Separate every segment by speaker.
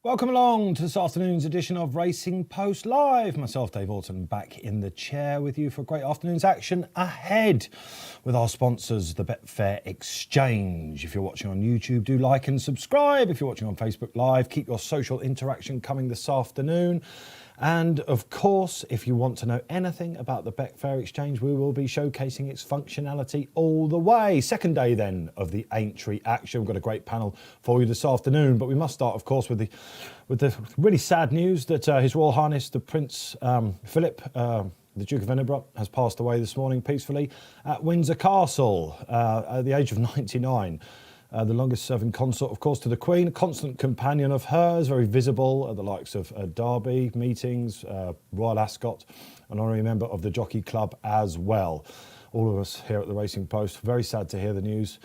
Speaker 1: Welcome along to this afternoon's edition of Racing Post Live. Myself, Dave Orton, back in the chair with you for a great afternoon's action ahead with our sponsors, the Betfair Exchange. If you're watching on YouTube, do like and subscribe. If you're watching on Facebook Live, keep your social interaction coming this afternoon. And of course, if you want to know anything about the Betfair Exchange, we will be showcasing its functionality all the way. Second day then of the Aintree action. We've got a great panel for you this afternoon, but we must start, of course, with the really sad news that His Royal Highness the Prince Philip, the Duke of Edinburgh, has passed away this morning peacefully at Windsor Castle at the age of 99. The longest serving consort, of course, to the Queen, a constant companion of hers, very visible at the likes of Derby meetings, Royal Ascot, an honorary member of the Jockey Club as well. All of us here at the Racing Post, very sad to hear the news.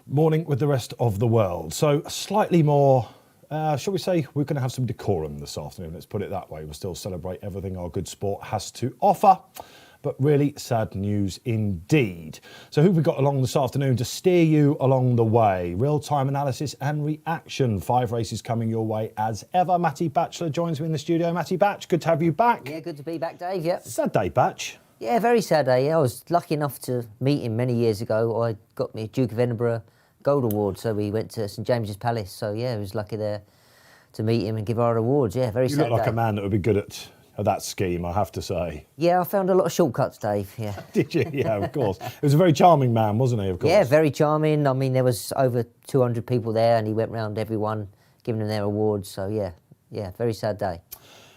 Speaker 1: Mourning with the rest of the world. So slightly more, shall we say, we're going to have some decorum this afternoon, let's put it that way. We'll still celebrate everything our good sport has to offer. But really sad news indeed. So who have we got along this afternoon to steer you along the way? Real-time analysis and reaction. 5 races coming your way as ever. Mattie Batchelor joins me in the studio. Mattie Batch, good to have you back.
Speaker 2: Yeah, good to be back, Dave, yeah.
Speaker 1: Sad day, Batch.
Speaker 2: Yeah, very sad day. I was lucky enough to meet him many years ago. I got me a Duke of Edinburgh Gold Award, so we went to St James's Palace. So, yeah, I was lucky there to meet him and give our awards. Yeah, very sad day.
Speaker 1: You look like a man that would be good at that scheme, I have to say.
Speaker 2: Yeah, I found a lot of shortcuts, Dave, yeah.
Speaker 1: Did you? Yeah, of course. He was a very charming man, wasn't he, of course?
Speaker 2: Yeah, very charming. I mean, there was over 200 people there and he went round everyone, giving them their awards. So, yeah, very sad day.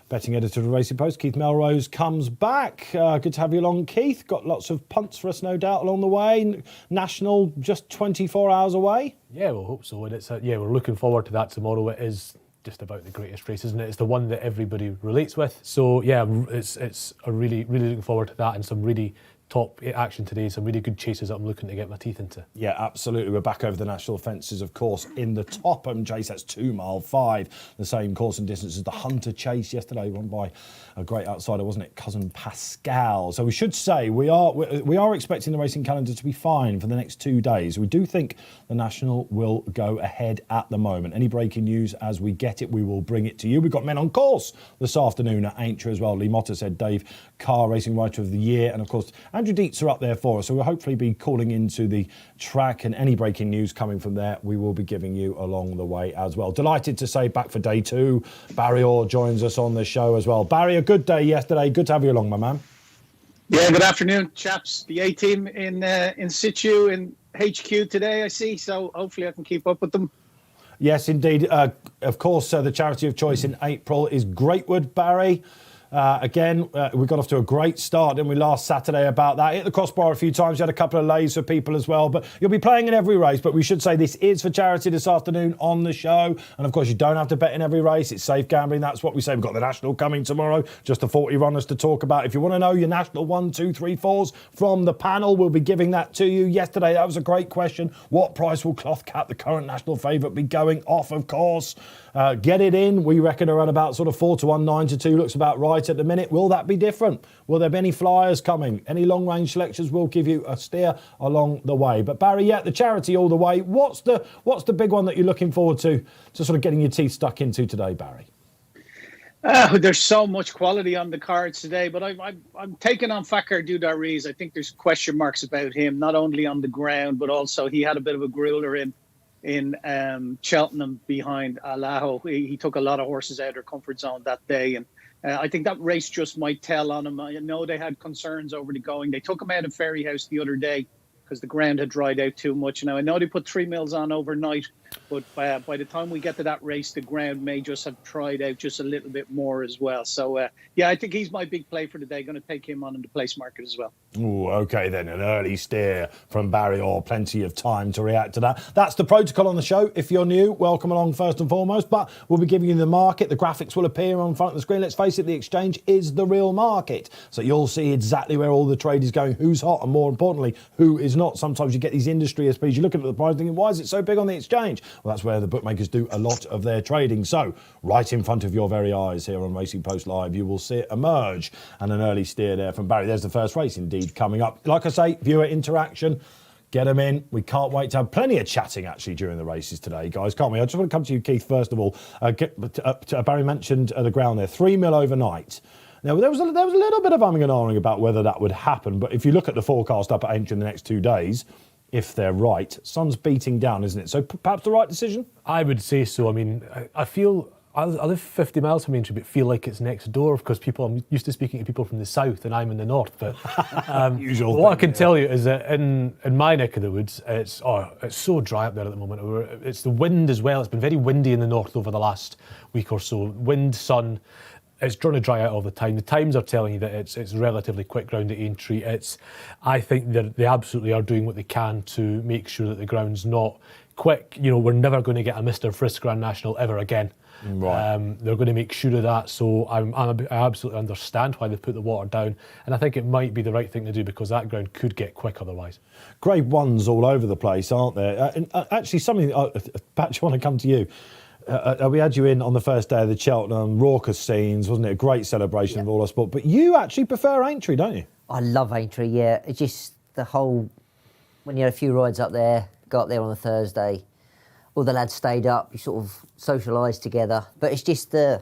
Speaker 1: Betting editor of the Racing Post, Keith Melrose, comes back. Good to have you along, Keith. Got lots of punts for us, no doubt, along the way. National just 24 hours away.
Speaker 3: Yeah, we'll hope so. And it's we're looking forward to that tomorrow. It is just about the greatest race, isn't it? It's the one that everybody relates with. So yeah, it's a really looking forward to that, and some really top action today, some really good chases that I'm looking to get my teeth into.
Speaker 1: Yeah, absolutely. We're back over the national fences, of course, in the Topham Chase. That's 2 mile 5, the same course and distance as the Hunter Chase yesterday, won by a great outsider, wasn't it? Cousin Pascal. So we should say we are expecting the racing calendar to be fine for the next 2 days. We do think the national will go ahead at the moment. Any breaking news as we get it, we will bring it to you. We've got men on course this afternoon at Aintree as well. Lee Motter said Dave Carr Racing Writer of the Year, and of course Andrew Dietz are up there for us, so we'll hopefully be calling into the track, and any breaking news coming from there we will be giving you along the way as well. Delighted to say back for day 2, Barry Orr joins us on the show as well. Barry, a good day yesterday, good to have you along, my man.
Speaker 4: Yeah, good afternoon, chaps. The A-team in situ in HQ today, I see, so hopefully I can keep up with them.
Speaker 1: Yes, indeed. Of course, the charity of choice in April is Greatwood, Barry. Again, we got off to a great start, didn't we, last Saturday about that. Hit the crossbar a few times, you had a couple of lays for people as well, but you'll be playing in every race. But we should say this is for charity this afternoon on the show. And of course, you don't have to bet in every race. It's safe gambling. That's what we say. We've got the National coming tomorrow, just the 40 runners to talk about. If you want to know your National 1, 2, 3, 4s from the panel, we'll be giving that to you. Yesterday, that was a great question. What price will Cloth Cap, the current National favourite, be going off, of course? Get it in. We reckon around about sort of 4 to 1, 9 to 2 looks about right at the minute. Will that be different? Will there be any flyers coming? Any long range selections? Will give you a steer along the way. But Barry, yeah, the charity all the way. What's the big one that you're looking forward to sort of getting your teeth stuck into today, Barry?
Speaker 4: There's so much quality on the cards today, but I'm taking on Fakir Dudariz. I think there's question marks about him, not only on the ground, but also he had a bit of a grueler in Cheltenham behind Alaho. He took a lot of horses out of their comfort zone that day, and I think that race just might tell on him. I know they had concerns over the going. They took him out of Ferryhouse the other day because the ground had dried out too much. Now, I know they put 3 mils on overnight, but by the time we get to that race, the ground may just have dried out just a little bit more as well. So, yeah, I think he's my big play for the day. Going to take him on in the place market as well.
Speaker 1: Ooh, OK, then an early steer from Barry Orr. Plenty of time to react to that. That's the protocol on the show. If you're new, welcome along first and foremost. But we'll be giving you the market. The graphics will appear on front of the screen. Let's face it, the exchange is the real market. So you'll see exactly where all the trade is going, who's hot, and more importantly, who is not. Sometimes you get these industry SPs. You're looking at the price thinking, why is it so big on the exchange? Well, that's where the bookmakers do a lot of their trading. So right in front of your very eyes here on Racing Post Live, you will see it emerge, and an early steer there from Barry. There's the first race indeed coming up. Like I say, viewer interaction. Get them in. We can't wait to have plenty of chatting, actually, during the races today, guys, can't we? I just want to come to you, Keith, first of all. Barry mentioned the ground there, 3 mil overnight. Now, there was a little bit of umming and ahhing about whether that would happen, but if you look at the forecast up at Aintree in the next 2 days, if they're right, sun's beating down, isn't it? So perhaps the right decision?
Speaker 3: I would say so. I mean, I feel... I live 50 miles from Aintree, but feel like it's next door because I'm used to speaking to people from the south and I'm in the north. But what I can tell you is that in my neck of the woods, it's so dry up there at the moment. It's the wind as well. It's been very windy in the north over the last week or so. Wind, sun. It's trying to dry out all the time. The Times are telling you that it's relatively quick ground at Aintree. I think that they absolutely are doing what they can to make sure that the ground's not quick. You know, we're never going to get a Mr. Frisk Grand National ever again. Right. They're going to make sure of that. So I absolutely understand why they put the water down, and I think it might be the right thing to do because that ground could get quick otherwise. Grade 1s all over the place, aren't there? Actually, something. Patch, I want to come to you. We had you in on the first day of the Cheltenham, raucous scenes, wasn't it? A great celebration of all our sport. But you actually prefer Aintree, don't you?
Speaker 2: I love Aintree, yeah. It's just the whole, when you had a few rides up there, got up there on a Thursday, all the lads stayed up, you sort of socialised together. But it's just I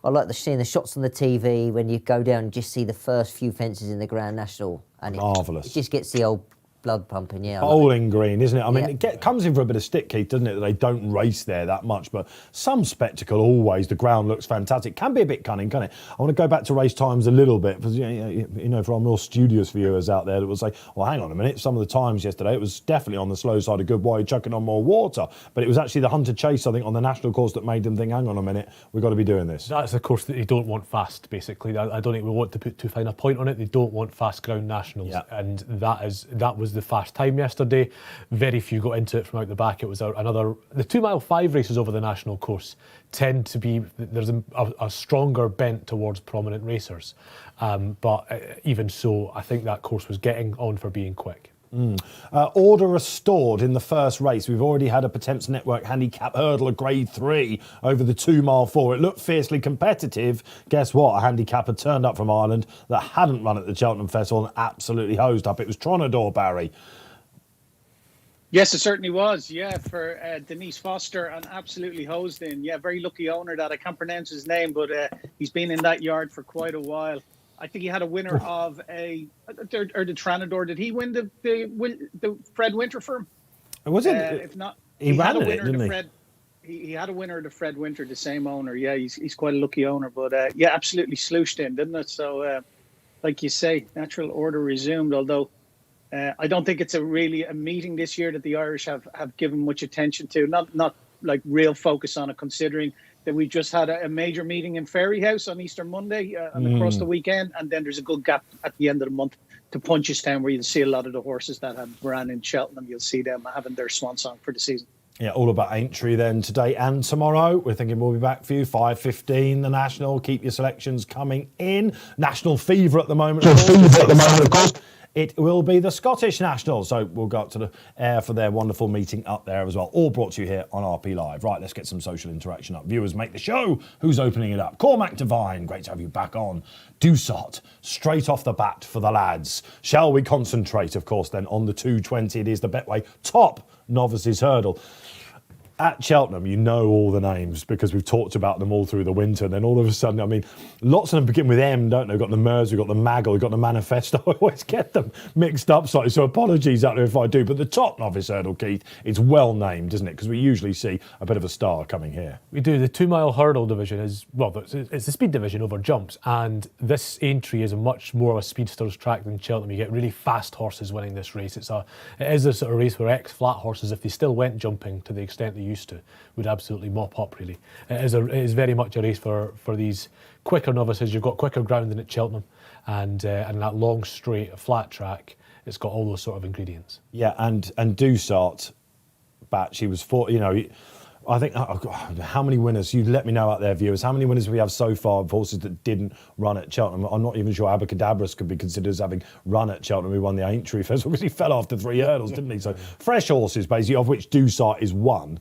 Speaker 2: like seeing the shots on the TV when you go down and just see the first few fences in the Grand National. And
Speaker 1: Marvellous.
Speaker 2: It just gets the old blood pumping, yeah.
Speaker 1: Bowling Green, isn't it? I mean, it comes in for a bit of stick, Keith, doesn't it, that they don't race there that much, but some spectacle always. The ground looks fantastic. Can be a bit cunning, can't it? I want to go back to race times a little bit, because, you know, for our more studious viewers out there that will say, well, hang on a minute, some of the times yesterday, it was definitely on the slow side of good, why are you chucking on more water? But it was actually the Hunter Chase, I think, on the national course that made them think, hang on a minute, we've got to be doing this. That's the course that they don't want fast, basically. I don't think we want to put too fine a point on it. They don't want fast ground nationals, and that was the fast time yesterday. Very few got into it from out the back. It was the 2 mile 5 races over the national course tend to be, there's a stronger bent towards prominent racers. But even so, I think that course was getting on for being quick. Order restored in the first race. We've already had a Potence Network handicap hurdle of grade 3 over the 2 mile 4. It looked fiercely competitive. Guess what? A handicapper turned up from Ireland that hadn't run at the Cheltenham Festival and absolutely hosed up. It was Tronador, Barry.
Speaker 4: Yes, it certainly was. Yeah, for Denise Foster, and absolutely hosed in. Yeah, very lucky owner that. I can't pronounce his name, but he's been in that yard for quite a while. I think he had a winner of the Tranador. Did he win the Fred Winter firm? Was it? If not, he ran it, didn't he? He had a winner of the Fred Winter, the same owner. Yeah, he's quite a lucky owner. But yeah, absolutely slooshed in, didn't it? So, like you say, natural order resumed, although I don't think it's really a meeting this year that the Irish have given much attention to. Not like real focus on it, considering that we just had a major meeting in Ferryhouse on Easter Monday and across the weekend, and then there's a good gap at the end of the month to Punchestown, where you'll see a lot of the horses that have ran in Cheltenham. You'll see them having their swan song for the season. Yeah, all about Aintree then today and tomorrow. We're thinking we'll be back for you 5:15. The National. Keep your selections coming in. National fever at the moment. Of course. It will be the Scottish National, so we'll go up to the air for their wonderful meeting up there as well. All brought to you here on RP Live. Right, let's get some social interaction up. Viewers make the show. Who's opening it up? Cormac Devine, great to have you back on. Dusart, straight off the bat for the lads. Shall we concentrate, of course, then on the 220? It is the Betway top novices hurdle. At Cheltenham, you know all the names because we've talked about them all through the winter. And then all of a sudden, I mean, lots of them begin with M, don't they? We've got the Mers, we've got the Maggle, we've got the Manifesto. I always get them mixed up slightly, so apologies out there if I do. But the top novice hurdle, Keith, it's well named, isn't it? Because we usually see a bit of a star coming here. We do. The 2 mile hurdle division is, well, it's the speed division over jumps. And this Aintree is a much more of a speedster's track than Cheltenham. You get really fast horses winning this race. It is a sort of race where ex-flat horses, if they still went jumping to the extent they used to, would absolutely mop up, really. It is very much a race for these quicker novices. You've got quicker ground than at Cheltenham, and that long, straight, flat track, it's got all those sort of ingredients. Yeah, and Dusart, Batch, he was I think, how many winners, you let me know out there, viewers, how many winners we have so far of horses that didn't run at Cheltenham? I'm not even sure Abacadabras could be considered as having run at Cheltenham. He won the Aintree Festival because he fell after 3 hurdles, didn't he? So fresh horses, basically, of which Dusart is one.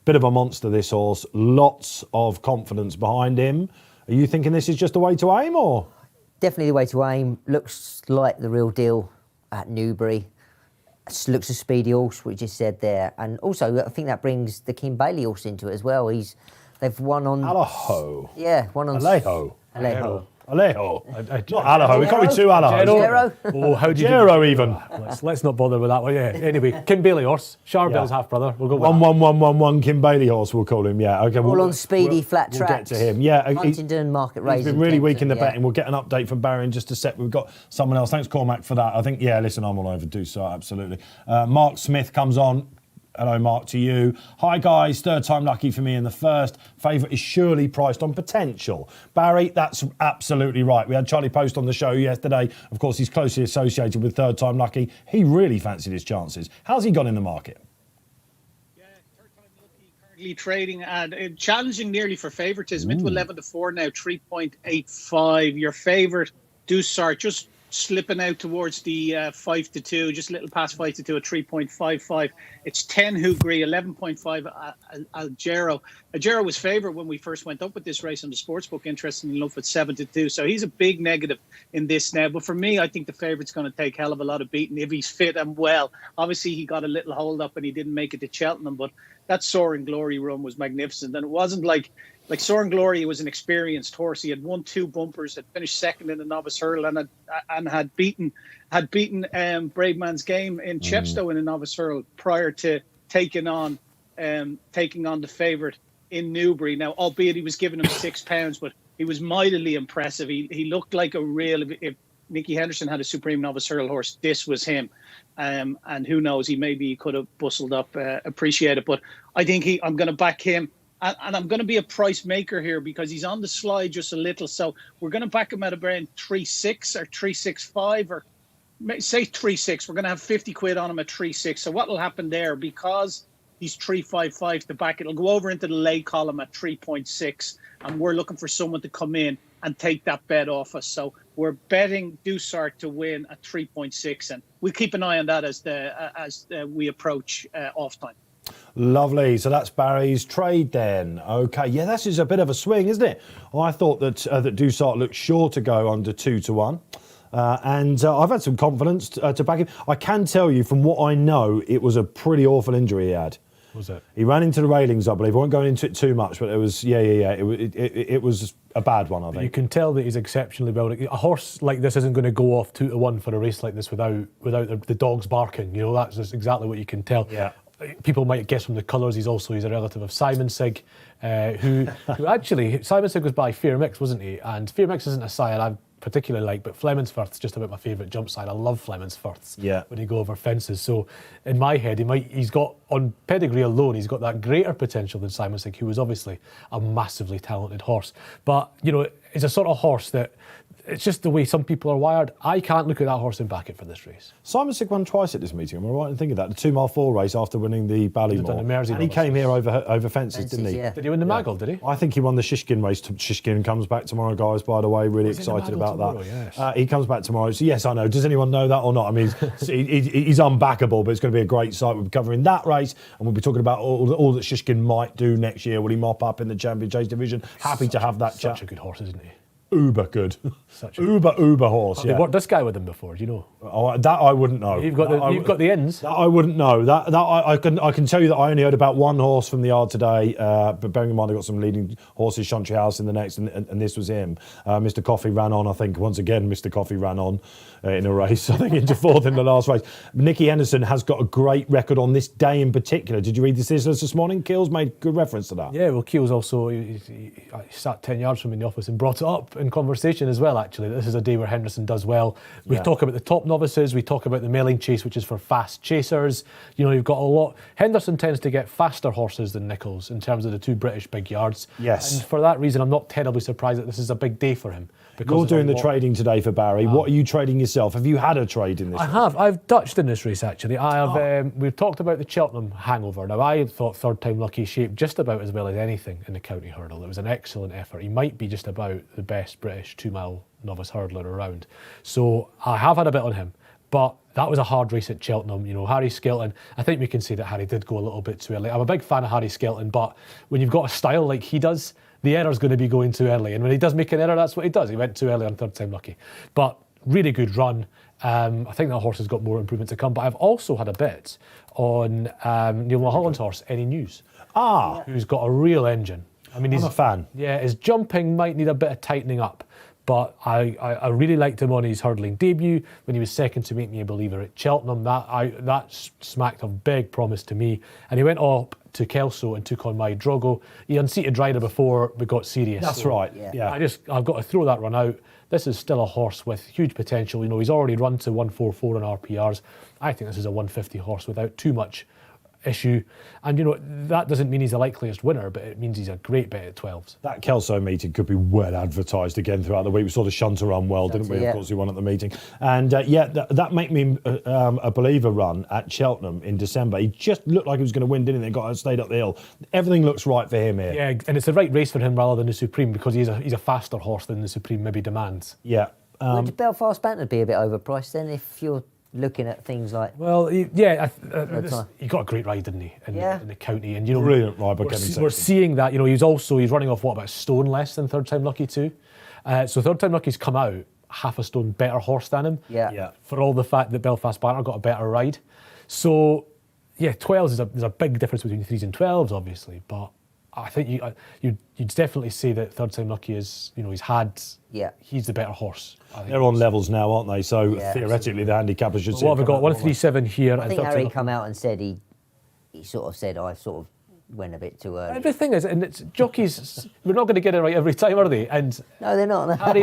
Speaker 4: Bit of a monster, this horse. Lots of confidence behind him. Are you thinking this is just the way to aim, or? Definitely the way to aim. Looks like the real deal at Newbury.
Speaker 2: looks a speedy horse, which is said there. And also, I think that brings the Kim Bailey horse into it as well. They've won on...
Speaker 1: Alejo.
Speaker 2: Yeah, one on...
Speaker 1: Alejo.
Speaker 2: Alejo.
Speaker 1: Not Alejo. We can't be too Alejos.
Speaker 2: Gero?
Speaker 3: Oh, how do you
Speaker 1: Gero even.
Speaker 3: Let's not bother with that one. Yeah. Anyway, Kim Bailey horse, Charbel's half brother. We'll go with
Speaker 1: 1-1-1-1-1 Kim Bailey horse, we'll call him. Yeah. Okay.
Speaker 2: All on speedy, flat
Speaker 1: We'll
Speaker 2: tracks.
Speaker 1: get to him. Yeah.
Speaker 2: Huntingdon, Market Race.
Speaker 1: He's been really weak in the betting. We'll get an update from Barry in just a sec. We've got someone else. Thanks, Cormac, for that. I think, listen, I'm all over Dusart, absolutely. Mark Smith comes on. Hello, Mark, to you. Hi, guys. Third time lucky for me in the first. Favourite is surely priced on potential. Barry, that's absolutely right. We had Charlie Post on the show yesterday. Of course, he's closely associated with third time lucky. He really fancied his chances. How's he gone in the market?
Speaker 4: Yeah, third time lucky, currently trading and challenging nearly for favouritism. Into 11-4 now, 3.85. Your favourite, Dusart, just slipping out towards the 5-2, just a little past 5-2 at 3.55. It's 10 Hugri, 11.5 Algero. Algero was favourite when we first went up with this race on the sportsbook, interestingly enough, at 7-2. So he's a big negative in this now. But for me, I think the favourite's going to take hell of a lot of beating if he's fit and well. Obviously, he got a little hold up and he didn't make it to Cheltenham, but that Soaring Glory run was magnificent. And it wasn't like Soaring Glory was an experienced horse. He had won 2 bumpers, had finished second in the novice hurdle, and had beaten Brave Man's Game in Chepstow in the novice hurdle prior to taking on the favourite in Newbury. Now, albeit he was giving him £6, but he was mightily impressive. He looked like a real. If Nicky Henderson had a supreme novice hurdle horse, this was him. And who knows? He could have bustled up, appreciate it. But I think I'm going to back him. And I'm going to be a price maker here because he's on the slide just a little. So we're going to back him at around 3.6 or 3.65 or say 3.6. We're going to have 50 quid on him at 3.6. So what will happen there? Because he's 3.55 to back, it'll go over into the lay column at 3.6. And we're looking for someone to come in and take that bet off us. So we're betting Dusart to win at 3.6. And we'll keep an eye on that as we approach off time.
Speaker 1: Lovely. So that's Barry's trade then. Okay. Yeah, this is a bit of a swing, isn't it? I thought that Dusart looked sure to go under 2-1. And I've had some confidence to back him. I can tell you from what I know, it was a pretty awful injury he had.
Speaker 3: Was it?
Speaker 1: He ran into the railings, I believe. I won't go into it too much, but it was, It was a bad one, I think.
Speaker 3: You can tell that he's exceptionally well. A horse like this isn't going to go off 2-1 for a race like this without the dogs barking. You know, that's just exactly what you can tell.
Speaker 1: Yeah.
Speaker 3: People might guess from the colours he's a relative of Simon Sig, who actually, Simon Sig was by Fear Mix, wasn't he? And Fear Mix isn't a sire I particularly like, but Flemingsfirth's just about my favourite jump sire. I love Flemingsfirth's when he go over fences. So in my head, he's got, on pedigree alone, he's got that greater potential than Simon Sig, who was obviously a massively talented horse. But, it's a sort of horse that, it's just the way some people are wired. I can't look at that horse and back it for this race.
Speaker 1: Simon Sig won twice at this meeting. Am I right in thinking that? The 2 mile 4 race after winning the Ballymore.
Speaker 3: And
Speaker 1: he came here over fences, didn't he?
Speaker 2: Yeah.
Speaker 3: Did he win the Maggle, did he?
Speaker 1: I think he won the Shishkin race. Shishkin comes back tomorrow, guys, by the way. Really excited about
Speaker 3: tomorrow,
Speaker 1: that.
Speaker 3: Yes.
Speaker 1: He comes back tomorrow. So, yes, I know. Does anyone know that or not? I mean, he's unbackable, but it's going to be a great sight. We'll be covering that race, and we'll be talking about all that Shishkin might do next year. Will he mop up in the Champion Chase division? Happy to have that chat.
Speaker 3: Such a good horse, isn't he?
Speaker 1: Uber good. Uber horse.
Speaker 3: They've worked this guy with him before, do you know?
Speaker 1: Oh, that I wouldn't know.
Speaker 3: You've got the ends.
Speaker 1: That I wouldn't know. That I can tell you that I only heard about one horse from the yard today. But bearing in mind I got some leading horses, Chantry House in the next, and this was him. Mr. Coffee ran on. I think once again Mr. Coffee ran on in a race. I think into 4th in the last race. Nicky Henderson has got a great record on this day in particular. Did you read the Sizzlers this morning? Keel's made good reference to that.
Speaker 3: Yeah, well, Keel's also he sat 10 yards from me in the office and brought it up in conversation as well. Actually, this is a day where Henderson does well. We talk about the top novices. We talk about the mailing chase, which is for fast chasers. You've got a lot. Henderson tends to get faster horses than Nichols in terms of the 2 British big yards.
Speaker 1: Yes.
Speaker 3: And for that reason, I'm not terribly surprised that this is a big day for him.
Speaker 1: You're doing the trading today for Barry. What are you trading yourself? Have you had a trade in this race?
Speaker 3: I have. I've Dutched in this race, actually. I have. We've talked about the Cheltenham hangover. Now, I thought third time lucky shaped just about as well as anything in the county hurdle. It was an excellent effort. He might be just about the best British 2 mile novice hurdler around. So I have had a bit on him. But that was a hard race at Cheltenham. Harry Skelton, I think we can say that Harry did go a little bit too early. I'm a big fan of Harry Skelton, but when you've got a style like he does, the error's going to be going too early. And when he does make an error, that's what he does. He went too early on third time lucky. But really good run. I think that horse has got more improvement to come. But I've also had a bet on Neil Mulholland's horse, Any News, who's got a real engine. I mean,
Speaker 1: I'm a fan.
Speaker 3: Yeah, his jumping might need a bit of tightening up, but I really liked him on his hurdling debut when he was second to Make Me a Believer at Cheltenham. That smacked of big promise to me. And he went up to Kelso and took on my Drogo. He unseated rider before we got serious.
Speaker 1: That's right. Yeah.
Speaker 3: I've got to throw that run out. This is still a horse with huge potential. You know, he's already run to 144 on RPRs. I think this is a 150 horse without too much issue. And, you know, that doesn't mean he's the likeliest winner, but it means he's a great bet at 12s.
Speaker 1: That Kelso meeting could be well advertised again throughout the week. We saw the Shunter run well, didn't we?
Speaker 2: Yeah.
Speaker 1: Of course, he won at the meeting. And that made me a believer run at Cheltenham in December. He just looked like he was going to win, didn't he? Stayed up the hill. Everything looks right for him here.
Speaker 3: Yeah, and it's the right race for him rather than the Supreme, because he's a faster horse than the Supreme maybe demands.
Speaker 1: Yeah.
Speaker 2: Would Belfast Banter be a bit overpriced then if you're looking at things like...
Speaker 3: Well, he got a great ride, didn't he, in the county? And, you know,
Speaker 1: brilliant ride by Kevin
Speaker 3: we're
Speaker 1: Sexton.
Speaker 3: seeing that. You know, he's running off, about a stone less than Third Time Lucky too. So Third Time Lucky's come out half a stone better horse than him.
Speaker 2: Yeah.
Speaker 3: For all the fact that Belfast Banter got a better ride. So, yeah, 12s there's a big difference between 3s and 12s, obviously, but I think you'd definitely say that Third Time Lucky is, you know, he's the better horse.
Speaker 1: They're on levels now, aren't they? So theoretically, the handicappers should see.
Speaker 3: What have we got? 137 here.
Speaker 2: I think Harry come out and said he sort of said, I sort of went a bit too early.
Speaker 3: The thing is, and it's jockeys, we're not going to get it right every time, are they? And
Speaker 2: no, they're not.
Speaker 3: Harry,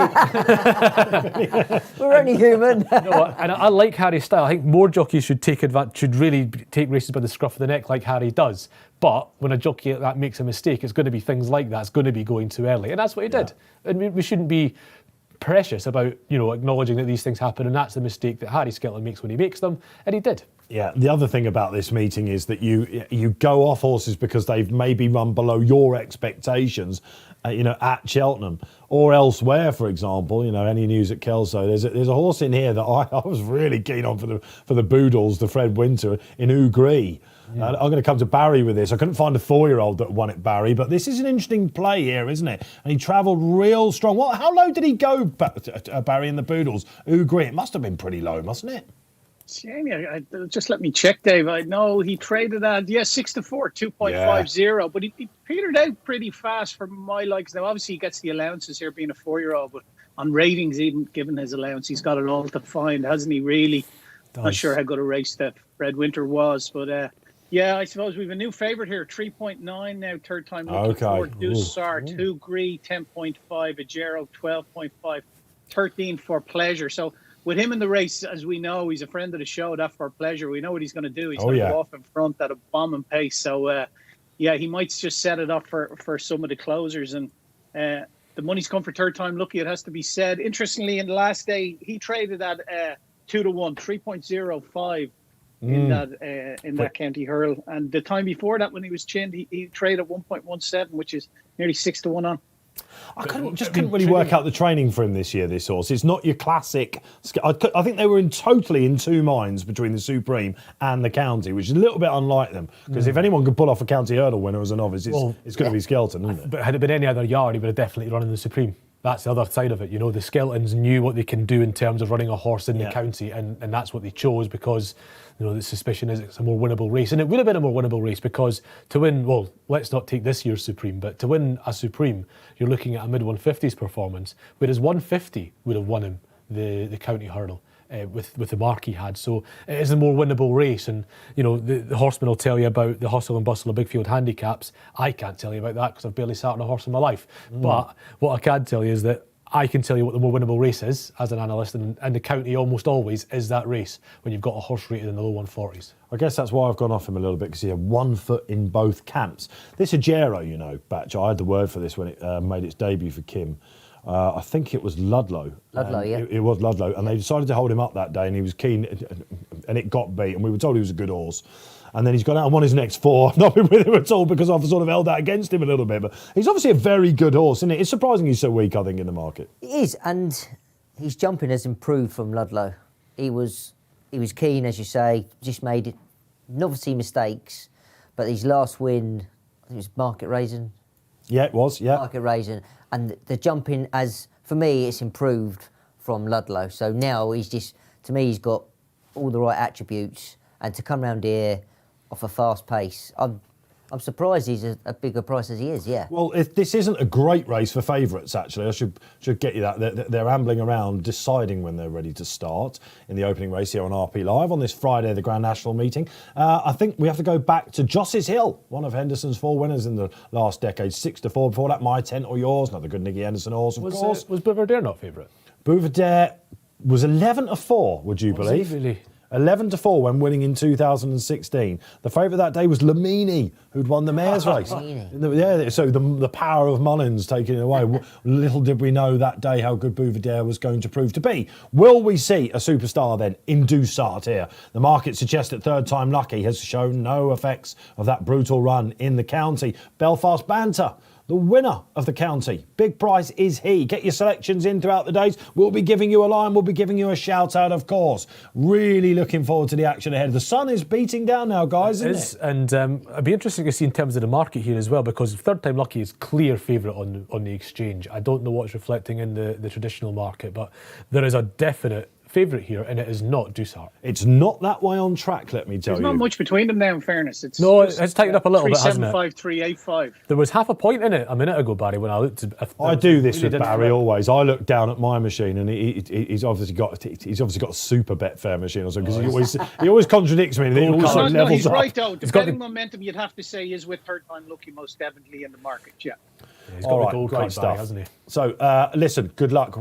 Speaker 2: we're only human.
Speaker 3: And I like Harry's style. I think more jockeys should really take races by the scruff of the neck like Harry does. But when a jockey like that makes a mistake, it's going to be things like that. It's going to be going too early, and that's what he did. And we shouldn't be precious about, you know, acknowledging that these things happen, and that's the mistake that Harry Skelton makes when he makes them, and he did.
Speaker 1: Yeah, the other thing about this meeting is that you go off horses because they've maybe run below your expectations, at Cheltenham or elsewhere, for example. You know, Any News at Kelso. There's a horse in here that I was really keen on for the Boodles, the Fred Winter in Ugree. Yeah. I'm going to come to Barry with this. I couldn't find a 4-year-old that won at Barry, but this is an interesting play here, isn't it? And he travelled real strong. How low did he go, Barry and the Boodles? Ugree, it must have been pretty low, mustn't it?
Speaker 4: Jamie, just let me check, Dave. I know he traded at 6-4, 2.50, but he petered out pretty fast for my likes. Now, obviously, he gets the allowances here being a 4-year-old, but on ratings, even given his allowance, he's got it all to find, hasn't he? Really, not sure how good a race that Fred Winter was, but I suppose we've a new favourite here, 3.9 now, Third Time Lucky.
Speaker 1: Okay.
Speaker 4: 4 Deuce 2 Gree, 10.5 Ajero, 12.5, 13 for Pleasure. So with him in the race, as we know, he's a friend of the show, that For Pleasure. We know what he's going to do. He's going to go off in front at a bombing pace. So, he might just set it up for some of the closers. And the money's come for Third Time Lucky, it has to be said. Interestingly, in the last day, he traded at 2-1, 3.05 in that county hurl. And the time before that, when he was chinned, he traded at 1.17, which is nearly 6-1 on.
Speaker 1: I couldn't really work out the training for him this year, this horse. It's not your classic. I think they were totally in two minds between the Supreme and the County, which is a little bit unlike them. Because if anyone could pull off a County hurdle winner as a novice, it's going to be Skelton, isn't it?
Speaker 3: But had it been any other yard, he would have definitely run in the Supreme. That's the other side of it. You know, the Skeltons knew what they can do in terms of running a horse in the county, and that's what they chose because, you know, the suspicion is it's a more winnable race. And it would have been a more winnable race because to win, well, let's not take this year's Supreme, but to win a Supreme, you're looking at a mid-150s performance, whereas 150 would have won him the county hurdle. With the mark he had. So it is a more winnable race, and you know the horsemen will tell you about the hustle and bustle of big field handicaps. I can't tell you about that because I've barely sat on a horse in my life. But what I can tell you is that I can tell you what the more winnable race is as an analyst, and the county almost always is that race when you've got a horse rated in the low 140s.
Speaker 1: I guess that's why I've gone off him a little bit, because he had 1 foot in both camps. This Ajero, you know, Batch, I had the word for this when it made its debut for Kim. I think it was Ludlow.
Speaker 2: Ludlow, yeah.
Speaker 1: It was Ludlow, and they decided to hold him up that day, and he was keen, and it got beat, and we were told he was a good horse. And then he's gone out and won his next 4. I've not been with him at all because I've sort of held that against him a little bit. But he's obviously a very good horse, isn't it? It's surprising he's so weak, I think, in the market.
Speaker 2: It is, and his jumping has improved from Ludlow. He was keen, as you say, just made novelty mistakes, but his last win, I think it was Market Raisin.
Speaker 1: Yeah, it was, yeah.
Speaker 2: Market Raisin. And the jumping, for me, it's improved from Ludlow. So now he's just, to me, he's got all the right attributes, and to come round here off a fast pace, I'm surprised he's a bigger price as he is, yeah.
Speaker 1: Well, if this isn't a great race for favourites, actually, I should get you that. They're ambling around, deciding when they're ready to start in the opening race here on RP Live on this Friday, the Grand National meeting. I think we have to go back to Joss's Hill, one of Henderson's 4 winners in the last decade, 6-4. Before that, My Tent or Yours, another good Nicky Henderson horse, of course.
Speaker 3: Was Bouvedere not favourite?
Speaker 1: Bouvedere was 11-4, would you believe?
Speaker 3: Really?
Speaker 1: 11-4 when winning in 2016. The favourite that day was Lamini, who'd won the mares race. Yeah, so the power of Mullins taking it away. Little did we know that day how good Bouvedere was going to prove to be. Will we see a superstar then in Doucart here? The market suggests that Third Time Lucky has shown no effects of that brutal run in the county. Belfast Banter, the winner of the county. Big price is he. Get your selections in throughout the days. We'll be giving you a line. We'll be giving you a shout out, of course. Really looking forward to the action ahead. The sun is beating down now, guys, isn't it?
Speaker 3: And it'd be interesting to see in terms of the market here as well, because Third Time Lucky is clear favourite on the exchange. I don't know what's reflecting in the traditional market, but there is a definite favourite here, and it is not Doucart.
Speaker 1: It's not that way on track, let me tell you.
Speaker 4: There's not much between them now, in fairness. It's
Speaker 3: tightened up a little bit, hasn't it?
Speaker 4: 375, 385.
Speaker 3: There was half a point in it a minute ago, Barry, when I looked.
Speaker 1: I do this with Barry always. I look down at my machine, and he's obviously got a super Betfair machine or something, because he always contradicts me. And he also levels
Speaker 4: he's
Speaker 1: up.
Speaker 4: right though. The betting momentum, you'd have to say, is with Third Time Lucky most definitely in the market. Yeah.
Speaker 3: He's got the gold card back, hasn't he?
Speaker 1: So, listen, good luck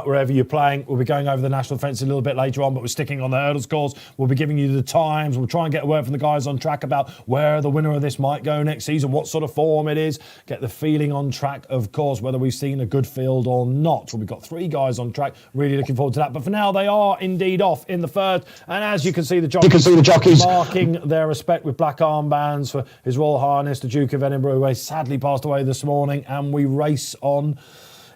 Speaker 1: wherever you're playing. We'll be going over the national fence a little bit later on, but we're sticking on the hurdles course. We'll be giving you the times. We'll try and get a word from the guys on track about where the winner of this might go next season, what sort of form it is. Get the feeling on track, of course, whether we've seen a good field or not. Well, we've got 3 guys on track. Really looking forward to that. But for now, they are indeed off in the third. And as you can see, the jockeys marking their respect with black armbands for His Royal Highness, the Duke of Edinburgh, who sadly passed away this morning. And we race on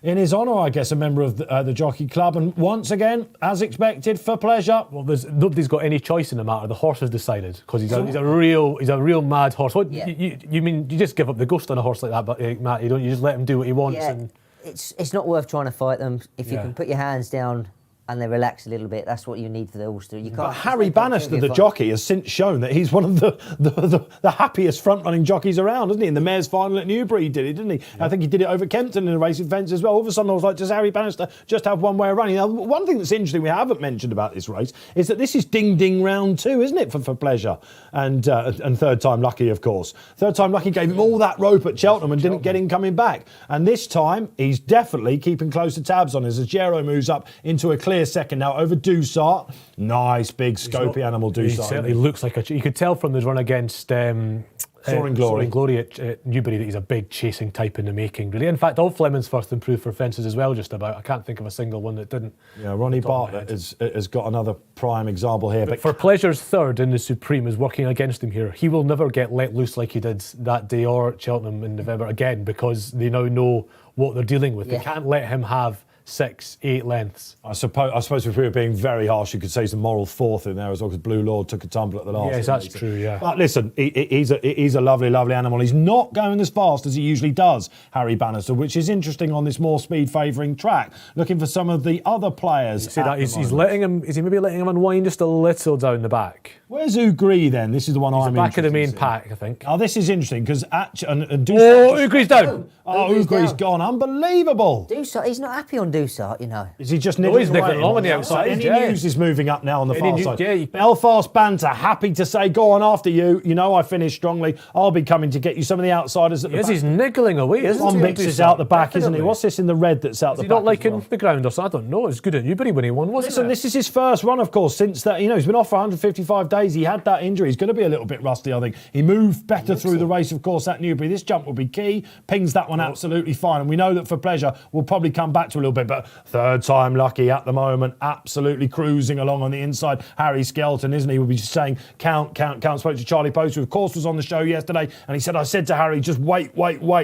Speaker 1: in his honour, I guess, a member of the Jockey Club. And once again, as expected, for pleasure.
Speaker 3: Well, nobody's got any choice in the matter. The horse has decided, because he's a real mad horse. What,
Speaker 2: yeah.
Speaker 3: you mean you just give up the ghost on a horse like that, but Matt, you just let him do what he wants?
Speaker 2: Yeah,
Speaker 3: and
Speaker 2: it's not worth trying to fight them. If you can put your hands down and they relax a little bit, that's what you need for the horse to. You can't.
Speaker 1: But Harry Bannister, the jockey, has since shown that he's one of the happiest front-running jockeys around, hasn't he? In the Mayor's final at Newbury, he did it, didn't he? Yeah. I think he did it over Kempton in a racing fence as well. All of a sudden, I was like, does Harry Bannister just have one way of running? Now, one thing that's interesting we haven't mentioned about this race is that this is ding-ding round 2, isn't it, for pleasure? And Third Time Lucky, of course. Third Time Lucky gave him all that rope at Cheltenham and didn't get him coming back. And this time, he's definitely keeping closer tabs on us as Gero moves up into a clear second now over Doucart. Nice, big, scopy animal, Doucart.
Speaker 3: He certainly looks like you could tell from the run against
Speaker 1: Soaring Glory
Speaker 3: at Newbury that he's a big chasing type in the making, really. In fact, all Fleming's first improved for fences as well, just about. I can't think of a single one that didn't.
Speaker 1: Yeah, Ronnie Bartlett has got another prime example here.
Speaker 3: But for Pleasure's third in the Supreme is working against him here. He will never get let loose like he did that day or at Cheltenham in November again, because they now know what they're dealing with. Yeah. They can't let him have 6-8 lengths.
Speaker 1: I suppose if we were being very harsh, you could say he's the moral fourth in there as well, because Blue Lord took a tumble at the last.
Speaker 3: Yes, that's true, yeah.
Speaker 1: But listen, he's a lovely, lovely animal. He's not going as fast as he usually does, Harry Bannister, which is interesting on this more speed favouring track. Looking for some of the other players.
Speaker 3: You see that he's letting him. Is he maybe letting him unwind just a little down the back?
Speaker 1: Where's Ugree then? This is the one I'm
Speaker 3: back of the main pack, I think.
Speaker 1: Oh, this is interesting because
Speaker 3: Ugree's down.
Speaker 1: Ugree's gone. Unbelievable.
Speaker 2: Doucart, he's not happy on Doucart, you know.
Speaker 1: Is he just nibbling
Speaker 3: along on the outside?
Speaker 1: Any news is moving up now on the far side.
Speaker 3: Yeah,
Speaker 1: Belfast Banter, happy to say, go on after you. You know I finished strongly. I'll be coming to get you. Some of the outsiders at the back.
Speaker 3: He's niggling away, isn't he?
Speaker 1: One is out the back, isn't he? What's this in the red that's out the back?
Speaker 3: Is he not liking the ground or something? I don't know. It's good at Newbury when he won, wasn't it?
Speaker 1: Listen, this is his first run, of course, since that. You know, he's been off for 155 days. He had that injury. He's going to be a little bit rusty, I think. He moved better through the race, of course, at Newbury. This jump will be key. Pings that one absolutely fine. And we know that for pleasure, we'll probably come back to a little bit. But Third Time Lucky at the moment, absolutely cruising along on the inside. Harry Skelton, isn't he? We'll be just saying, count. Spoke to Charlie Poster, who, of course, was on the show yesterday. And he said, I said to Harry, just wait.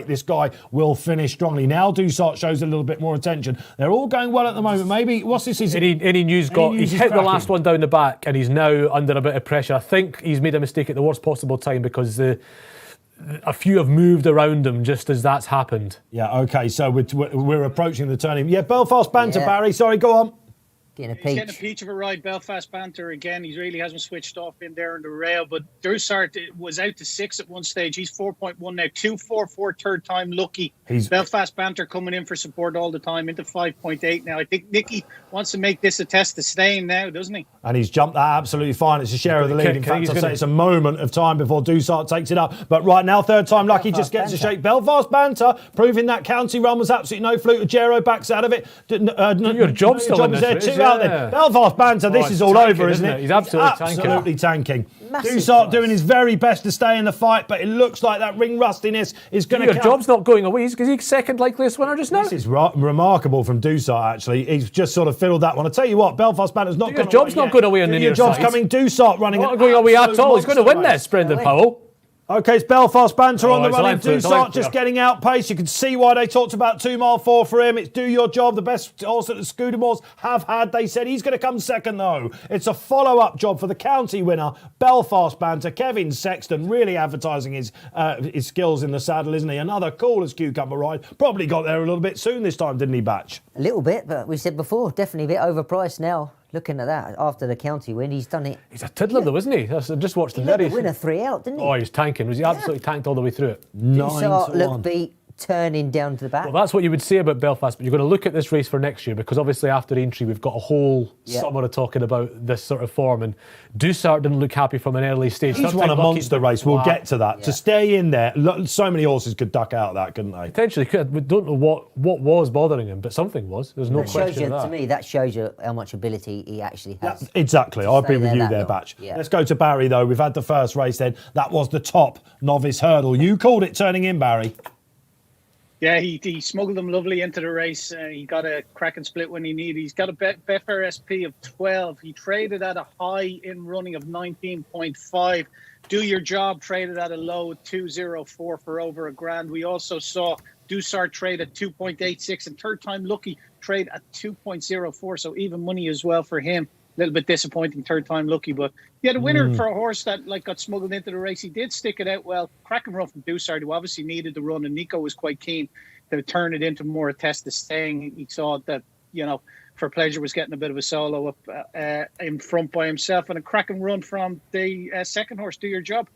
Speaker 1: This guy will finish strongly. Now Doucart shows a little bit more attention. They're all going well at the moment. Maybe, what's this?
Speaker 3: Any news got? He's hit the last one down the back and he's now under a bit of pressure. I think he's made a mistake at the worst possible time because a few have moved around him just as that's happened.
Speaker 1: Yeah, okay, so we're approaching the turning. Yeah, Belfast Banter,
Speaker 2: Yeah.
Speaker 1: Barry. Sorry, go on.
Speaker 2: Getting a
Speaker 4: He's getting a
Speaker 2: peach.
Speaker 4: peach of a ride. Belfast Banter again. He really hasn't switched off in there in the rail. But Droussard was out to 6 at one stage. He's 4.1 now. 2.44 third time lucky. Belfast Banter coming in for support all the time into 5.8 now. I think Nicky wants to make this a test of staying now, doesn't he?
Speaker 1: And he's jumped that absolutely fine. It's a share of the lead. In fact, I'd say it's a moment of time before Droussard takes it up. But right now, third time lucky just gets a shake. Belfast Banter, proving that county run was absolutely no fluke. Ajero backs out of it.
Speaker 3: Your job's still in this
Speaker 1: there.
Speaker 3: race,
Speaker 1: Two out there. Belfast Banter, this is all
Speaker 3: tanking,
Speaker 1: over, isn't it?
Speaker 3: He's absolutely
Speaker 1: tanking.
Speaker 2: Massive
Speaker 1: Droussard
Speaker 2: price.
Speaker 1: doing his very best to stay in the fight, but it looks like that ring rustiness is going to
Speaker 3: Your job's not going away. He's second likeliest winner just now.
Speaker 1: This is remarkable from Droussard, actually. He's just sort of fiddled that one. I tell you what, Belfast Banter's not
Speaker 3: Your
Speaker 1: gone
Speaker 3: job's
Speaker 1: away
Speaker 3: not
Speaker 1: yet.
Speaker 3: going away on the
Speaker 1: Your
Speaker 3: near
Speaker 1: job's
Speaker 3: side.
Speaker 1: coming. Droussard running.
Speaker 3: Not
Speaker 1: an
Speaker 3: going away at
Speaker 1: absolute
Speaker 3: all. He's going to win
Speaker 1: monster
Speaker 3: this, Brendan
Speaker 2: race.
Speaker 3: Powell.
Speaker 1: Okay, it's Belfast Banter on the
Speaker 3: it's a
Speaker 1: running.
Speaker 3: line through, it's a
Speaker 1: Droussard
Speaker 3: line
Speaker 1: just
Speaker 3: through.
Speaker 1: getting outpaced. You can see why they talked about 2 mile 4 for him. It's do your job. The best horse that the Scudamores have had. They said he's going to come second though. It's a follow-up job for the county winner, Belfast Banter. Kevin Sexton really advertising his skills in the saddle, isn't he? Another cool as cucumber ride. Probably got there a little bit soon this time, didn't he, Batch?
Speaker 2: A little bit, but we said before, definitely a bit overpriced now. Looking at that, after the county win, he's done it.
Speaker 3: He's a tiddler though, isn't he? I just watched
Speaker 2: He
Speaker 3: the
Speaker 2: let the
Speaker 3: very...
Speaker 2: winner 3 out, didn't he?
Speaker 3: Oh, he was tanking. Was he absolutely tanked all the way through it?
Speaker 2: Droussard
Speaker 1: 9-1.
Speaker 2: looked beat, turning down to the back.
Speaker 3: Well, that's what you would say about Belfast, but you're going to look at this race for next year because obviously after Aintree we've got a whole summer of talking about this sort of form, and Droussard didn't look happy from an early stage.
Speaker 1: He's won a monster race. We'll get to that.
Speaker 2: Yeah.
Speaker 1: To stay in there, so many horses could duck out of that, couldn't they?
Speaker 3: Potentially could. We don't know what was bothering him, but something was. There's no
Speaker 2: That shows
Speaker 3: question
Speaker 2: you,
Speaker 3: of
Speaker 2: to
Speaker 3: that.
Speaker 2: me, that shows you how much ability he actually has.
Speaker 1: Exactly. I agree with
Speaker 2: there
Speaker 1: you
Speaker 2: that
Speaker 1: there,
Speaker 2: long.
Speaker 1: Batch.
Speaker 2: Yeah.
Speaker 1: Let's go to Barry, though. We've had the first race then. That was the top novice hurdle. You called it turning in, Barry.
Speaker 4: Yeah, he smuggled them lovely into the race. He got a cracking split when he needed. He's got a Betfair SP of 12. He traded at a high in running of 19.5. Do Your Job traded at a low of 204 for over $1,000. We also saw Droussard trade at 2.86 and third time lucky trade at 2.04. So even money as well for him. A little bit disappointing third time lucky, but he had a winner for a horse that got smuggled into the race. He did stick it out well. Cracking run from Droussard, who obviously needed the run, and Nico was quite keen to turn it into more a test of staying. He saw that, For Pleasure was getting a bit of a solo up in front by himself, and a cracking run from the second horse, Do Your Job.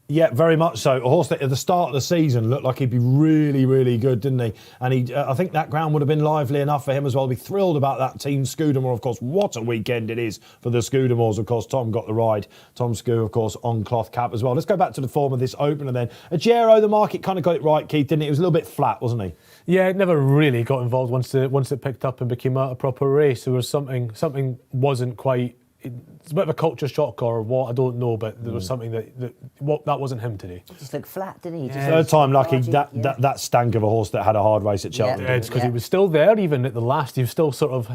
Speaker 1: Yeah, very much so. A horse that at the start of the season looked like he'd be really, really good, didn't he? And I think that ground would have been lively enough for him as well. Be thrilled about that team Scudamore, of course. What a weekend it is for the Scudamores, of course. Tom got the ride. Tom Scu, of course, on cloth cap as well. Let's go back to the form of this opener then. Ajero, the market kind of got it right, Keith, didn't it? It was a little bit flat, wasn't he?
Speaker 3: Yeah, it never really got involved once it picked up and became a proper race. There was something wasn't quite. It's a bit of a culture shock or what, I don't know, but there was something that wasn't him today.
Speaker 2: Just looked flat, didn't he? Just
Speaker 1: Third time lucky,
Speaker 2: lethargic,
Speaker 1: that stank of a horse that had a hard race at Cheltenham.
Speaker 3: Yeah, it's because he was still there even at the last. He was still sort of,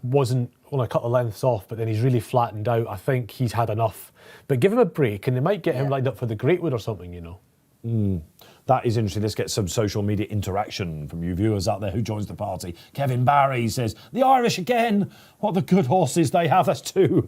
Speaker 3: wasn't only a couple of lengths off, but then he's really flattened out. I think he's had enough. But give him a break and they might get him lined up for the Greatwood or something,
Speaker 1: That is interesting. Let's get some social media interaction from you viewers out there who joins the party. Kevin Barry says, the Irish again. What the good horses they have. That's two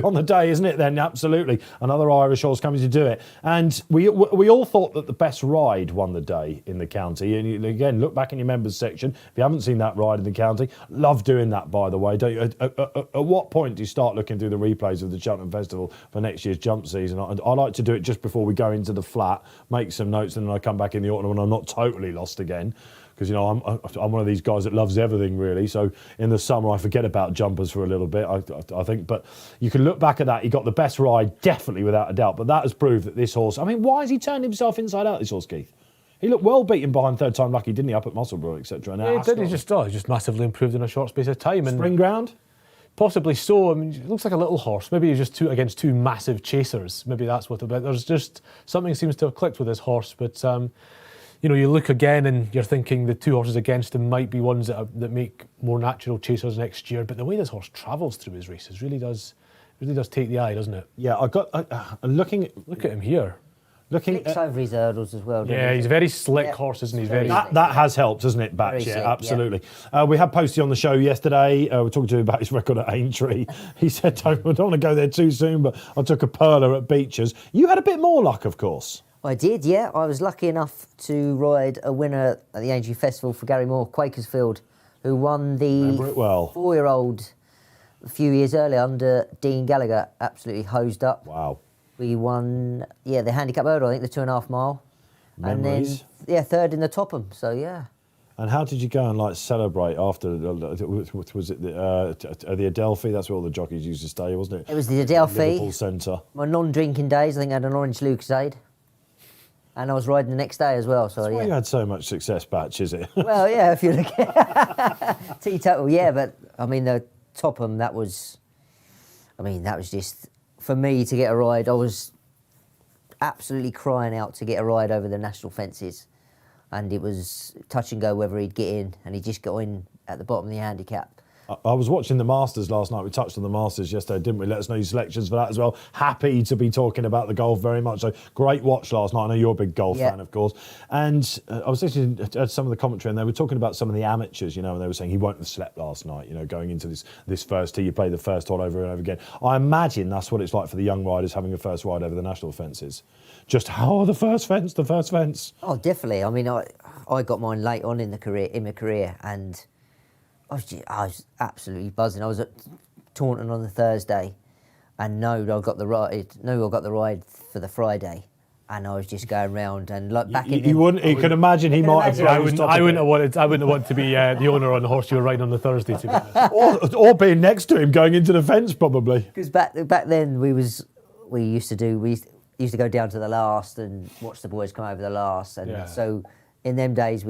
Speaker 1: on the day, isn't it then? Absolutely. Another Irish horse coming to do it. And we all thought that the best ride won the day in the county. And you, again, look back in your members section. If you haven't seen that ride in the county, love doing that, by the way. Don't you? At what point do you start looking through the replays of the Cheltenham Festival for next year's jump season? I like to do it just before we go into the flat, make some notes, and then I come back in the autumn when I'm not totally lost again. Because, I'm one of these guys that loves everything, really. So in the summer, I forget about jumpers for a little bit, I think. But you can look back at that. He got the best ride, definitely, without a doubt. But that has proved that this horse... I mean, why has he turned himself inside out, this horse, Keith? He looked well beaten behind third time lucky, didn't he, up at Musselburgh, etc.
Speaker 3: Yeah, he did. He's just massively improved in a short space of time. And
Speaker 1: Spring ground?
Speaker 3: Possibly so. I mean, it looks like a little horse. Maybe he's just against two massive chasers. Maybe that's what about. There's just something seems to have clicked with this horse. But you look again and you're thinking the two horses against him might be ones that make more natural chasers next year. But the way this horse travels through his races really does take the eye, doesn't it?
Speaker 1: Yeah, look
Speaker 3: at him here.
Speaker 2: Flicks over his hurdles as well.
Speaker 3: Yeah, he's a very slick horse, isn't he?
Speaker 1: That has helped, hasn't it, Batch? Yeah, absolutely. We had Posty on the show yesterday. We're talking to him about his record at Aintree. He said, I don't want to go there too soon, but I took a perler at Beechers. You had a bit more luck, of course.
Speaker 2: I did, yeah. I was lucky enough to ride a winner at the Aintree Festival for Gary Moore, Quakersfield, who won
Speaker 1: Remember
Speaker 2: the
Speaker 1: it well.
Speaker 2: 4-year-old a few years earlier under Dean Gallagher. Absolutely hosed up.
Speaker 1: Wow.
Speaker 2: We won, the handicap hurdle, I think the 2.5 mile.
Speaker 1: Memories.
Speaker 2: And then, third in the Topham, so yeah.
Speaker 1: And how did you go and celebrate after? Was it the Adelphi? That's where all the jockeys used to stay, wasn't it?
Speaker 2: It was the Adelphi.
Speaker 1: Liverpool Centre.
Speaker 2: My non-drinking days, I think I had an orange Lucasade. And I was riding the next day as well, so
Speaker 1: That's why you had so much success, Batch, is it?
Speaker 2: Well, yeah, if you look at teetotal, yeah, but I mean the Topham, that was just for me to get a ride. I was absolutely crying out to get a ride over the national fences, and it was touch and go whether he'd get in, and he just got in at the bottom of the handicap.
Speaker 1: I was watching the Masters last night. We touched on the Masters yesterday, didn't we? Let us know your selections for that as well. Happy to be talking about the golf very much. So great watch last night. I know you're a big golf fan, of course. And I was listening to some of the commentary, and they were talking about some of the amateurs, and they were saying he won't have slept last night, going into this first tee. You play the first hole over and over again. I imagine that's what it's like for the young riders having a first ride over the national fences. Just the first fence.
Speaker 2: Oh, definitely. I mean, I got mine late on in my career, and I was absolutely buzzing. I was at Taunton on the Thursday, and I got the ride for the Friday, and I was just going round and back in.
Speaker 1: You can imagine he might have.
Speaker 3: I wouldn't have wanted to be the owner on the horse you were riding on the Thursday, to be honest.
Speaker 1: or being next to him going into the fence probably.
Speaker 2: Because back then we used to go down to the last and watch the boys come over the last, and so in them days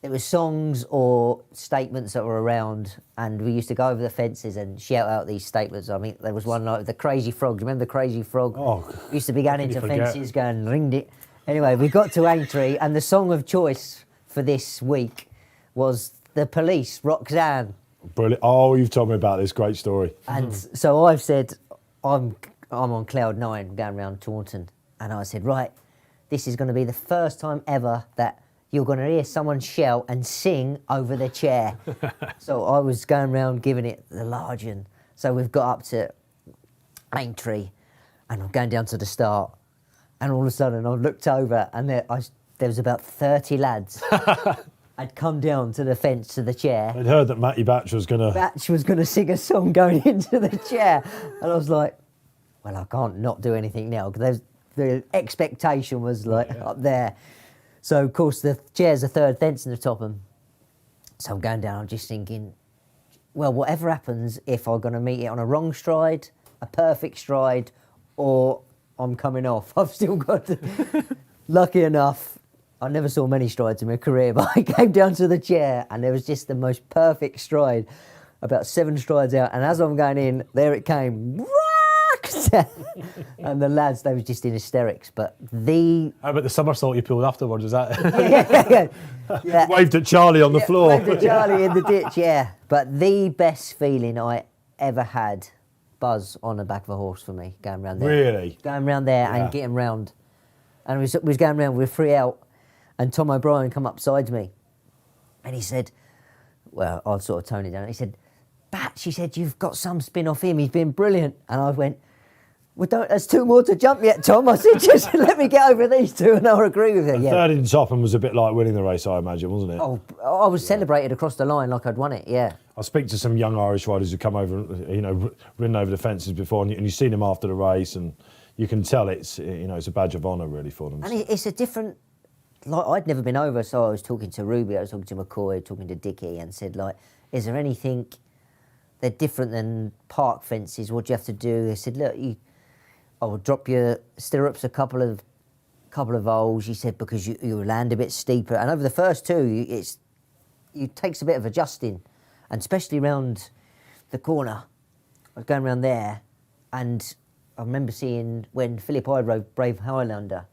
Speaker 2: it was songs or statements that were around, and we used to go over the fences and shout out these statements. I mean, there was one like the Crazy Frog. Do you remember the Crazy Frog?
Speaker 1: Oh,
Speaker 2: we used to be going into fences, going ringed it. Anyway, we got to Aintree, and the song of choice for this week was The Police, Roxanne.
Speaker 1: Brilliant! Oh, you've told me about this great story.
Speaker 2: And so I've said, I'm on cloud 9 going around Taunton, and I said, right, this is going to be the first time ever that you're going to hear someone shout and sing over the chair. So I was going around giving it the large one. So we've got up to Aintree, and I'm going down to the start, and all of a sudden I looked over, and there was about 30 lads. I'd come down to the fence to the chair.
Speaker 1: I'd heard that Mattie Batch was going
Speaker 2: to sing a song going into the chair, and I was like, well, I can't not do anything now, because the expectation was up there. So, of course, the chair's the third fence in the Topham. So I'm going down, I'm just thinking, well, whatever happens, if I'm going to meet it on a wrong stride, a perfect stride, or I'm coming off, I've still got to... Lucky enough, I never saw many strides in my career, but I came down to the chair, and there was just the most perfect stride, about 7 strides out, and as I'm going in, there it came. And the lads, they were just in hysterics. But
Speaker 3: how about the somersault you pulled afterwards? Was that?
Speaker 2: yeah.
Speaker 1: Waved at Charlie on the floor.
Speaker 2: Waved at Charlie in the ditch, yeah. But the best feeling I ever had, buzz on the back of a horse for me, going round there.
Speaker 1: Really?
Speaker 2: Going round there and getting round. And we was going round, we were 3 out, and Tom O'Brien come up beside me, and he said, well, I'd sort of tone it down. He said, Batch, he said, you've got some spin off him, he's been brilliant. And I went, well, there's 2 more to jump yet, Tom. I said, just let me get over these 2 and I'll agree with you.
Speaker 1: Third in Topham was a bit like winning the race, I imagine, wasn't it?
Speaker 2: Oh, I was celebrated across the line like I'd won it, yeah.
Speaker 1: I speak to some young Irish riders who come over, ridden over the fences before, and you've seen them after the race, and you can tell it's a badge of honour really for them.
Speaker 2: And it's a different, I'd never been over, so I was talking to Ruby, I was talking to McCoy, talking to Dickie, and said, is there anything they're different than park fences? What do you have to do? They said, look, I will drop your stirrups a couple of holes. He said, because you land a bit steeper, and over the first 2, it takes a bit of adjusting, and especially round the corner. I was going around there, and I remember seeing when Philip Hyde rode Brave Highlander.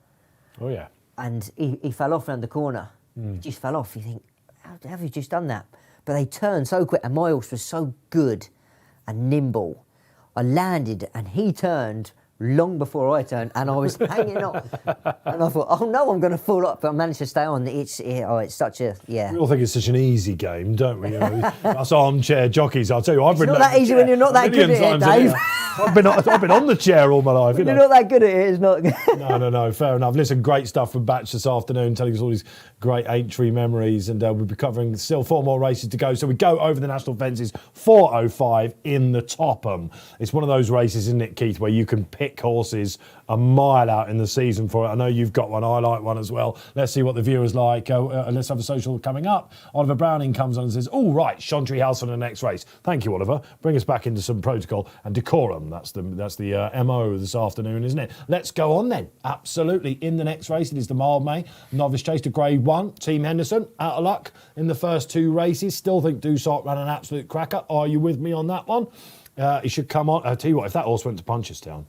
Speaker 3: Oh yeah.
Speaker 2: And he fell off round the corner. He just fell off. You think, how have you just done that? But they turned so quick, and my horse was so good and nimble. I landed, and he turned long before I turned, and I was hanging on. And I thought, oh no, I'm going to fall up, but I managed to stay on. It's such a,
Speaker 1: We all think it's such an easy game, don't we? Us armchair jockeys, I'll tell you, I've ridden
Speaker 2: not that easy when you're not that good at it, Dave.
Speaker 1: I've been on the chair all my life.
Speaker 2: You're not that good at it, it's not good.
Speaker 1: No, fair enough. Listen, great stuff from Batch this afternoon, telling us all these great Aintree memories, and we'll be covering still 4 more races to go. So we go over the national fences, 4:05 in the Topham. It's one of those races, isn't it, Keith, where you can pick horses a mile out in the season for it. I know you've got one. I like one as well. Let's see what the viewers like. Let's have a social coming up. Oliver Browning comes on and says, "All right, Chantry House on the next race." Thank you, Oliver. Bring us back into some protocol and decorum. That's the MO this afternoon, isn't it? Let's go on then. Absolutely. In the next race, it is the Mild May Novice Chase to Grade 1. Team Henderson, out of luck in the first 2 races. Still think Dusart ran an absolute cracker. Are you with me on that one? He should come on. I'll tell you what, if that horse went to Punchestown,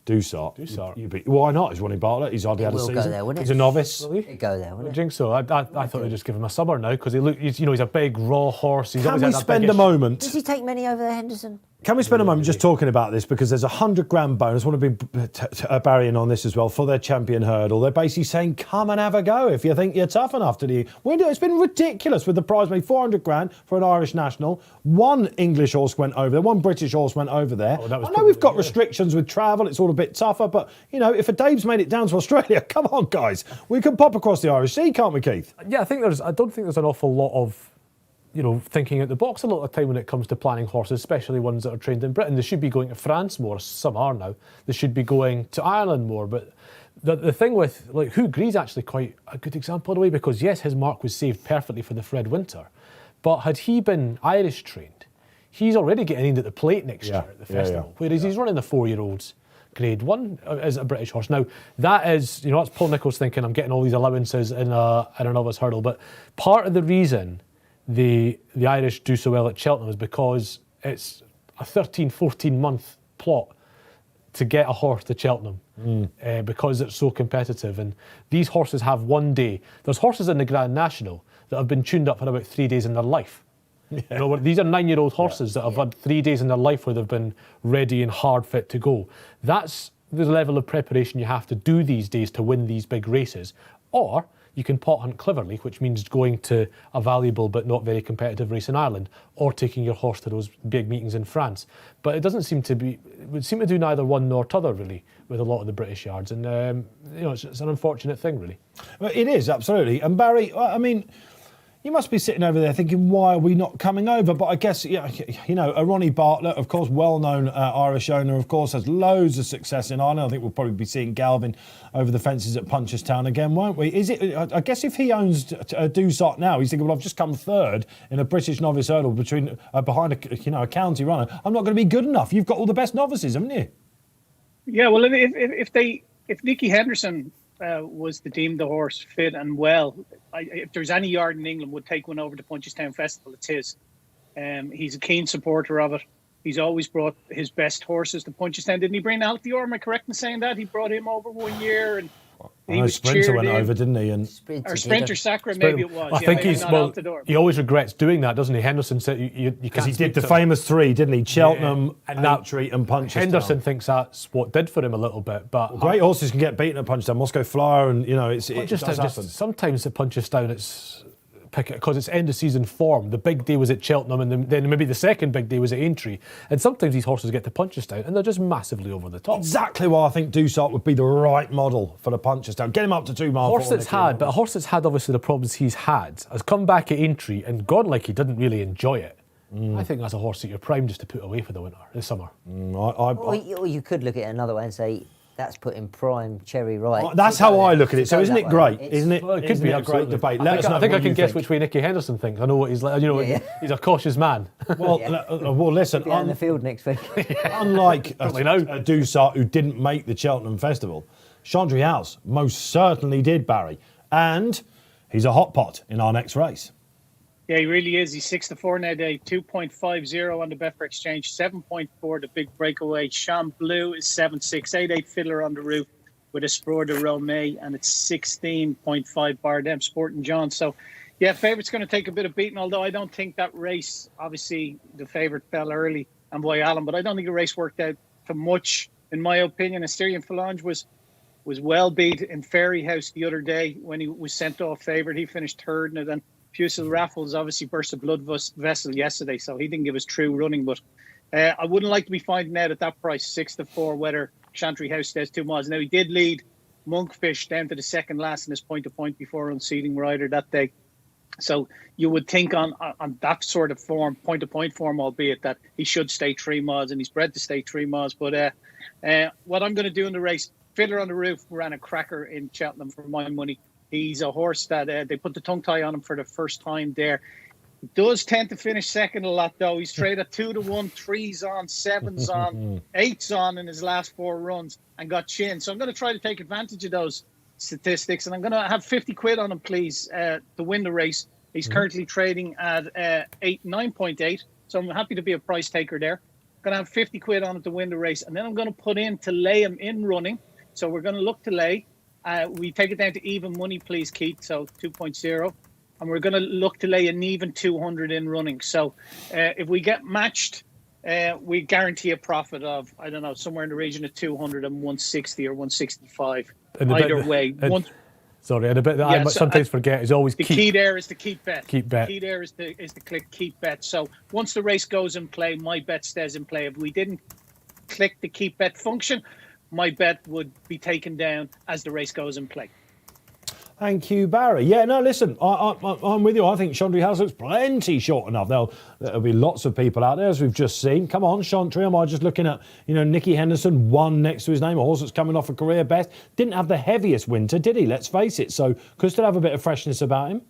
Speaker 1: Dusart. Why not? He's running Bartlett. He's hardly had a season.
Speaker 2: Go there, wouldn't
Speaker 1: He's a novice.
Speaker 2: It'd go there, wouldn't
Speaker 3: I
Speaker 2: it?
Speaker 3: think so. I thought they'd just give him a summer now because he's a big raw horse. He's
Speaker 1: Can
Speaker 3: always
Speaker 1: we
Speaker 3: had that
Speaker 1: spend a
Speaker 3: biggish-
Speaker 1: moment?
Speaker 2: Does he take many over there, Henderson?
Speaker 1: Can we spend a moment just talking about this, because there's a £100,000 bonus. I want to be Barry in on this as well for their champion hurdle. They're basically saying, come and have a go if you think you're tough enough to do. It's been ridiculous with the prize money, £400,000 for an Irish national. 1 English horse went over there, 1 British horse went over there.
Speaker 3: Oh, that was
Speaker 1: I know we've got
Speaker 3: probably-
Speaker 1: restrictions with travel. It's all a bit tougher, but if a Dave's made it down to Australia, come on, guys, we can pop across the Irish Sea, can't we, Keith?
Speaker 3: Yeah, I don't think there's an awful lot of, thinking out the box a lot of time when it comes to planning horses, especially ones that are trained in Britain. They should be going to France more. Some are now. They should be going to Ireland more. But the thing with, Hugh Gree's actually quite a good example of the way, because yes, his mark was saved perfectly for the Fred Winter. But had he been Irish trained, he's already getting in at the plate next year at the festival. Whereas he's running the 4-year-olds Grade 1 as a British horse. Now, that is, that's Paul Nicholls thinking, I'm getting all these allowances in a novice hurdle. But part of the reason the Irish do so well at Cheltenham is because it's a 13, 14-month plot to get a horse to Cheltenham because it's so competitive. And these horses have one day. There's horses in the Grand National that have been tuned up for about 3 days in their life. Yeah. These are 9-year-old horses that have had 3 days in their life where they've been ready and hard fit to go. That's the level of preparation you have to do these days to win these big races. Or you can pot hunt cleverly, which means going to a valuable but not very competitive race in Ireland, or taking your horse to those big meetings in France. But it doesn't seem to be, it would seem to do neither one nor t'other really with a lot of the British yards. And, it's an unfortunate thing really.
Speaker 1: Well, it is, absolutely. And Barry, I mean, you must be sitting over there thinking, why are we not coming over? But I guess, a Ronnie Bartlett, of course, well-known Irish owner, of course, has loads of success in Ireland. I think we'll probably be seeing Galvin over the fences at Punchestown again, won't we? I guess if he owns Dusart now, he's thinking, well, I've just come 3rd in a British novice hurdle behind a county runner. I'm not going to be good enough. You've got all the best novices, haven't you?
Speaker 4: Yeah, well, if Nicky Henderson was to deem the horse fit and well, if there's any yard in England would take one over to Punchestown Festival, it's his. He's a keen supporter of it. He's always brought his best horses to Punchestown. Didn't he bring Altior? Am I correct in saying that? He brought him over one year, and he was
Speaker 1: Sprinter went
Speaker 4: cheered in.
Speaker 1: over, didn't he? And
Speaker 4: Sprinter Sacre, maybe it was.
Speaker 3: I think he always regrets doing that, doesn't he? Henderson said you can't.
Speaker 1: Because he did the famous 3, didn't he? Cheltenham, Aintree and Punchestown.
Speaker 3: Henderson thinks that's what did for him a little bit. But
Speaker 1: great horses can get beaten at Punchestown. Moscow Flyer, and it does happen.
Speaker 3: Sometimes at Punchestown it's because it's end of season form. The big day was at Cheltenham, and then maybe the second big day was at Aintree. And sometimes these horses get to Punchestown and they're just massively over the top.
Speaker 1: Exactly why I think Dusart would be the right model for the Punchestown. Get him up to 2 miles.
Speaker 3: A horse that's had obviously the problems he's had has come back at Aintree and gone like he didn't really enjoy it. I think that's a horse that you're primed just to put away for the winter, this summer.
Speaker 2: Or you could look at it another way and say, that's putting prime Cherry right.
Speaker 1: That's how I look at it. So isn't it great? Isn't it?
Speaker 3: Well, it could be
Speaker 1: a great debate.
Speaker 3: I think I can guess which way Nicky Henderson thinks. I know what he's like. He's a cautious man.
Speaker 1: Well, listen.
Speaker 2: Be out in the field next week.
Speaker 1: Unlike a Dusart who didn't make the Cheltenham Festival, Chantry House most certainly did, Barry. And he's a hot pot in our next race.
Speaker 4: Yeah, he really is. He's 6-4 now, Dave. 2.50 on the Betfair Exchange, 7.4 the big breakaway. Sean Blue is 7.6, 8.8 Fiddler on the roof with a Spror de Romay, and it's 16.5 Bardem Sporting John. So, yeah, favourite's going to take a bit of beating, although I don't think that race, obviously, the favourite fell early and Boy Allen, but I don't think the race worked out for much, in my opinion. Asterion Phalange was well beat in Fairyhouse the other day when he was sent off favourite. He finished 3rd, and then Fusil Raffles obviously burst a blood vessel yesterday, so he didn't give us true running. But I wouldn't like to be finding out at that price, 6-4, whether Chantry House stays 2 miles. Now, he did lead Monkfish down to the second last in his point-to-point before unseating Ryder that day. So you would think on that sort of form, point-to-point form, albeit that he should stay 3 miles, and he's bred to stay 3 miles. But what I'm going to do in the race, Fiddler on the Roof ran a cracker in Cheltenham for my money. He's a horse that they put the tongue tie on him for the first time there. He does tend to finish second a lot, though. He's traded 2-1, 3s on, 7s on, 8s on in his last 4 runs and got chin. So I'm going to try to take advantage of those statistics, and I'm going to have 50 quid on him, please, to win the race. He's currently trading at 9.8, so I'm happy to be a price taker there. I'm going to have 50 quid on him to win the race, and then I'm going to put in to lay him in running. So we're going to look to lay. We take it down to even money, please, Keith, so 2.0. And we're going to look to lay an even 200 in running. So if we get matched, we guarantee a profit of, I don't know, somewhere in the region of 200 and 160 or 165. Either way.
Speaker 3: Sorry, and a bit that I sometimes forget is always
Speaker 4: the
Speaker 3: keep.
Speaker 4: The key there is to keep bet.
Speaker 3: Keep bet.
Speaker 4: The key there is to click keep bet. So once the race goes in play, my bet stays in play. If we didn't click the keep bet function, my bet would be taken down as the race goes in play.
Speaker 1: Thank you, Barry. Yeah, no, listen, I'm with you. I think Chantry House looks plenty short enough. There'll be lots of people out there, as we've just seen. Come on, Chantry. Am I just looking at, Nicky Henderson, 1 next to his name, a horse that's coming off a career best. Didn't have the heaviest winter, did he? Let's face it. So could still have a bit of freshness about him.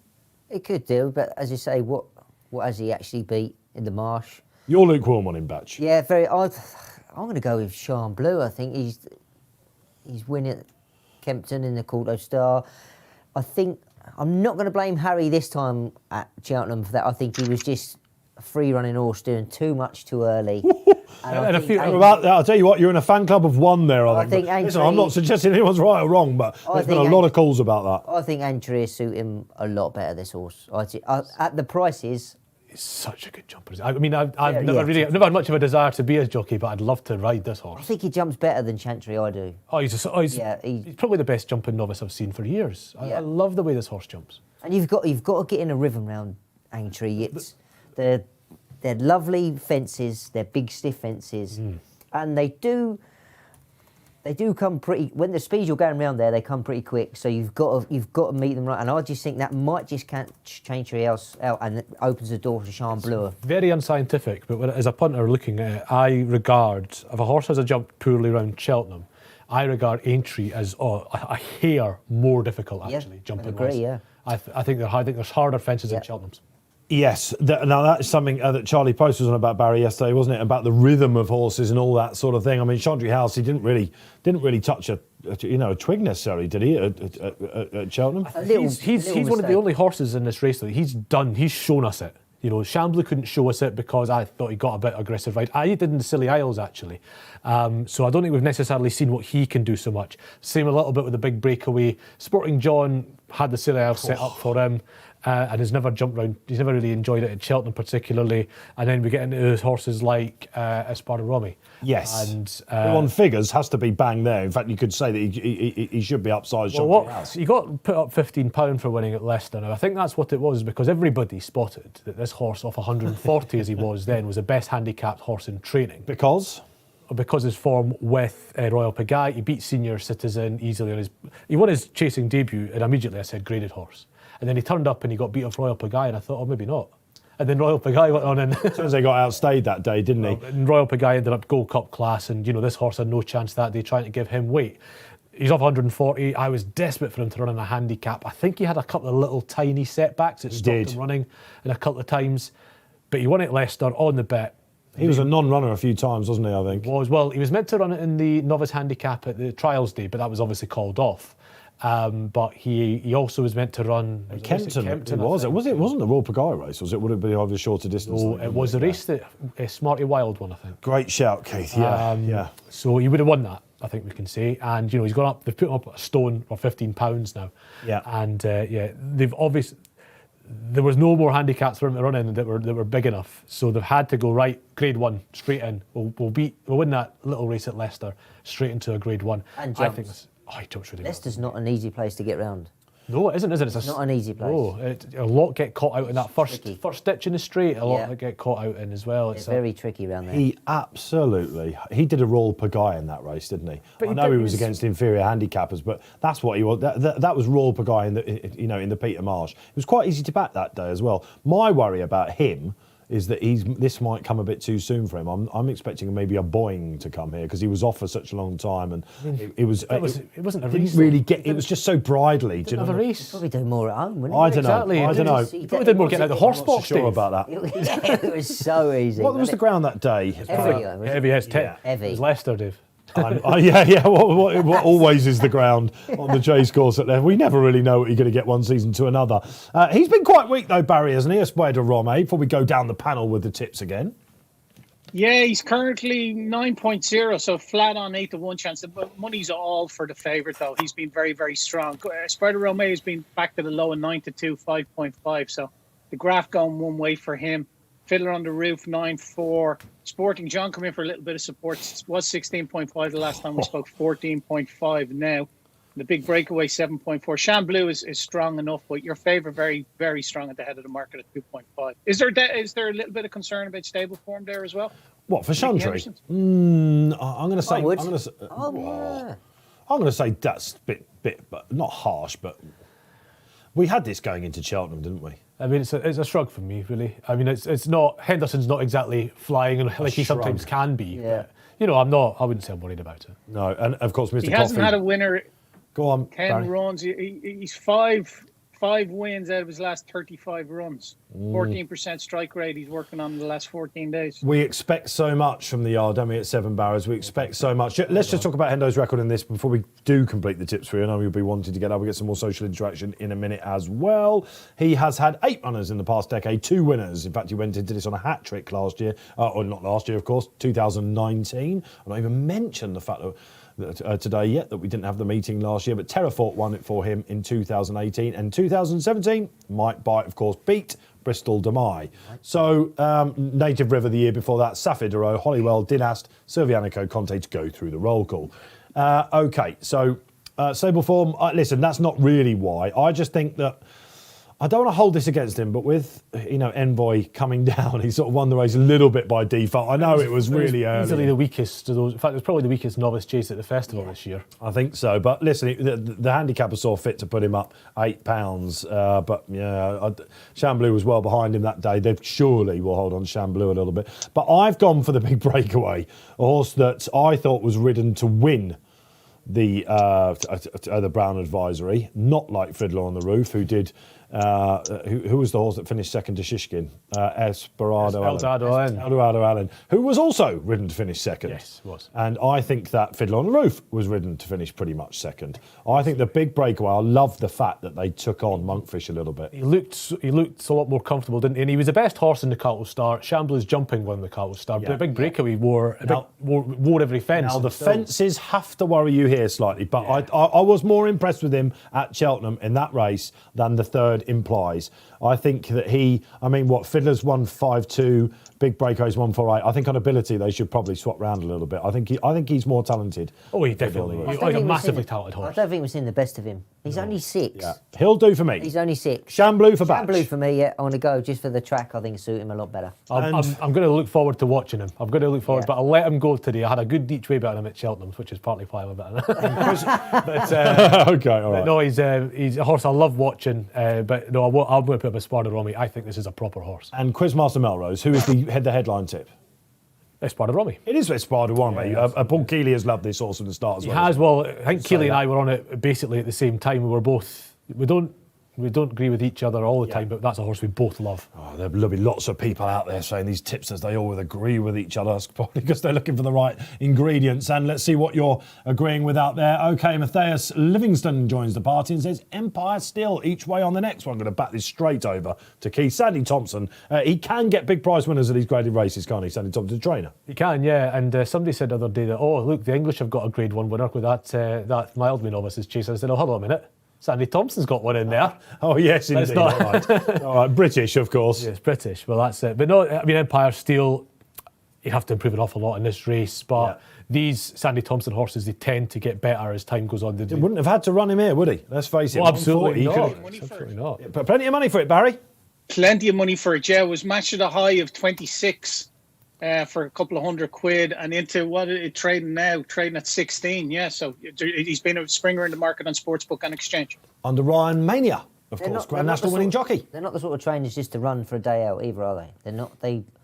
Speaker 2: It could do, but as you say, what has he actually beat in the Marsh?
Speaker 1: You're lukewarm on him, Batch.
Speaker 2: Yeah, I'm going to go with Charm Bleu. I think he's winning at Kempton in the Caldo Star. I think I'm not going to blame Harry this time at Cheltenham for that. I think he was just a free-running horse doing too much too early.
Speaker 1: I'll tell you what, you're in a fan club of 1 there, I think. Listen, I'm not suggesting anyone's right or wrong, but there's been a lot of calls about that.
Speaker 2: I think Aintree suit him a lot better, this horse. At the prices...
Speaker 3: He's such a good jumper. I mean, I've never had much of a desire to be a jockey, but I'd love to ride this horse.
Speaker 2: I think he jumps better than Chantry, I do.
Speaker 3: He's probably the best jumping novice I've seen for years. I love the way this horse jumps.
Speaker 2: And you've got to get in a rhythm round Aintree. They're lovely fences, they're big stiff fences, and they do come pretty. When the speeds you're going around there, they come pretty quick. So you've got to meet them right. And I just think that might just can't change your else out, and it opens the door to Charm Bleu.
Speaker 3: Very unscientific, but as a punter looking at it, I regard if a horse has a jump poorly around Cheltenham, I regard Aintree as a hair more difficult actually jumping.
Speaker 2: I agree. Yeah.
Speaker 3: I think there's harder fences in Cheltenham's.
Speaker 1: Yes, now that's something that Charlie Post was on about Barry yesterday, wasn't it? About the rhythm of horses and all that sort of thing. I mean, Chantry House, he didn't really touch a twig necessarily, did he? At Cheltenham,
Speaker 3: he's one of the only horses in this race that he's shown us it. Chambly couldn't show us it because I thought he got a bit aggressive right. I did in the Scilly Isles actually, so I don't think we've necessarily seen what he can do so much. Same a little bit with the big breakaway. Sporting John had the Scilly Isles set up for him. And has never jumped round. He's never really enjoyed it at Cheltenham particularly. And then we get into horses like Espada Romy.
Speaker 1: Yes.
Speaker 3: And
Speaker 1: on figures has to be bang there. In fact, you could say that he should be upsized.
Speaker 3: He got put up £15 for winning at Leicester. Now I think that's what it was, because everybody spotted that this horse off 140 as he was then was the best handicapped horse in training. Because his form with Royal Pagaille, he beat Senior Citizen easily he won his chasing debut, and immediately I said graded horse. And then he turned up and he got beat off Royal Pagaille, and I thought, maybe not. And then Royal Pagaille went on and...
Speaker 1: Turns they got outstayed that day, didn't he?
Speaker 3: And Royal Pagaille ended up Gold Cup class, and, this horse had no chance that day, trying to give him weight. He's off 140. I was desperate for him to run in a handicap. I think he had a couple of little tiny setbacks that stopped him running in a couple of times. But he won at Leicester on the bet.
Speaker 1: He was a non-runner a few times, wasn't he, I think?
Speaker 3: He was meant to run it in the novice handicap at the trials day, but that was obviously called off. But he also was meant to run
Speaker 1: Kempton. It wasn't the Royal Pagaille race, was it? Would it be over a shorter distance?
Speaker 3: No, it was the race that Smarty Wild won, I think.
Speaker 1: Great shout, Keith. Yeah.
Speaker 3: So he would have won that, I think we can say. And he's gone up. They've put him up a stone for £15 now. Yeah. And they've obviously. There was no more handicaps for him to run in that were big enough, so they've had to go right. Grade 1 straight in. We'll win that little race at Leicester straight into a Grade 1.
Speaker 2: And
Speaker 3: I think he jumps really well.
Speaker 2: Leicester's not an easy place to get round.
Speaker 3: No, it isn't, is it? It's
Speaker 2: Not an easy place.
Speaker 3: No, a lot get caught out in that first
Speaker 2: Tricky.
Speaker 3: ditch in the straight. A lot
Speaker 2: Yeah.
Speaker 3: that get caught out in as well.
Speaker 2: It's very tricky around there.
Speaker 1: He did a roll per guy in that race, didn't he?
Speaker 3: But
Speaker 1: I know he was against inferior handicappers, but that's what he was. That was roll per guy in the Peter Marsh. It was quite easy to back that day as well. My worry about him is that this might come a bit too soon for him. I'm expecting maybe a Boeing to come here because he was off for such a long time, and it wasn't a race. Really get. It was just so bridely. Do you know?
Speaker 3: Have a race.
Speaker 2: Probably do more at home, wouldn't
Speaker 1: I
Speaker 2: he?
Speaker 1: don't know.
Speaker 3: Exactly.
Speaker 1: I don't know.
Speaker 3: He probably did more getting out the horse
Speaker 1: I'm not
Speaker 3: box.
Speaker 1: sure
Speaker 3: Dave.
Speaker 1: about that.
Speaker 2: It was so easy.
Speaker 1: What was the ground that day?
Speaker 3: Heavy, yes,
Speaker 1: Yeah.
Speaker 2: Heavy.
Speaker 3: It was Leicester, Dave.
Speaker 1: Yeah. What always is the ground on the chase course at there. We never really know what you're going to get one season to another. He's been quite weak though, Barry, hasn't he? Espada Rome. Before we go down the panel with the tips again.
Speaker 4: Yeah, he's currently 9.0, so flat on 8-1 chance. But money's all for the favourite, though. He's been very, very strong. Spider Romeo has been back to the low of 9-2, 5.5. So the graph going one way for him. Fiddler on the Roof, 9.4. Sporting John come in for a little bit of support. Was 16.5 the last time we spoke, 14.5 now. The big breakaway, 7.4. Chamblou is strong enough, but your favourite very, very strong at the head of the market at 2.5. Is there a little bit of concern about stable form there as well?
Speaker 1: What for Chantry? I'm going to say.
Speaker 2: I would.
Speaker 1: I'm
Speaker 2: Yeah.
Speaker 1: going to say that's a bit, but not harsh. But we had this going into Cheltenham, didn't we?
Speaker 3: I mean, it's a shrug for me, really. I mean, it's not. Henderson's not exactly flying like he
Speaker 1: shrug.
Speaker 3: sometimes can be.
Speaker 2: Yeah.
Speaker 3: But, I wouldn't say I'm worried about it.
Speaker 1: No, and of course, Mr.
Speaker 4: He hasn't
Speaker 1: Coffey.
Speaker 4: had a winner.
Speaker 1: Go on,
Speaker 4: 10
Speaker 1: Barry.
Speaker 4: runs. He's five wins out of his last 35 runs. 14% strike rate he's working on in the last 14 days.
Speaker 1: We expect so much from the yard, don't we, at 7 Barrows? We expect so much. Let's just talk about Hendo's record in this before we do complete the tips for you. I know you'll be wanting to get up. We'll get some more social interaction in a minute as well. He has had 8 runners in the past decade, 2 winners. In fact, he went into this on a hat-trick last year. Or not last year, of course, 2019. I'm not even mentioned the fact that today yet that we didn't have the meeting last year, but Terrafort won it for him in 2018 and 2017. Mike Byte, of course, beat Bristol Demai. So Native River the year before that, Safir Duro, Hollywell, Dinast, Silvianico, Conte to go through the roll call. Okay, so stable form. Listen, that's not really why. I just think that I don't want to hold this against him, but with Envoy coming down, he sort of won the race a little bit by default. I know it was really early.
Speaker 3: Easily the weakest of those. In fact, it was probably the weakest novice chase at the festival this year.
Speaker 1: I think so, but listen, the handicapper saw fit to put him up £8. But yeah, Chamblou was well behind him that day. They surely will hold on to Chamblou a little bit. But I've gone for the big breakaway, a horse that I thought was ridden to win the Brown Advisory, not like Fiddler on the Roof, who did. Who was the horse that finished second to Shishkin? Eldorado Allen, who was also ridden to finish second.
Speaker 3: Yes, was.
Speaker 1: And I think that Fiddler on the Roof was ridden to finish pretty much second. I think the big breakaway, I love the fact that they took on Monkfish a little bit.
Speaker 3: He looked a lot more comfortable, didn't he? And he was the best horse in the Cartle Start. Shamblou's jumping won the Cartle Start. But the big breakaway wore every fence.
Speaker 1: Now, the fences have to worry you here slightly, but I was more impressed with him at Cheltenham in that race than the third implies. I think that Fiddler's 152, Big Breako's 148. I think on ability they should probably swap round a little bit. I think he's more talented.
Speaker 3: Oh, he definitely. He's like a massively talented horse.
Speaker 2: I don't think we've seen the best of him. He's only 6.
Speaker 1: Yeah, he'll do for me.
Speaker 2: He's only 6.
Speaker 1: Chamblou for Batch.
Speaker 2: Chamblou for me, yeah. I want to go just for the track. I think suit him a lot better.
Speaker 3: I'm going to look forward to watching him. I'm going to look forward,
Speaker 2: Yeah.
Speaker 3: but I'll let him go today. I had a good each way bet on him at Cheltenham, which is partly why I'm a bit on it.
Speaker 1: Okay, all right.
Speaker 3: No, he's a horse I love watching. But no, I'm going to put up a Espada Romy. I think this is a proper horse.
Speaker 1: And Quizmaster Melrose, who is the headline tip?
Speaker 3: Espada Romy.
Speaker 1: It is Espada One, mate. Paul Keeley has loved this horse from the start as
Speaker 3: He
Speaker 1: well.
Speaker 3: has. Well, I think Keeley and
Speaker 1: that.
Speaker 3: I were on it basically at the same time. We don't agree with each other all the time, but that's a horse we both love.
Speaker 1: Oh, there'll be lots of people out there saying these tipsters, they all agree with each other. That's probably because they're looking for the right ingredients. And let's see what you're agreeing with out there. Okay, Matthias Livingston joins the party and says, Empire Still, each way on the next one. I'm going to bat this straight over to Keith. Sandy Thompson, he can get big prize winners at these graded races, can't he? Sandy Thompson, the trainer.
Speaker 3: He can, yeah. And somebody said the other day that, look, the English have got a Grade 1 winner with that Mildmay novices chase. I said, hold on a minute. Sandy Thompson's got one in there.
Speaker 1: Oh, yes, indeed.
Speaker 3: not-
Speaker 1: All right. All right, British, of course.
Speaker 3: Yes, British. Well, that's it. But no, I mean, Empire Steel, you have to improve an awful lot in this race. But these Sandy Thompson horses, they tend to get better as time goes on.
Speaker 1: He wouldn't have had to run him here, would he? Let's face it.
Speaker 3: Well, absolutely not.
Speaker 4: Absolutely
Speaker 3: not.
Speaker 1: But plenty of money for it, Barry.
Speaker 4: Plenty of money for it. Yeah, it was matched at a high of 26 for a couple of £100 and into what it trading now, trading at 16. Yeah, so he's been a springer in the market on Sportsbook and Exchange.
Speaker 1: Under Ryan Mania, of course, Grand National winning jockey.
Speaker 2: They're not the sort of trainers just to run for a day out either, are they? They're not.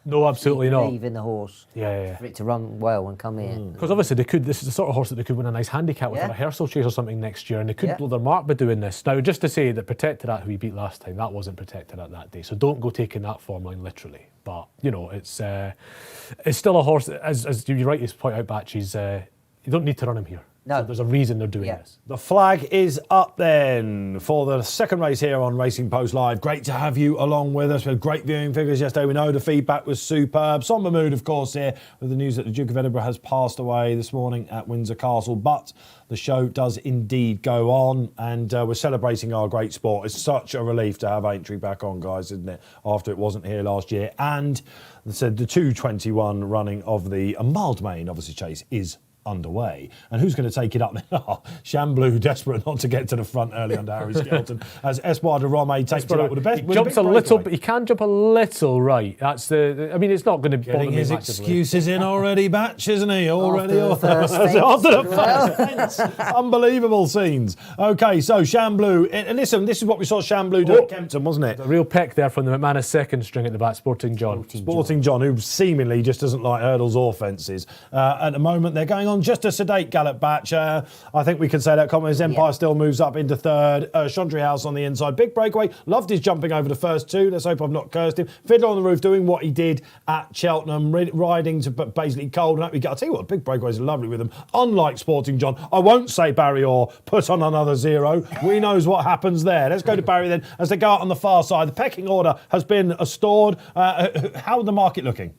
Speaker 3: No, absolutely not.
Speaker 2: Believe in the horse.
Speaker 3: Yeah.
Speaker 2: For it to run well and come here.
Speaker 3: Because obviously this is the sort of horse that they could win a nice handicap with a rehearsal chase or something next year, and they could blow their mark by doing this. Now, just to say that Protected At, who we beat last time, that wasn't Protected At that day, so don't go taking that form line literally. But it's still a horse, as you rightly point out, Batches, you don't need to run him here.
Speaker 2: No.
Speaker 3: So there's a reason they're doing this.
Speaker 1: The flag is up then for the second race here on Racing Post Live. Great to have you along with us. We had great viewing figures yesterday. We know the feedback was superb. Somber mood, of course, here with the news that the Duke of Edinburgh has passed away this morning at Windsor Castle. But the show does indeed go on, and we're celebrating our great sport. It's such a relief to have Aintree back on, guys, isn't it? After it wasn't here last year. And the 2:21 running of the Mildmay Novices Chase is underway. And who's going to take it up now? Shamblu, desperate not to get to the front early under Harry Skelton, as Espoir de Rome takes it up with the best.
Speaker 3: He jumps a little, but he can jump a little right. That's it's not going to bother
Speaker 1: getting
Speaker 3: me
Speaker 1: his
Speaker 3: massively.
Speaker 1: excuses in already, Batch, isn't he? Already
Speaker 2: After the first
Speaker 1: after the first fence. Unbelievable scenes. Okay, so Shamblu, and listen, this is what we saw Shamblu do at Kempton, wasn't it?
Speaker 3: A real peck there from the McManus second string at the back, Sporting John.
Speaker 1: Sporting John, who seemingly just doesn't like hurdles or fences. At the moment, they're going on just a sedate gallop, Batch. I think we can say that comment. His Empire still moves up into third. Chantry House on the inside. Big breakaway. Loved his jumping over the first two. Let's hope I've not cursed him. Fiddler on the Roof doing what he did at Cheltenham, riding to basically cold. And I'll tell you what, big breakaways are lovely with them. Unlike Sporting John, I won't say Barry Orr put on another zero. We knows what happens there. Let's go to Barry then as they go out on the far side. The pecking order has been stored. How are the market looking?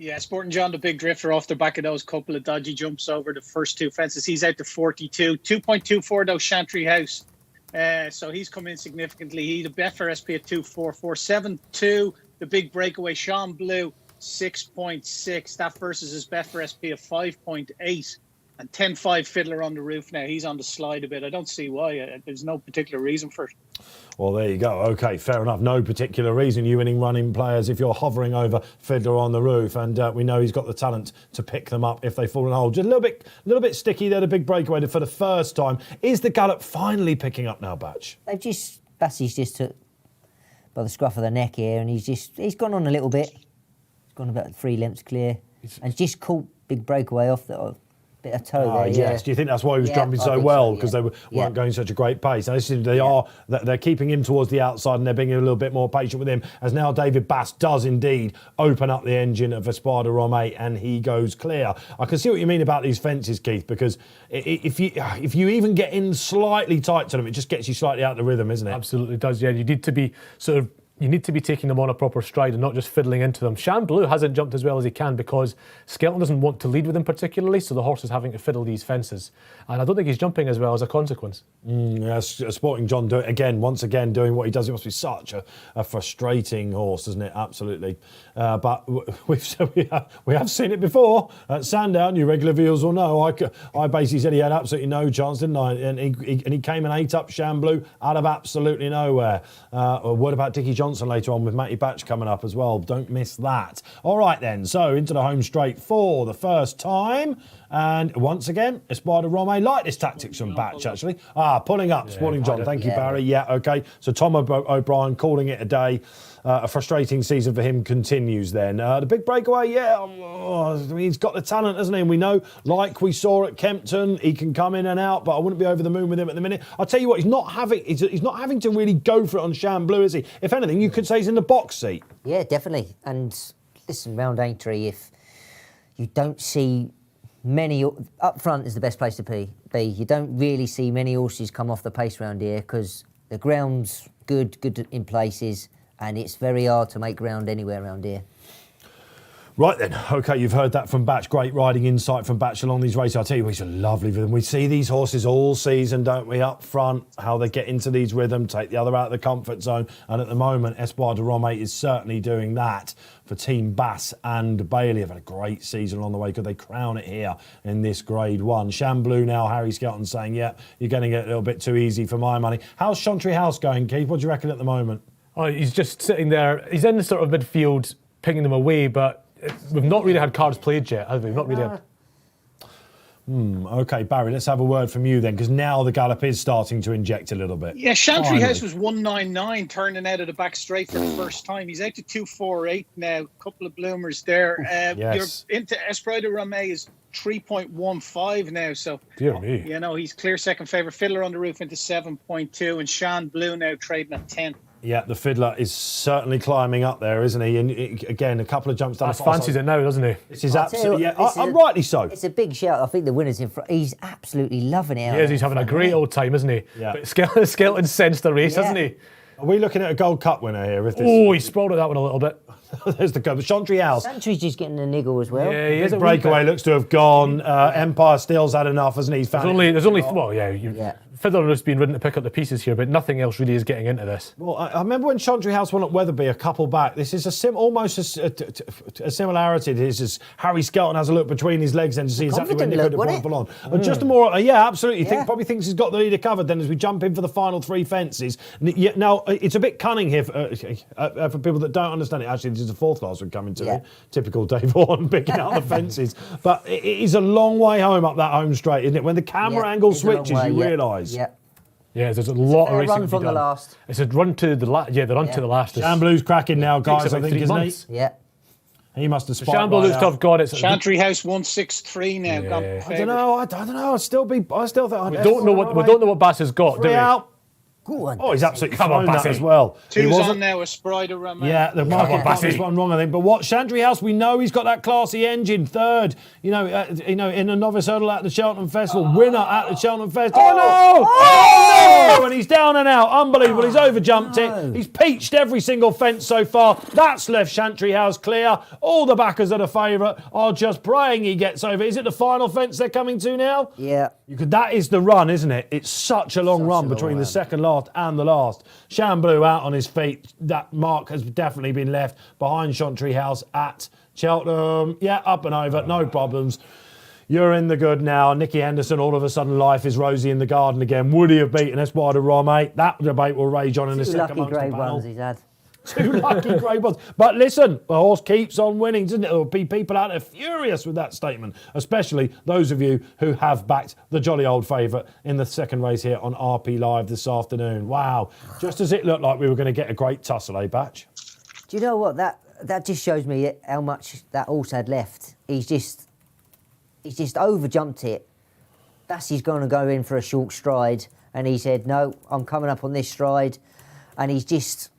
Speaker 4: Yeah, Sporting John, the big drifter off the back of those couple of dodgy jumps over the first two fences. He's out to 42. 2.24 though, Chantry House. So he's come in significantly. He the Betfair SP at 2.44. 7.2. The big breakaway, Sean Blue, 6.6. That versus his Betfair SP of 5.8. And 10.5 Fiddler on the Roof now. He's on the slide a bit. I don't see why. There's no particular reason for it.
Speaker 1: Well, there you go. Okay, fair enough. No particular reason. You winning running players if you're hovering over Fiddler on the Roof, and we know he's got the talent to pick them up if they fall in a hole. Just a little bit sticky there. The big breakaway for the first time. Is the gallop finally picking up now, Batch?
Speaker 2: Bassie's just took by the scruff of the neck here, and he's gone on a little bit. He's gone about 3 lengths clear, and just caught big breakaway off the. Bit of toe there,
Speaker 1: yes. Do you think that's why he was jumping so well? Because they weren't going such a great pace. Now, they're keeping him towards the outside and they're being a little bit more patient with him. As now David Bass does indeed open up the engine of Espoir de Rome and he goes clear. I can see what you mean about these fences, Keith, because if you even get in slightly tight to them, it just gets you slightly out of the rhythm, isn't it?
Speaker 3: Absolutely does. Yeah, you need to be you need to be taking them on a proper stride and not just fiddling into them. Shamblu hasn't jumped as well as he can because Skelton doesn't want to lead with him particularly, so the horse is having to fiddle these fences. And I don't think he's jumping as well as a consequence.
Speaker 1: Yes, Sporting John once again doing what he does. It must be such a frustrating horse, isn't it? Absolutely. But we have seen it before at Sandown. You regular viewers will know. I basically said he had absolutely no chance, didn't I? And he came and ate up Shamblu out of absolutely nowhere. What about Dickie Johnson later on with Matty Batch coming up as well? Don't miss that. All right then, so into the home straight for the first time. And once again, Espoir de Rome like this tactics from Batch, actually. Pulling up, Sporting John. Thank you, Barry. Yeah, okay. So Tom O'Brien calling it a day. A frustrating season for him continues then. The big breakaway, he's got the talent, hasn't he? And we know, like we saw at Kempton, he can come in and out, but I wouldn't be over the moon with him at the minute. I'll tell you what, he's not having to really go for it on Shamblu, is he? If anything, you could say he's in the box seat. Yeah,
Speaker 2: definitely. And listen, round Aintree, if you don't see many up front is the best place to be. You don't really see many horses come off the pace round here because the ground's good in places, and it's very hard to make ground anywhere around here.
Speaker 1: Right then, okay, you've heard that from Batch. Great riding insight from Batchelor on these races. I'll tell you, it's a lovely rhythm. We see these horses all season, don't we, up front, how they get into these rhythms, take the other out of the comfort zone. And at the moment, Espoir de Rome is certainly doing that for Team Bass and Bailey. Have had a great season along the way. Could they crown it here in this Grade 1? Chamblou now, Harry Skelton saying, yeah, you're getting it a little bit too easy for my money. How's Chantry House going, Keith? What do you reckon at the moment?
Speaker 3: Oh, he's just sitting there. He's in the sort of midfield, pinging them away, but we've not really had cards played yet, have we? Not really had.
Speaker 1: Okay, Barry, let's have a word from you then, because now the gallop is starting to inject a little bit.
Speaker 4: Yeah, Chantry House was 199 turning out of the back straight for the first time. He's out to 248 now. Couple of bloomers there.
Speaker 1: Yes.
Speaker 4: You're into Espoir de Rome is 3.15 now. So,
Speaker 3: Dear me.
Speaker 4: you know, he's clear second favourite. Fiddler on the Roof into 7.2 and Shan Blue now trading at 10.
Speaker 1: Yeah, the Fiddler is certainly climbing up there, isn't he? And again, a couple of jumps down.
Speaker 3: That's fancies it now, doesn't he?
Speaker 1: This is absolutely, I'm rightly so.
Speaker 2: It's a big shout. I think the winner's in front. He's absolutely loving it.
Speaker 3: He is, he's having a great old time, isn't he?
Speaker 1: Yeah.
Speaker 3: But Skelton sensed the race, hasn't he?
Speaker 1: Are we looking at a Gold Cup winner here? If this...
Speaker 3: Oh, he sprawled at that one a little bit.
Speaker 1: There's the Chantry House.
Speaker 2: Chantry's just getting a niggle as well.
Speaker 3: Yeah, he is a
Speaker 1: Breakaway looks to have gone. Empire Steel's had enough, hasn't he? He's found
Speaker 3: There's only well, yeah. Fiddler has been ridden to pick up the pieces here, but nothing else really is getting into this.
Speaker 1: Well, I remember when Chantry House won at Wetherby a couple back. This is almost a similarity. This is Harry Skelton has a look between his legs and to see exactly where Nico de Pontbellon. Just a more, absolutely. Probably thinks he's got the leader covered. Then as we jump in for the final three fences. Now it's a bit cunning here for people that don't understand it. Actually, this is the fourth last one coming to it. Typical Dave Orton picking out the fences. But it is a long way home up that home straight, isn't it? When the camera angle switches, you realise.
Speaker 2: Yeah.
Speaker 3: Yeah, there's a lot of racing
Speaker 2: run from the last.
Speaker 3: It's a run to the last. Yeah, the run to the last.
Speaker 1: Chamblou's cracking now, guys. I think, isn't he?
Speaker 2: Yeah.
Speaker 1: He must have spotted.
Speaker 3: Chamblou looks to have got it.
Speaker 4: Chantry House 163 now.
Speaker 3: Yeah.
Speaker 1: I don't know. I don't know. I still think.
Speaker 3: We don't know what Bass has got, do we?
Speaker 1: Out.
Speaker 2: Good one.
Speaker 1: Oh, he's absolutely
Speaker 3: Come on,
Speaker 1: thrown that
Speaker 3: Bassy.
Speaker 1: as well.
Speaker 4: Two's on now, Espoir de Rome.
Speaker 1: Yeah, the market got this
Speaker 3: Bassy.
Speaker 1: one wrong, I think. But what Chantry House, we know he's got that classy engine. Third, in a novice hurdle at the Cheltenham Festival, winner at the Cheltenham Festival. Oh no! And he's down and out. Unbelievable. He's overjumped it. He's peached every single fence so far. That's left Chantry House clear. All the backers that are favourite are just praying he gets over. Is it the final fence they're coming to now?
Speaker 2: Yeah.
Speaker 1: That is the run, isn't it? It's such a long run between the second last and the last. Chamblou out on his feet. That mark has definitely been left behind Chantry House at Cheltenham. Yeah, up and over, no problems. You're in the good now. Nicky Henderson, all of a sudden, life is rosy in the garden again. Would he have beaten Espoir de Rome? That debate will rage on in a second.
Speaker 2: Lucky Grade 1s he's had.
Speaker 1: 2 lucky Grade 1s. But listen, the horse keeps on winning, doesn't it? There will be people out there furious with that statement, especially those of you who have backed the jolly old favourite in the second race here on RP Live this afternoon. Wow. Just as it looked like we were going to get a great tussle, eh, Batch?
Speaker 2: Do you know what? That just shows me how much that horse had left. He's just overjumped it. Bassie's going to go in for a short stride, and he said, no, I'm coming up on this stride. And he's just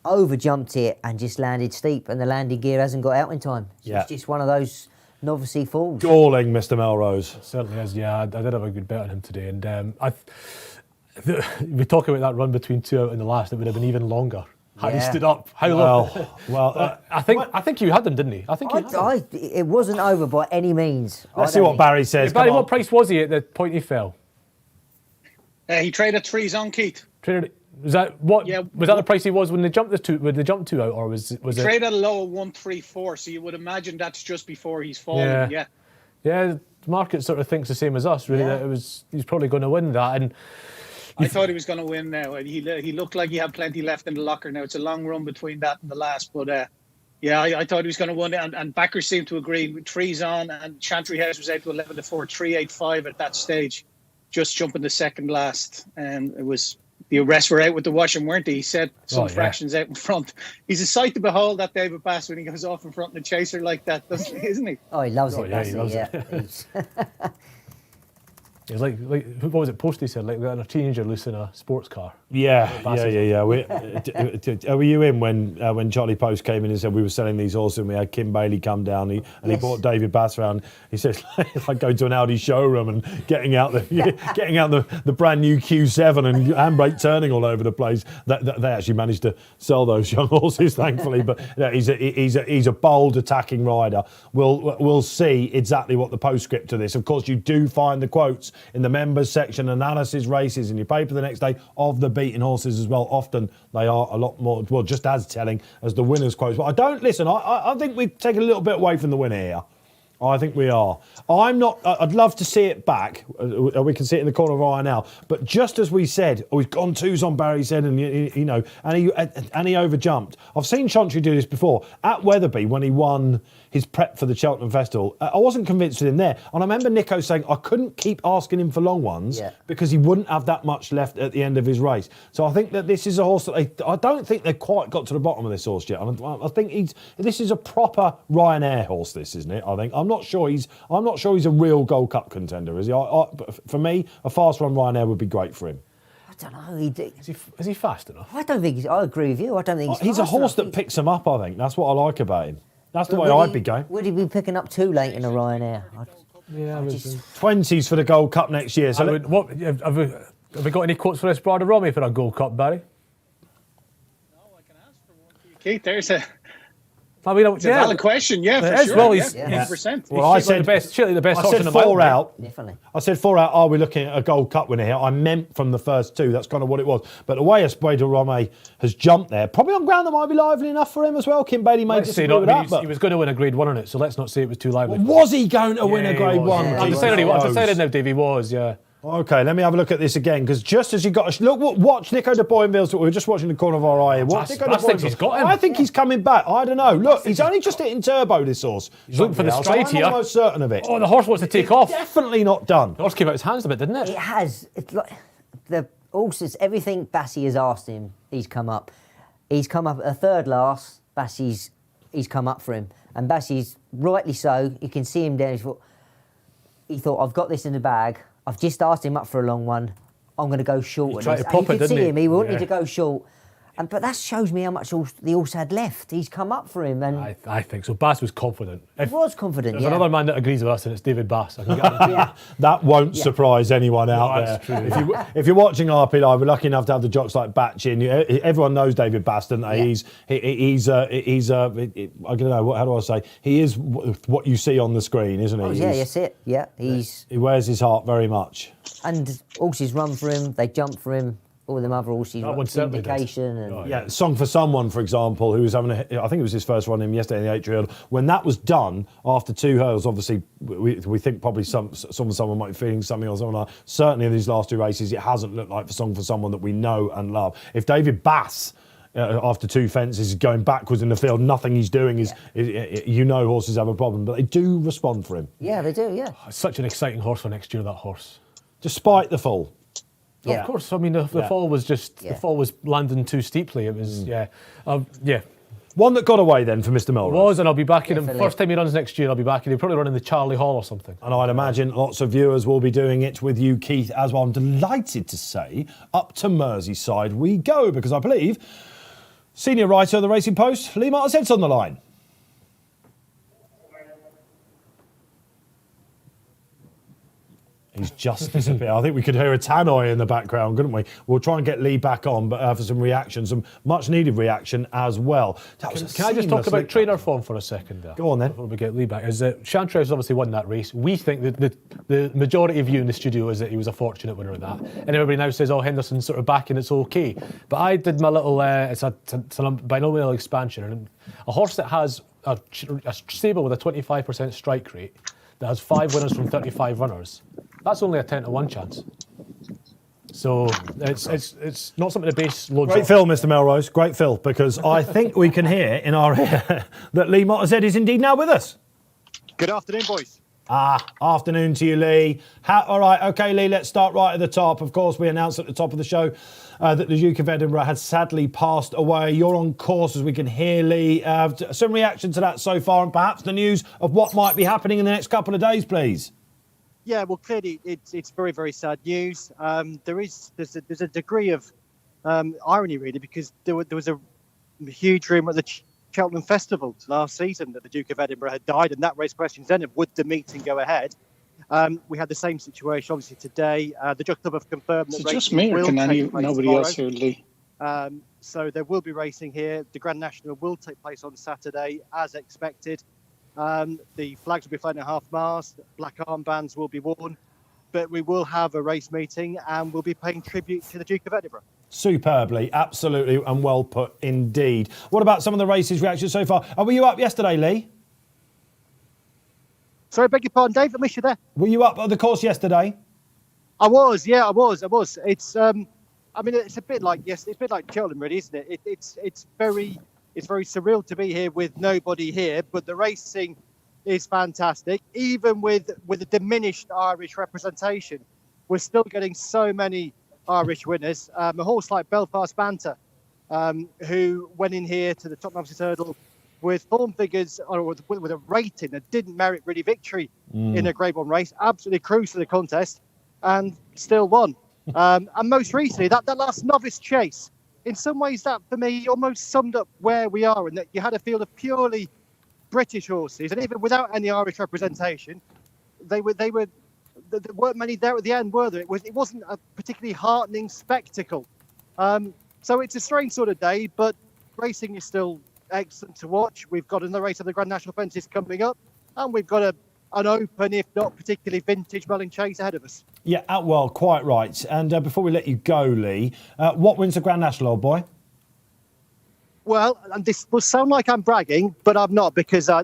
Speaker 2: overjumped it and just landed steep, and the landing gear hasn't got out in time. So it's just one of those novice falls.
Speaker 1: Galling, Mr. Melrose.
Speaker 3: It certainly is, yeah. I did have a good bet on him today. And we talk about that run between two out in the last, it would have been even longer. How he stood up. How long?
Speaker 1: Well,
Speaker 3: I think you had them, didn't he? I think you had them.
Speaker 2: It wasn't over by any means.
Speaker 1: Let's see what Barry says.
Speaker 3: Barry, what price was he at the point he fell?
Speaker 4: He traded 3s on, Keith.
Speaker 3: Was that what?
Speaker 4: Yeah.
Speaker 3: Was that the price he was when they jumped the two? When they jumped two out, or was it?
Speaker 4: Trade at a low of 134, so you would imagine that's just before he's fallen. Yeah.
Speaker 3: The market sort of thinks the same as us, really. That he's probably going to win that, and
Speaker 4: I thought he was going to win now. He looked like he had plenty left in the locker. Now it's a long run between that and the last, but I thought he was going to win it, and backers seemed to agree. With 3s on, and Chantry House was out to 11 to 4, 385 at that stage, just jumping the second last, and it was. The arrests were out with the washing, weren't they? He said some fractions out in front. He's a sight to behold, that David Bass, when he goes off in front of the chaser like that, isn't he?
Speaker 2: Oh, he loves it,
Speaker 3: he loves it. It's like what was it? Posty said, like letting a teenager loose in a sports car.
Speaker 1: Yeah. Were you in when Charlie Post came in and said we were selling these horses and we had Kim Bailey come down and he brought David Bass around? He says it's like going to an Audi showroom and getting out the brand new Q7 and handbrake turning all over the place. That they actually managed to sell those young horses, thankfully. But he's a bold attacking rider. We'll see exactly what the postscript to this. Of course, you do find the quotes in the members section, analysis races in your paper the next day of the beaten horses as well. Often they are a lot more, well, just as telling as the winners' quotes. But I think we've taken a little bit away from the winner here. I think we are. I'd love to see it back. We can see it in the corner of our eye now. But just as we said, we've gone twos on Barry said, and he overjumped. I've seen Chantry do this before at Wetherby when he won his prep for the Cheltenham Festival. I wasn't convinced with him there. And I remember Nico saying I couldn't keep asking him for long ones because he wouldn't have that much left at the end of his race. So I think that this is a horse that I don't think they've quite got to the bottom of this horse yet. I think this is a proper Ryanair horse, this, isn't it? I think. I'm not sure he's a real Gold Cup contender, is he? For me, a fast run Ryanair would be great for him.
Speaker 2: I don't know.
Speaker 3: Is he fast enough?
Speaker 2: I don't think I agree with you. I don't think
Speaker 1: he's a horse that picks him up, I think. That's what I like about him. That's the way I'd be going.
Speaker 2: Would he be picking up too late in a Ryanair?
Speaker 1: 20s for the Gold Cup next year. So
Speaker 3: have we got any quotes for this Brother Romy for a Gold Cup, Barry?
Speaker 4: No, I can ask for one for you, Keith. There's a...
Speaker 3: It's
Speaker 4: a valid question, for sure.
Speaker 3: Well,
Speaker 4: 100%.
Speaker 1: Well, I said
Speaker 3: the best.
Speaker 1: I said 4 out.
Speaker 2: Definitely.
Speaker 1: I said 4 out. Are we looking at a Gold Cup winner here? I meant from the first 2. That's kind of what it was. But the way Espuedo Rome has jumped there, probably on ground that might be lively enough for him as well. Kim Bailey may disagree with that.
Speaker 3: He was going to win a Grade 1 on it, so let's not say it was too lively.
Speaker 1: Was he going to win a Grade 1?
Speaker 3: I've decided now, Dave, he was, yeah.
Speaker 1: Okay, let me have a look at this again, because just as you got watch Nico de Boinville's. We were just watching the corner of our eye here. I think he's coming back. I don't know. Look, he's only just hitting turbo, this horse.
Speaker 3: He's looking for the stride here.
Speaker 1: I'm almost certain of it.
Speaker 3: Oh, the horse wants to take off.
Speaker 1: Definitely not done.
Speaker 3: The horse came out his hands a bit, didn't it?
Speaker 2: It has. It's like the horses. Everything Bassie has asked him, he's come up. He's come up at a third last. Bassie's come up for him, and Bassie's rightly so. You can see him there. He thought, I've got this in the bag. I've just asked him up for a long one. I'm going to go short.
Speaker 3: He tried to prop it, didn't he?
Speaker 2: You could see him. He wanted to go short. But that shows me how much the horse had left. He's come up for him. And
Speaker 3: I think so. Bass was confident.
Speaker 2: He was confident,
Speaker 3: There's another man that agrees with us, and it's David Bass. I can guarantee
Speaker 1: That won't surprise anyone out
Speaker 3: that's
Speaker 1: there.
Speaker 3: true.
Speaker 1: If you're watching RP Live, we're lucky enough to have the jocks like Batch in. Everyone knows David Bass, don't they?
Speaker 2: Yeah.
Speaker 1: He's I don't know, how do I say? He is what you see on the screen, isn't he?
Speaker 2: Oh, yeah, that's it. Yeah,
Speaker 1: he wears his heart very much.
Speaker 2: And horses run for him, they jump for him. All them other horses, indication and
Speaker 1: Song for Someone, for example, who was having I think it was his first run in yesterday in the Aintree hurdle. When that was done after 2 hurdles, obviously we think probably someone might be feeling something or something like that. Certainly in these last 2 races, it hasn't looked like for Song for Someone that we know and love. If David Bass after 2 fences is going backwards in the field, nothing he's doing is horses have a problem, but they do respond for him.
Speaker 2: Yeah, they do. Yeah,
Speaker 3: it's such an exciting horse for next year. That horse,
Speaker 1: despite the fall.
Speaker 3: Yeah. Of course. I mean, the fall was just the fall was landing too steeply. It was
Speaker 1: One that got away then for Mr. Melrose.
Speaker 3: Was, and I'll be back in him. First time he runs next year, I'll be back in. He'll probably run in the Charlie Hall or something.
Speaker 1: And I'd imagine lots of viewers will be doing it with you, Keith, as well. I'm delighted to say, up to Merseyside we go, because I believe senior writer of the Racing Post, Lee Martin's on the line. He's just disappeared. I think we could hear a tannoy in the background, couldn't we? We'll try and get Lee back on, but for some reaction, some much-needed reaction as well.
Speaker 3: Can I just talk about trainer form for a second there?
Speaker 1: Go on then.
Speaker 3: Before we get Lee back. Chantry has obviously won that race. We think that the majority of you in the studio is that he was a fortunate winner of that. And everybody now says, Henderson's sort of back and it's okay. But I did my little, it's a binomial expansion. And a horse that has a stable with a 25% strike rate, that has 5 winners from 35 runners, that's only a 10 to 1 chance. So it's not something to base loads on.
Speaker 1: Great fill, Mr. Melrose. Great fill, because I think we can hear in our ear that Lee Mottershead is indeed now with us.
Speaker 5: Good afternoon, boys.
Speaker 1: Afternoon to you, Lee. All right, OK, Lee, let's start right at the top. Of course, we announced at the top of the show that the Duke of Edinburgh had sadly passed away. You're on course, as we can hear, Lee. Some reaction to that so far, and perhaps the news of what might be happening in the next couple of days, please.
Speaker 5: Yeah, well, clearly it's very, very sad news. There's a degree of irony, really, because there was a huge rumour at the Cheltenham Festival last season that the Duke of Edinburgh had died, and that raised questions then of would the meeting go ahead. We had the same situation, obviously, today. The Jockey Club have confirmed that
Speaker 4: Is it just
Speaker 5: racing
Speaker 4: me, or
Speaker 5: will
Speaker 4: can
Speaker 5: take place
Speaker 4: nobody
Speaker 5: tomorrow.
Speaker 4: else hear Lee?
Speaker 5: So there will be racing here. The Grand National will take place on Saturday, as expected. The flags will be flown at half-mast. Black armbands will be worn. But we will have a race meeting, and we'll be paying tribute to the Duke of Edinburgh.
Speaker 1: Superbly, absolutely, and well put indeed. What about some of the races reactions so far? Were you up yesterday, Lee?
Speaker 5: Sorry, beg your pardon, Dave. I missed you there.
Speaker 1: Were you up at the course yesterday?
Speaker 5: I was. It's it's a bit like it's a bit like Cheltenham, really, isn't it? It's very surreal to be here with nobody here, but the racing is fantastic. Even with a diminished Irish representation, we're still getting so many Irish winners. A horse like Belfast Banter, who went in here to the top novices hurdle with form figures or with a rating that didn't merit really victory in a Grade 1 race, absolutely cruised to the contest and still won. And most recently, that last novice chase, in some ways that for me almost summed up where we are, and that you had a field of purely British horses, and even without any Irish representation, there weren't many there at the end, were there? It wasn't a particularly heartening spectacle. So it's a strange sort of day, but racing is still excellent to watch. We've got another race of the Grand National Fences coming up, and we've got an open, if not particularly vintage, Welling Chase ahead of us. Yeah,
Speaker 1: well, quite right. And before we let you go, Lee, what wins the Grand National, old boy?
Speaker 5: Well, and this will sound like I'm bragging, but I'm not, because I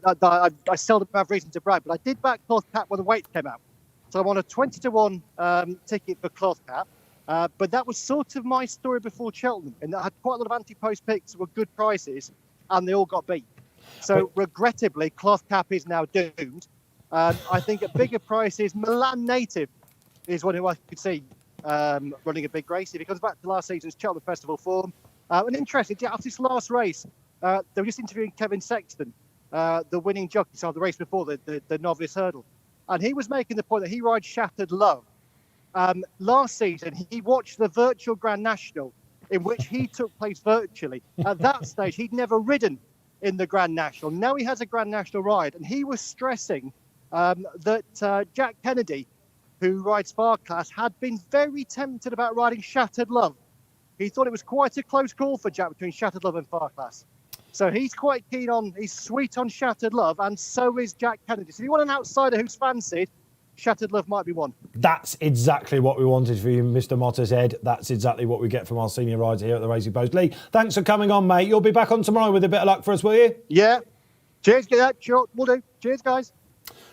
Speaker 5: seldom have reason to brag. But I did back Cloth Cap when the weight came out. So I'm on a 20-1 ticket for Cloth Cap. But that was sort of my story before Cheltenham. And I had quite a lot of anti-post picks that were good prices, and they all got beat. So regrettably, Cloth Cap is now doomed. I think at bigger prices, Milan Native is one who I could see running a big race. If he comes back to last season's Cheltenham Festival form. And interesting, after this last race, they were just interviewing Kevin Sexton, the winning jockey, so the race before the novice hurdle. And he was making the point that he rides Shattered Love. Last season, he watched the virtual Grand National, in which he took place virtually. At that stage, he'd never ridden in the Grand National. Now he has a Grand National ride, and he was stressing that Jack Kennedy, who rides Far Class, had been very tempted about riding Shattered Love. He thought it was quite a close call for Jack between Shattered Love and Far Class. So he's quite he's sweet on Shattered Love, and so is Jack Kennedy. So if you want an outsider who's fancied, Shattered Love might be one.
Speaker 1: That's exactly what we wanted for you, Mr. Mottershead. That's exactly what we get from our senior rider here at the Racing Post. Lee, thanks for coming on, mate. You'll be back on tomorrow with a bit of luck for us, will you?
Speaker 5: Yeah. Cheers, get that. Sure, we'll do. Cheers, guys.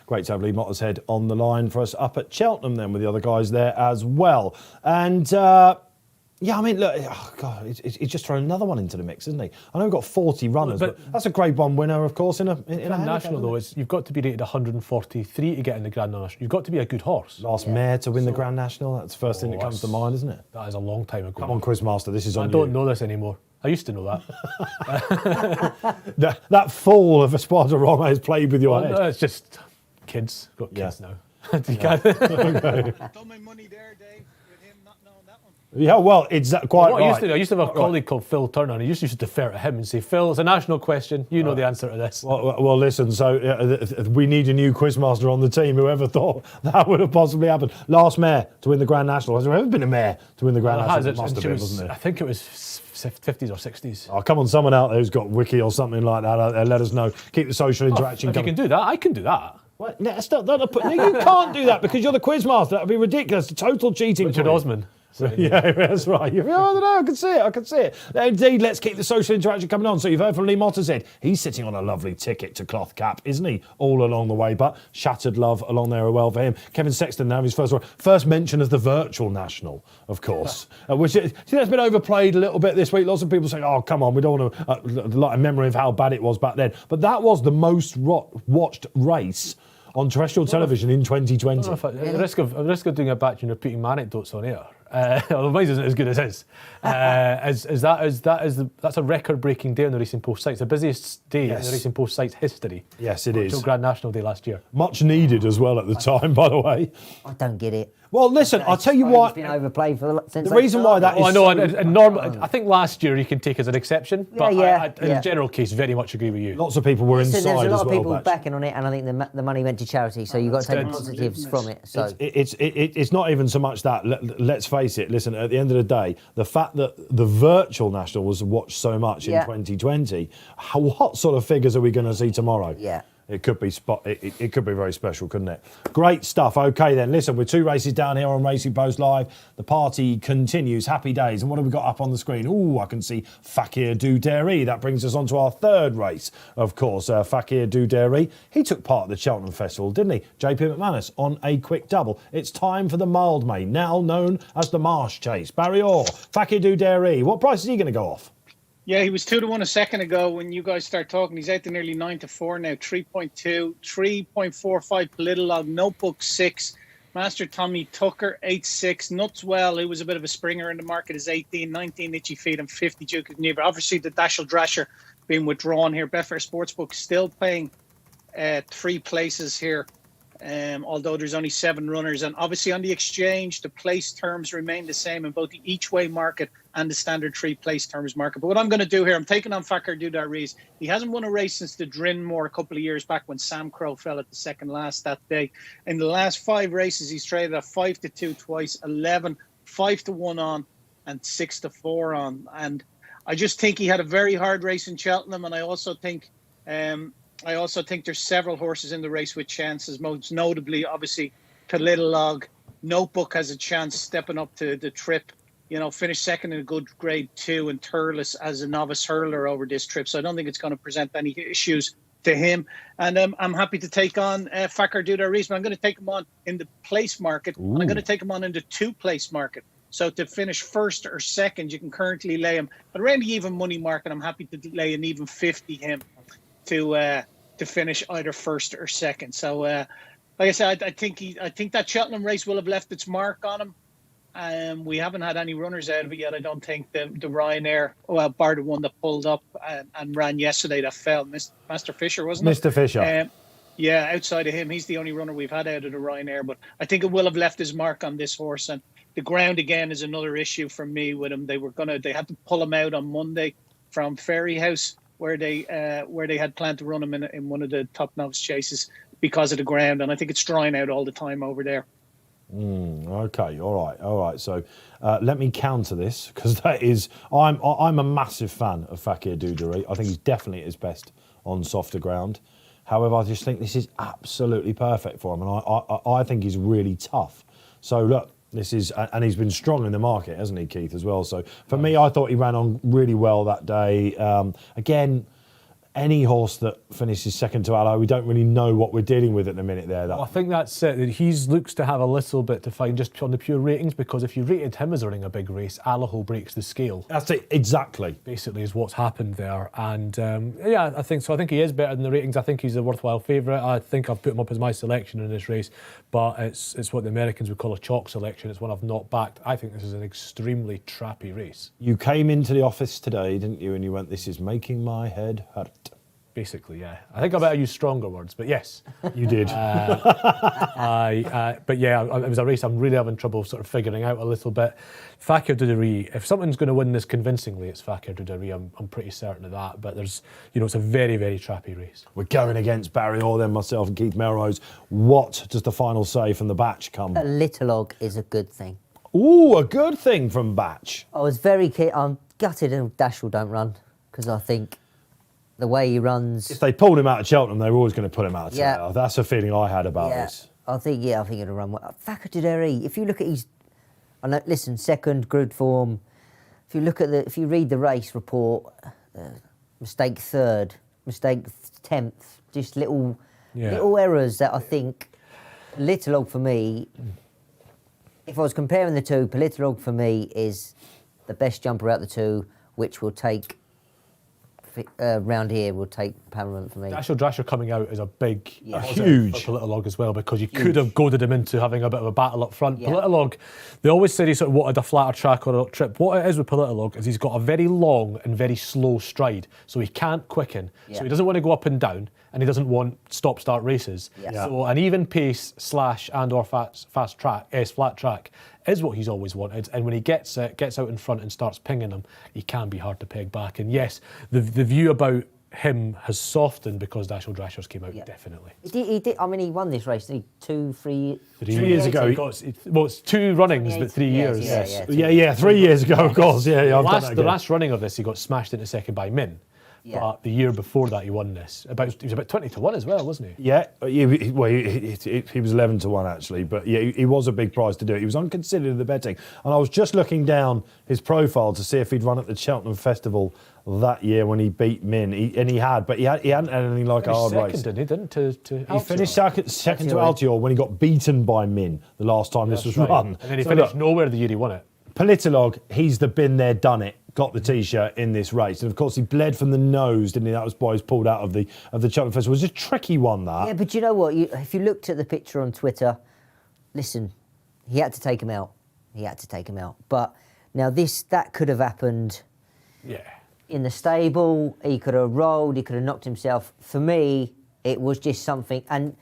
Speaker 1: Great to have Lee Mottershead on the line for us up at Cheltenham then with the other guys there as well. And yeah, I mean, look, oh God, he's just thrown another one into the mix, isn't he? I know we've got 40 runners, but that's a Grade 1 winner, of course, in a
Speaker 3: Grand National, though, you've got to be rated 143 to get in the Grand National. You've got to be a good horse.
Speaker 1: Last mare to win the Grand National, that's the first thing that comes to mind, isn't it?
Speaker 3: That is a long time ago.
Speaker 1: Come on, Quizmaster, this is on you.
Speaker 3: I don't know this anymore. I used to know that.
Speaker 1: that fall of Espada Roma has played with your head.
Speaker 3: No, it's just kids. Got kids now.
Speaker 4: Done my money there, Dave, with him not knowing that one.
Speaker 1: Yeah, well, it's quite right.
Speaker 3: I used to have a colleague called Phil Turner, and he used to defer to him and say, Phil, it's a national question. You know the answer to this.
Speaker 1: Well, listen, so we need a new Quizmaster on the team. Whoever thought that would have possibly happened. Last mare to win the Grand National. Has there ever been a mare to win the Grand National? It must have been, wasn't it?
Speaker 3: I think it was 50s or 60s.
Speaker 1: Oh, come on, someone out there who's got Wiki or something like that out there, let us know. Keep the social interaction
Speaker 3: coming.
Speaker 1: If you
Speaker 3: can do that, I can do that.
Speaker 1: What? No, you can't do that because you're the Quizmaster. That would be ridiculous. Total cheating.
Speaker 3: Richard Osman.
Speaker 1: Yeah, that's right. I don't know. I can see it. Indeed, let's keep the social interaction coming on. So you've heard from Lee Mottershead. He's sitting on a lovely ticket to Cloth Cap, isn't he? All along the way, but Shattered Love along there as well for him. Kevin Sexton now his first mention of the virtual national, of course, which that's been overplayed a little bit this week. Lots of people saying, "Oh, come on, we don't want to like a memory of how bad it was back then." But that was the most watched race on terrestrial television in 2020.
Speaker 3: At the risk of doing a batch and repeating my anecdotes on air, although mine isn't as good as his, that's a record-breaking day on the Racing Post site. It's the busiest day in the Racing Post site's history.
Speaker 1: Yes, it is.
Speaker 3: Until Grand National Day last year.
Speaker 1: Much needed as well at the time, by the way.
Speaker 2: I don't get it.
Speaker 1: Well, listen, I'll tell you
Speaker 2: He's
Speaker 1: what.
Speaker 2: been overplayed for since
Speaker 1: The reason why that is.
Speaker 3: I know, and normal. I think last year you can take as an exception, but in a general case, very much agree with you.
Speaker 1: Lots of people were inside as well.
Speaker 2: There's a lot of people backing on it, and I think the money went to charity, so you've got to take the positives from it. So
Speaker 1: it's not even so much that. Let's face it. Listen, at the end of the day, the fact that the virtual national was watched so much in 2020, what sort of figures are we going to see tomorrow?
Speaker 2: Yeah.
Speaker 1: It could be it could be very special, couldn't it? Great stuff. Okay then, listen, with 2 races down here on Racing Post Live, the party continues. Happy days. And what have we got up on the screen? Oh, I can see Fakir Duderi. That brings us on to our 3rd race, of course. Fakir Duderi, he took part at the Cheltenham Festival, didn't he? JP McManus on a quick double. It's time for the Mildmay, now known as the Marsh Chase. Barry Orr, Fakir Duderi, what price is he going to go off?
Speaker 4: Yeah, he was 2-1 a second ago when you guys start talking. He's out to nearly 9-4 now. 3.2, 3.45 Politolog, Notebook 6, Master Tommy Tucker 8-6, Nutswell, who was a bit of a springer in the market, is 18, 19 Itchy Feet, and 50 Duke of Neva. Obviously, the Dashel Drasher being withdrawn here. Betfair Sportsbook still paying 3 places here. Although there's only 7 runners, and obviously on the exchange the place terms remain the same in both the each way market and the standard 3 place terms market. But what I'm going to do here, I'm taking on Fakir Dudari. He hasn't won a race since the Drinmore a couple of years back when Sam Crow fell at the second last that day. In the last 5 races he's traded at 5-2 twice, 11, 5-1 on, and 6-4 on. And I just think he had a very hard race in Cheltenham, and I also think there's several horses in the race with chances, most notably, obviously, Politolog. Notebook has a chance stepping up to the trip, finish second in a good grade 2, and Turles as a novice hurler over this trip. So I don't think it's going to present any issues to him. And I'm happy to take on Fakir Dudari, but I'm going to take him on in the place market. Ooh. And I'm going to take him on in the 2 place market. So to finish 1st or 2nd, you can currently lay him. But around the even money market, I'm happy to lay an even 50 him to finish either 1st or 2nd. So, like I said, I think that Cheltenham race will have left its mark on him. We haven't had any runners out of it yet. I don't think the Ryanair, bar the one that pulled up and ran yesterday that fell, Master Fisher, wasn't it?
Speaker 1: Mr. Fisher.
Speaker 4: Yeah, outside of him, he's the only runner we've had out of the Ryanair. But I think it will have left his mark on this horse. And the ground again is another issue for me with him. They had to pull him out on Monday from Ferry House, where they had planned to run him in one of the top novice chases because of the ground, and I think it's drying out all the time over there.
Speaker 1: Okay, all right. So let me counter this, because I'm a massive fan of Fakir Dudari. I think he's definitely at his best on softer ground. However, I just think this is absolutely perfect for him, and I think he's really tough. So look, this is, and he's been strong in the market, hasn't he, Keith, as well? So for me, I thought he ran on really well that day. Again, any horse that finishes second to Allo, we don't really know what we're dealing with at the minute there.
Speaker 3: Well, I think that's it. He looks to have a little bit to find just on the pure ratings, because if you rated him as running a big race, Allaho breaks the scale.
Speaker 1: That's it, exactly.
Speaker 3: Basically is what's happened there. And yeah, I think so. I think he is better than the ratings. I think he's a worthwhile favourite. I think I've put him up as my selection in this race, but it's what the Americans would call a chalk selection. It's one I've not backed. I think this is an extremely trappy race.
Speaker 1: You came into the office today, didn't you, and you went, "This is making my head hurt."
Speaker 3: Basically, yeah. I think I better use stronger words, but yes.
Speaker 1: You did.
Speaker 3: But yeah, it was a race I'm really having trouble sort of figuring out a little bit. Fakir Dudari, if someone's going to win this convincingly, it's Fakir Dudari. I'm pretty certain of that. But there's, it's a very, very trappy race.
Speaker 1: We're going against Barry Orr, then myself and Keith Melrose. What does the final say from the Batch come?
Speaker 2: A Politolog is a good thing.
Speaker 1: Ooh, a good thing from Batch.
Speaker 2: I was very keen. I'm gutted and Dashel don't run, because I think the way he runs.
Speaker 1: If they pulled him out of Cheltenham, they were always going to put him out of
Speaker 2: Yeah.
Speaker 1: Cheltenham. That's a feeling I had about this.
Speaker 2: I think he'll run well. Fakir Dudari, if you look at his, second, good form. If you read the race report, mistake 3rd, mistake 10th, just little errors that I think, Politolog for me, if I was comparing the two, Politolog for me is the best jumper out of the two, which will take round here will take paramount for me.
Speaker 3: Dasher coming out is a big,
Speaker 2: Yeah.
Speaker 1: Huge.
Speaker 3: for Politolog as well, because you could have goaded him into having a bit of a battle up front. Yeah. Politolog, they always said he sort of wanted a flatter track or a trip. What it is with Politolog is he's got a very long and very slow stride, so he can't quicken.
Speaker 2: Yeah.
Speaker 3: So he doesn't want to go up and down, and he doesn't want stop-start races.
Speaker 2: Yeah.
Speaker 3: So an even pace / and/or flat track is what he's always wanted. And when he gets out in front and starts pinging them, he can be hard to peg back. And yes, the view about him has softened because Dashel Drashers came out, definitely.
Speaker 2: He did. I mean, he won this race 2, 3
Speaker 1: years ago.
Speaker 3: It's 2 runnings, but 3 years.
Speaker 2: Yeah,
Speaker 1: 3 years ago, of course. Yeah,
Speaker 3: The last running of this, he got smashed into second by Min.
Speaker 2: Yeah.
Speaker 3: But the year before that, he won this. He was about 20 to 1 as well, wasn't he?
Speaker 1: Yeah, he was 11 to 1 actually, but yeah, he was a big prize to do it. He was unconsidered in the betting, and I was just looking down his profile to see if he'd run at the Cheltenham Festival that year when he beat Min, and he hadn't had anything like a hard race.
Speaker 3: Didn't he? Didn't to
Speaker 1: He finished second to Altior when he got beaten by Min the last time this was run.
Speaker 3: And then he finished nowhere the year he won it.
Speaker 1: Politolog, he's the been there, done it, got the T-shirt in this race. And of course, he bled from the nose, didn't he? That was why he was pulled out of the Cheltenham Festival. It was a tricky one, that.
Speaker 2: Yeah, but you know what? If you looked at the picture on Twitter, listen, he had to take him out. But now that could have happened.
Speaker 3: Yeah.
Speaker 2: In the stable, he could have rolled, he could have knocked himself. For me, it was just something. And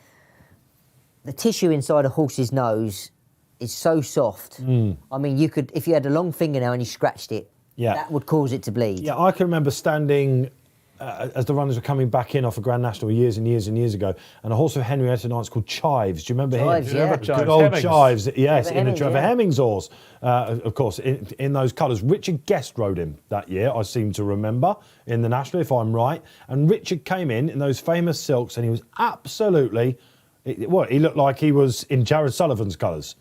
Speaker 2: the tissue inside a horse's nose is so soft. I mean, you could, if you had a long fingernail and you scratched it, that would cause it to bleed.
Speaker 1: Yeah, I can remember standing as the runners were coming back in off a Grand National years and years and years ago, and a horse of Henrietta Knight's called Chives. Do you remember
Speaker 2: Chives,
Speaker 1: him?
Speaker 2: yeah.
Speaker 1: Good old
Speaker 3: Hemmings.
Speaker 1: Chives, yes,
Speaker 2: Trevor
Speaker 1: in a
Speaker 2: Hemmings,
Speaker 1: Trevor
Speaker 2: yeah.
Speaker 1: Hemmings horse, of course, in those colours. Richard Guest rode him that year, I seem to remember, in the National, if I'm right. And Richard came in those famous silks, and he was absolutely, he looked like he was in Jared Sullivan's colours.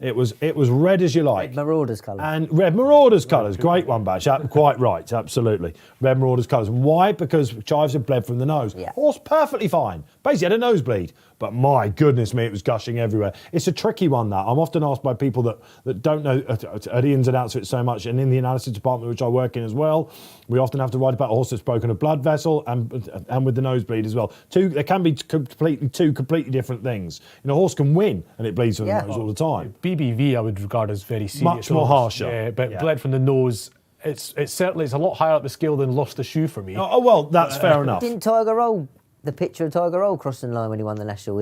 Speaker 1: It was red as you like.
Speaker 2: Red Marauders colour.
Speaker 1: And Red Marauders colours. Great one, Batch. Quite right, absolutely. Red Marauders colours. And why? Because Chives had bled from the nose.
Speaker 2: Yeah.
Speaker 1: Horse perfectly fine. Basically had a nosebleed. But my goodness me, it was gushing everywhere. It's a tricky one, that. I'm often asked by people that don't know the ins and outs of it so much, and in the analysis department, which I work in as well, we often have to write about a horse that's broken a blood vessel and with the nosebleed as well. There can be two completely different things. A horse can win and it bleeds from the nose all the time.
Speaker 3: BBV I would regard as very serious.
Speaker 1: Much more harsher.
Speaker 3: Yeah, but bled from the nose, it's certainly a lot higher up the scale than lost the shoe for me.
Speaker 1: Oh well, that's fair enough.
Speaker 2: Didn't Tiger Roll, the picture of Tiger Roll crossing the line when he won the National,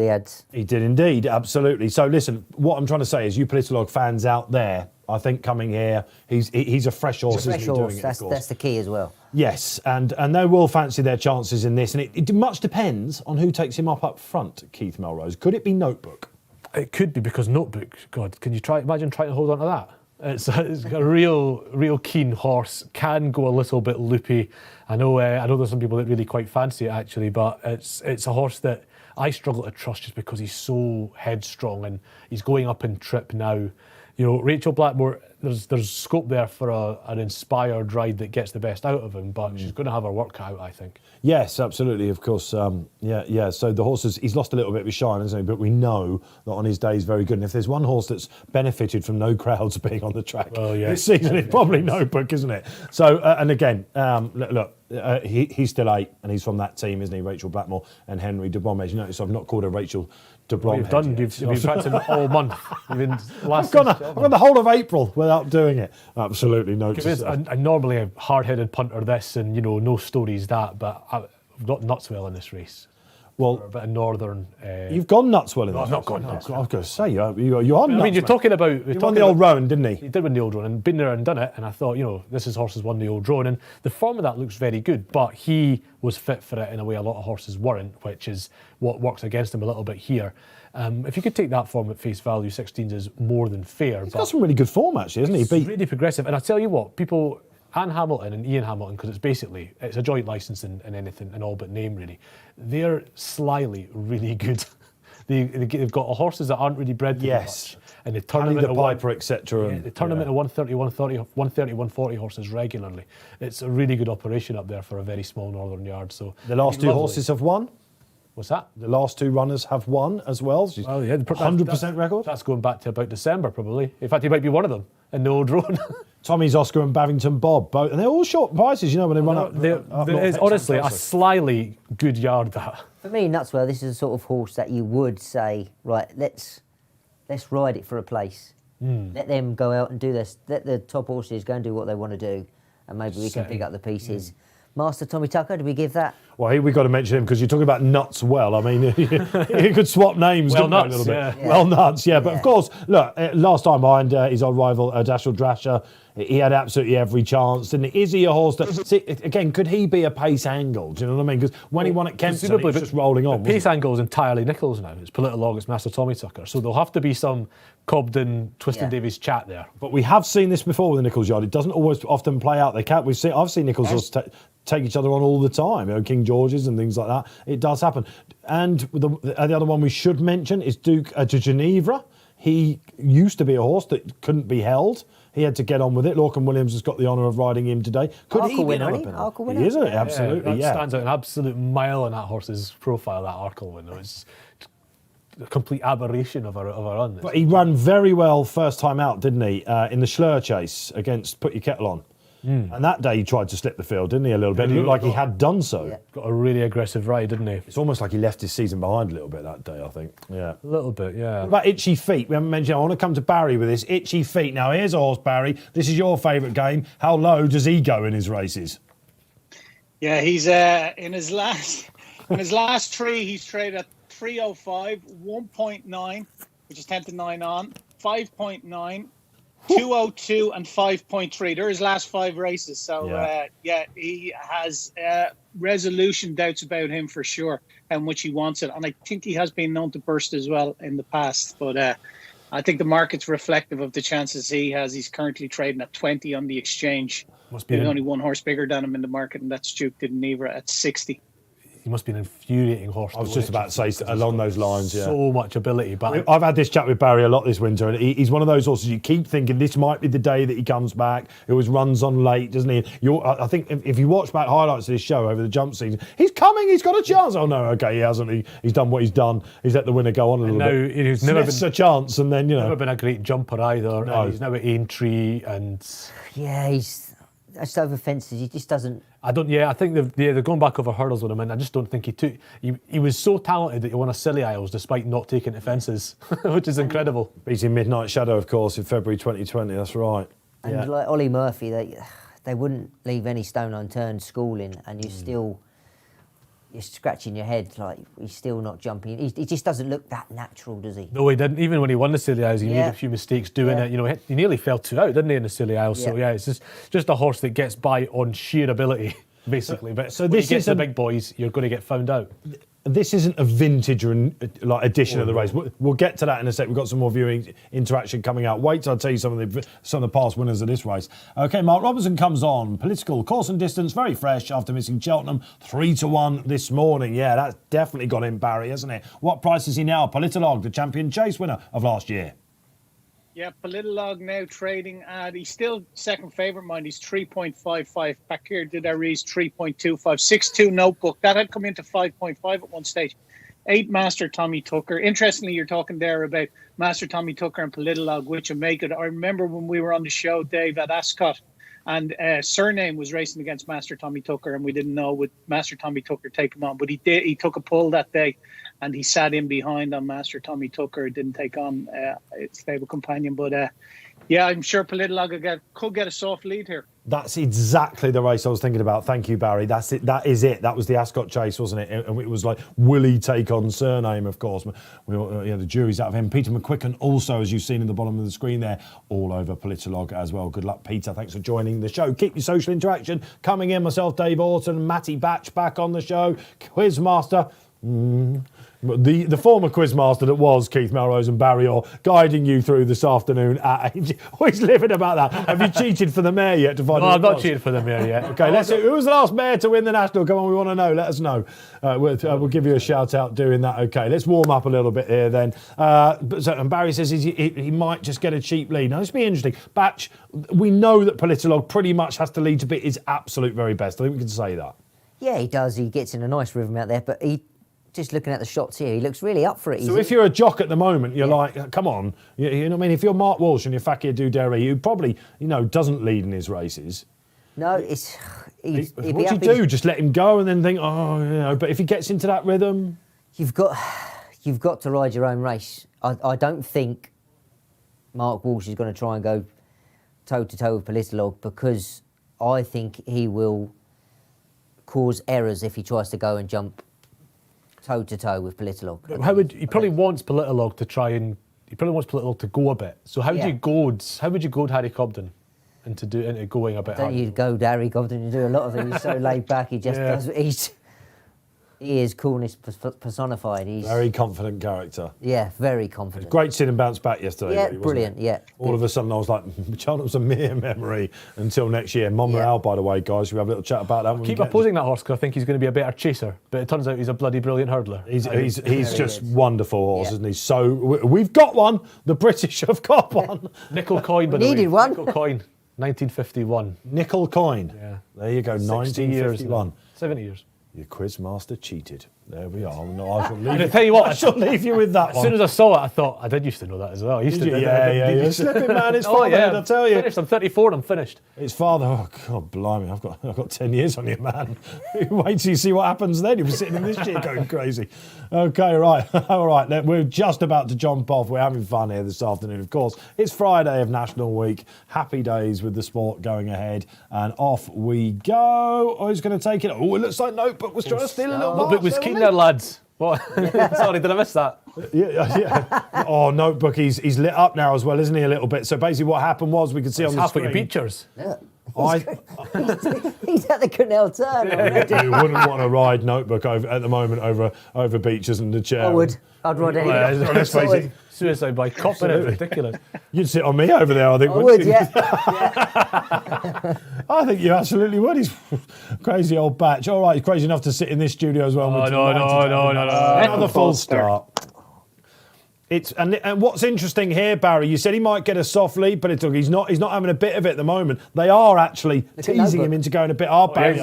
Speaker 1: He did indeed, absolutely. So listen, what I'm trying to say is, you Politolog fans out there, I think coming here, he's a fresh horse, isn't he, doing it, of course.
Speaker 2: That's the key as well.
Speaker 1: Yes, and they will fancy their chances in this, and it much depends on who takes him up front, Keith Melrose. Could it be Notebook?
Speaker 3: It could be, because Notebook, God, can you imagine trying to hold on to that? It's a real keen horse, can go a little bit loopy. I know there's some people that really quite fancy it actually, but it's a horse that I struggle to trust just because he's so headstrong, and he's going up in trip now. Rachel Blackmore, there's scope there for an inspired ride that gets the best out of him, but she's going to have her work cut out, I think.
Speaker 1: Yes, absolutely, of course. Yeah. So the horse he's lost a little bit of his shine, hasn't he? But we know that on his day he's very good. And if there's one horse that's benefited from no crowds being on the track this season, it's probably Notebook, isn't it? So, and again, look, he's still 8, and he's from that team, isn't he? Rachel Blackmore and Henry de Bromhead. You notice I've not called her Rachel de Bromhead.
Speaker 3: You've been practicing all month.
Speaker 1: I've gone the whole of April without doing it. Absolutely no.
Speaker 3: I'm normally a hard-headed punter this, and no stories that, but I've got Nutswell in this race.
Speaker 1: Well,
Speaker 3: a bit of northern.
Speaker 1: You've gone Nutswell in this.
Speaker 3: I've not gone Nutswell.
Speaker 1: I was going to say you are Nutswell.
Speaker 3: I mean, you're talking about.
Speaker 1: He won the Old Roan, didn't he?
Speaker 3: He did win the Old Roan, and been there and done it. And I thought, this horse has won the Old Roan, and the form of that looks very good. But he was fit for it in a way a lot of horses weren't, which is what works against him a little bit here. If you could take that form at face value, 16s is more than fair.
Speaker 1: He's got some really good form, actually, hasn't he?
Speaker 3: He's really progressive. And I tell you what, people, Anne Hamilton and Ian Hamilton, because it's a joint licence in anything, in all but name, really. They're slyly really good. They've got horses that aren't really bred to much. And they turn them into
Speaker 1: Piper, etc.
Speaker 3: They turn them into 130, 140 horses regularly. It's a really good operation up there for a very small northern yard. So
Speaker 1: the last two horses have won?
Speaker 3: What's that?
Speaker 1: The last 2 runners have won as well.
Speaker 3: Well, yeah,
Speaker 1: 100% record.
Speaker 3: That's going back to about December, probably. In fact, he might be one of them in the old run.
Speaker 1: Tommy's Oscar and Bavington Bob, both, and they're all short prices, when they run up.
Speaker 3: It's honestly a slyly good yard, that.
Speaker 2: For me, Nutswell, this is a sort of horse that you would say, right, let's ride it for a place. Let them go out and do this. Let the top horses go and do what they want to do, and maybe we can pick up the pieces. Master Tommy Tucker, do we give that?
Speaker 1: Well, here we've got to mention him because you're talking about Nuts well. I mean, he could swap names,
Speaker 3: Well,
Speaker 1: couldn't he,
Speaker 3: Nuts,
Speaker 1: a little bit.
Speaker 3: yeah.
Speaker 1: Well, Nuts, yeah. But of course, look, last time behind his old rival, Dashiell Drasher, he had absolutely every chance, didn't he? Is he a horse that, see, again, could he be a pace angle? Do you know what I mean? Because when he won at Kempton, it was just rolling on.
Speaker 3: Pace angle is entirely Nichols now. It's Politolog, it's Master Tommy Tucker. So there'll have to be some Cobden, Twiston Davies chat there.
Speaker 1: But we have seen this before with the Nichols yard. It doesn't always often play out. I've seen Nichols take each other on all the time. King George's and things like that. It does happen. And the other one we should mention is Duke de Ginevra. He used to be a horse that couldn't be held. He had to get on with it. Lorcan Williams has got the honour of riding him today. Could he be another winner? He is, isn't it? Absolutely,
Speaker 3: That stands out an absolute mile on that horse's profile, that Arkle winner. It's a complete aberration of a run.
Speaker 1: But he ran very well first time out, didn't he? In the Schlur chase against Put Your Kettle On. And that day he tried to slip the field, didn't he, a little bit? It looked like he had done so.
Speaker 2: Yeah.
Speaker 3: Got a really aggressive ride, didn't he?
Speaker 1: It's almost like he left his season behind a little bit that day, I think. Yeah.
Speaker 3: A little bit, yeah.
Speaker 1: What about Itchy Feet? We haven't mentioned. I want to come to Barry with this. Itchy Feet. Now, here's a horse, Barry. This is your favourite game. How low does he go in his races?
Speaker 4: Yeah, he's in his last 3, he's traded at 305, 1.9, which is 10 to 9 on, 5.9, 202 and 5.3. They're his last 5 races. So, he has resolution doubts about him for sure, and which he wants it. And I think he has been known to burst as well in the past. But I think the market's reflective of the chances he has. He's currently trading at 20 on the exchange. There's only one horse bigger than him in the market, and that's Duke de Ginevra at 60.
Speaker 3: He must be an infuriating horse.
Speaker 1: I was just about to say along those lines, yeah.
Speaker 3: So much ability. But
Speaker 1: I've had this chat with Barry a lot this winter, and he's one of those horses you keep thinking this might be the day that he comes back. He always runs on late, doesn't he? I think if you watch back highlights of this show over the jump season, he's coming, he's got a chance. Oh no, okay, he hasn't. He's done what he's done. He's let the winner go on a little bit.
Speaker 3: He's never been
Speaker 1: a chance, and then
Speaker 3: never been a great jumper either.
Speaker 1: No.
Speaker 3: And he's now at Aintree, and
Speaker 2: he's just over fences. He just doesn't.
Speaker 3: I think they're going back over hurdles with him, and I just don't think he was so talented that he won a Silly Isles despite not taking to fences, which is incredible.
Speaker 1: Beating Midnight Shadow, of course, in February 2020. That's right.
Speaker 2: And like Ollie Murphy, they wouldn't leave any stone unturned schooling, and you're scratching your head like he's still not jumping. He just doesn't look that natural, does he?
Speaker 3: No, he didn't. Even when he won the Silly Isles, he made a few mistakes doing it. He nearly fell 2 out, didn't he, in the Silly Isles? So it's just a horse that gets by on sheer ability, basically. But so when you get to the big boys, you're going to get found out.
Speaker 1: This isn't a vintage or edition of the race. We'll get to that in a sec. We've got some more viewing interaction coming out. Wait till I tell you some of the past winners of this race. Okay, Mark Robinson comes on. Political course and distance, very fresh after missing Cheltenham 3-1 this morning. Yeah, that's definitely got him, Barry, hasn't it? What price is he now? Politolog, the champion chase winner of last year.
Speaker 4: Yeah, Politolog now trading at, he's still second favourite, mind. He's 3.55. Pakir did Aries 3.25. 6-2 notebook. That had come into 5.5 at one stage. 8 Master Tommy Tucker. Interestingly, you're talking there about Master Tommy Tucker and Politolog, which will make it. I remember when we were on the show, Dave, at Ascot, and Surname was racing against Master Tommy Tucker, and we didn't know would Master Tommy Tucker take him on. But he did. He took a pull that day, and he sat in behind on Master Tommy Tucker. Didn't take on its stable companion. But I'm sure Politolog could get a soft lead here.
Speaker 1: That's exactly the race I was thinking about. Thank you, Barry. That's it. That is it. That was the Ascot chase, wasn't it? And it was like, will he take on Surname, of course. The jury's out of him. Peter McQuicken also, as you've seen in the bottom of the screen there, all over Politolog as well. Good luck, Peter. Thanks for joining the show. Keep your social interaction coming in. Myself, Dave Orton, Mattie Batch back on the show. Quizmaster. The former quizmaster that was Keith Melrose and Barry Orr guiding you through this afternoon at always living about that. Have you cheated for the mayor yet to find out?
Speaker 3: No, I've not cheated for the mayor yet.
Speaker 1: Okay, let's see. Who was the last mayor to win the national? Come on, we want to know. Let us know. We'll give you a shout out doing that. Okay, let's warm up a little bit here then. And Barry says he might just get a cheap lead. Now, this will be interesting. Batch, we know that Politolog pretty much has to lead to be his absolute very best. I think we can say that.
Speaker 2: Yeah, he does. He gets in a nice rhythm out there, but just looking at the shots here, he looks really up for it.
Speaker 1: So if you're a jock at the moment, you're like, come on. You know what I mean? If you're Mark Walsh and you're Fakir Duderi, who probably, doesn't lead in his races.
Speaker 2: No, it's...
Speaker 1: What do you do? Just let him go and then think, but if he gets into that rhythm...
Speaker 2: You've got to ride your own race. I don't think Mark Walsh is going to try and go toe-to-toe with Politolog, because I think he will cause errors if he tries to go and jump toe-to-toe with Politolog.
Speaker 3: He probably wants Politolog to try and... He probably wants Politolog to go a bit. So how would you goad Harry Cobden into going a bit harder?
Speaker 2: Don't you goad Harry Cobden? You do a lot of it. He's so laid back. He just does... He is coolness personified. He's
Speaker 1: very confident character.
Speaker 2: Yeah, very confident.
Speaker 1: Great seeing him bounce back yesterday.
Speaker 2: Yeah,
Speaker 1: really,
Speaker 2: brilliant.
Speaker 1: It?
Speaker 2: Yeah.
Speaker 1: All of a sudden, I was like, Charlton was a mere memory until next year. Monreal, by the way, guys. We have a little chat about that.
Speaker 3: I keep opposing that horse because I think he's going to be a better chaser, but it turns out he's a bloody brilliant hurdler.
Speaker 1: He's just wonderful horse, isn't he? So we've got one. The British have got one.
Speaker 3: Nickel coin, by the way.
Speaker 2: Needed one.
Speaker 3: Nickel coin, 1951.
Speaker 1: Nickel coin.
Speaker 3: Yeah.
Speaker 1: There you go. 1951.
Speaker 3: 70 years.
Speaker 1: Your quiz master cheated. There we are. No, I shall leave.
Speaker 3: I tell you what,
Speaker 1: I shall leave you with that
Speaker 3: as
Speaker 1: one.
Speaker 3: soon as I saw it, I thought I did used to know that as well. I used to.
Speaker 1: Yeah. You're slipping, man. It's fatherhood, I tell you.
Speaker 3: Finished. I'm 34 and I'm finished.
Speaker 1: It's father. Oh God, blimey! I've got 10 years on you, man. Wait till you see what happens then. You'll be sitting in this chair going crazy. Okay, right, all right. We're just about to jump off. We're having fun here this afternoon. Of course, it's Friday of National Week. Happy days with the sport going ahead, and off we go. Who's going to take it? Oh, it looks like Notebook was trying to steal a little.
Speaker 3: Notebook was keen there, lads. What? Sorry, did I miss that?
Speaker 1: Yeah. Oh, Notebook, he's lit up now as well, isn't he, a little bit? So basically what happened was we could see on the screen...
Speaker 3: Halfway to Beechers.
Speaker 2: Yeah.
Speaker 1: He's
Speaker 2: at the Canal Turn.
Speaker 1: You wouldn't want to ride Notebook at the moment over Beechers and the chair.
Speaker 2: I would. I'd ride anything.
Speaker 3: Suicide by cop, innit? Ridiculous.
Speaker 1: You'd sit on me over there, I think.
Speaker 2: I would,
Speaker 1: you?
Speaker 2: yeah.
Speaker 1: I think you absolutely would. He's crazy old batch. All right, he's crazy enough to sit in this studio as well.
Speaker 3: No.
Speaker 1: Another false start. And what's interesting here, Barry, you said he might get a soft lead, but he's not having a bit of it at the moment. They are actually teasing him into going a bit hard, Barry.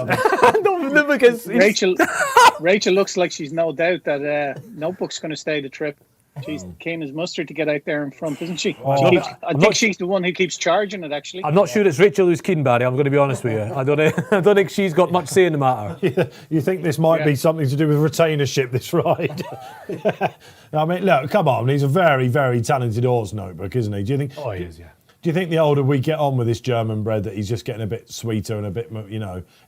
Speaker 4: Rachel looks like she's no doubt that Notebook's going to stay the trip. She's keen as mustard to get out there in front, isn't she? I think she's the one who keeps charging it, actually.
Speaker 3: I'm not sure it's Rachel who's keen, Barry. I'm going to be honest with you. I don't think she's got much say in the matter.
Speaker 1: You think this might be something to do with retainership, this ride? I mean, look, come on. He's a very, very talented horse, Notebook, isn't he? Do you think?
Speaker 3: Oh, he is, yeah.
Speaker 1: Do you think the older we get on with this German bred that he's just getting a bit sweeter and a bit,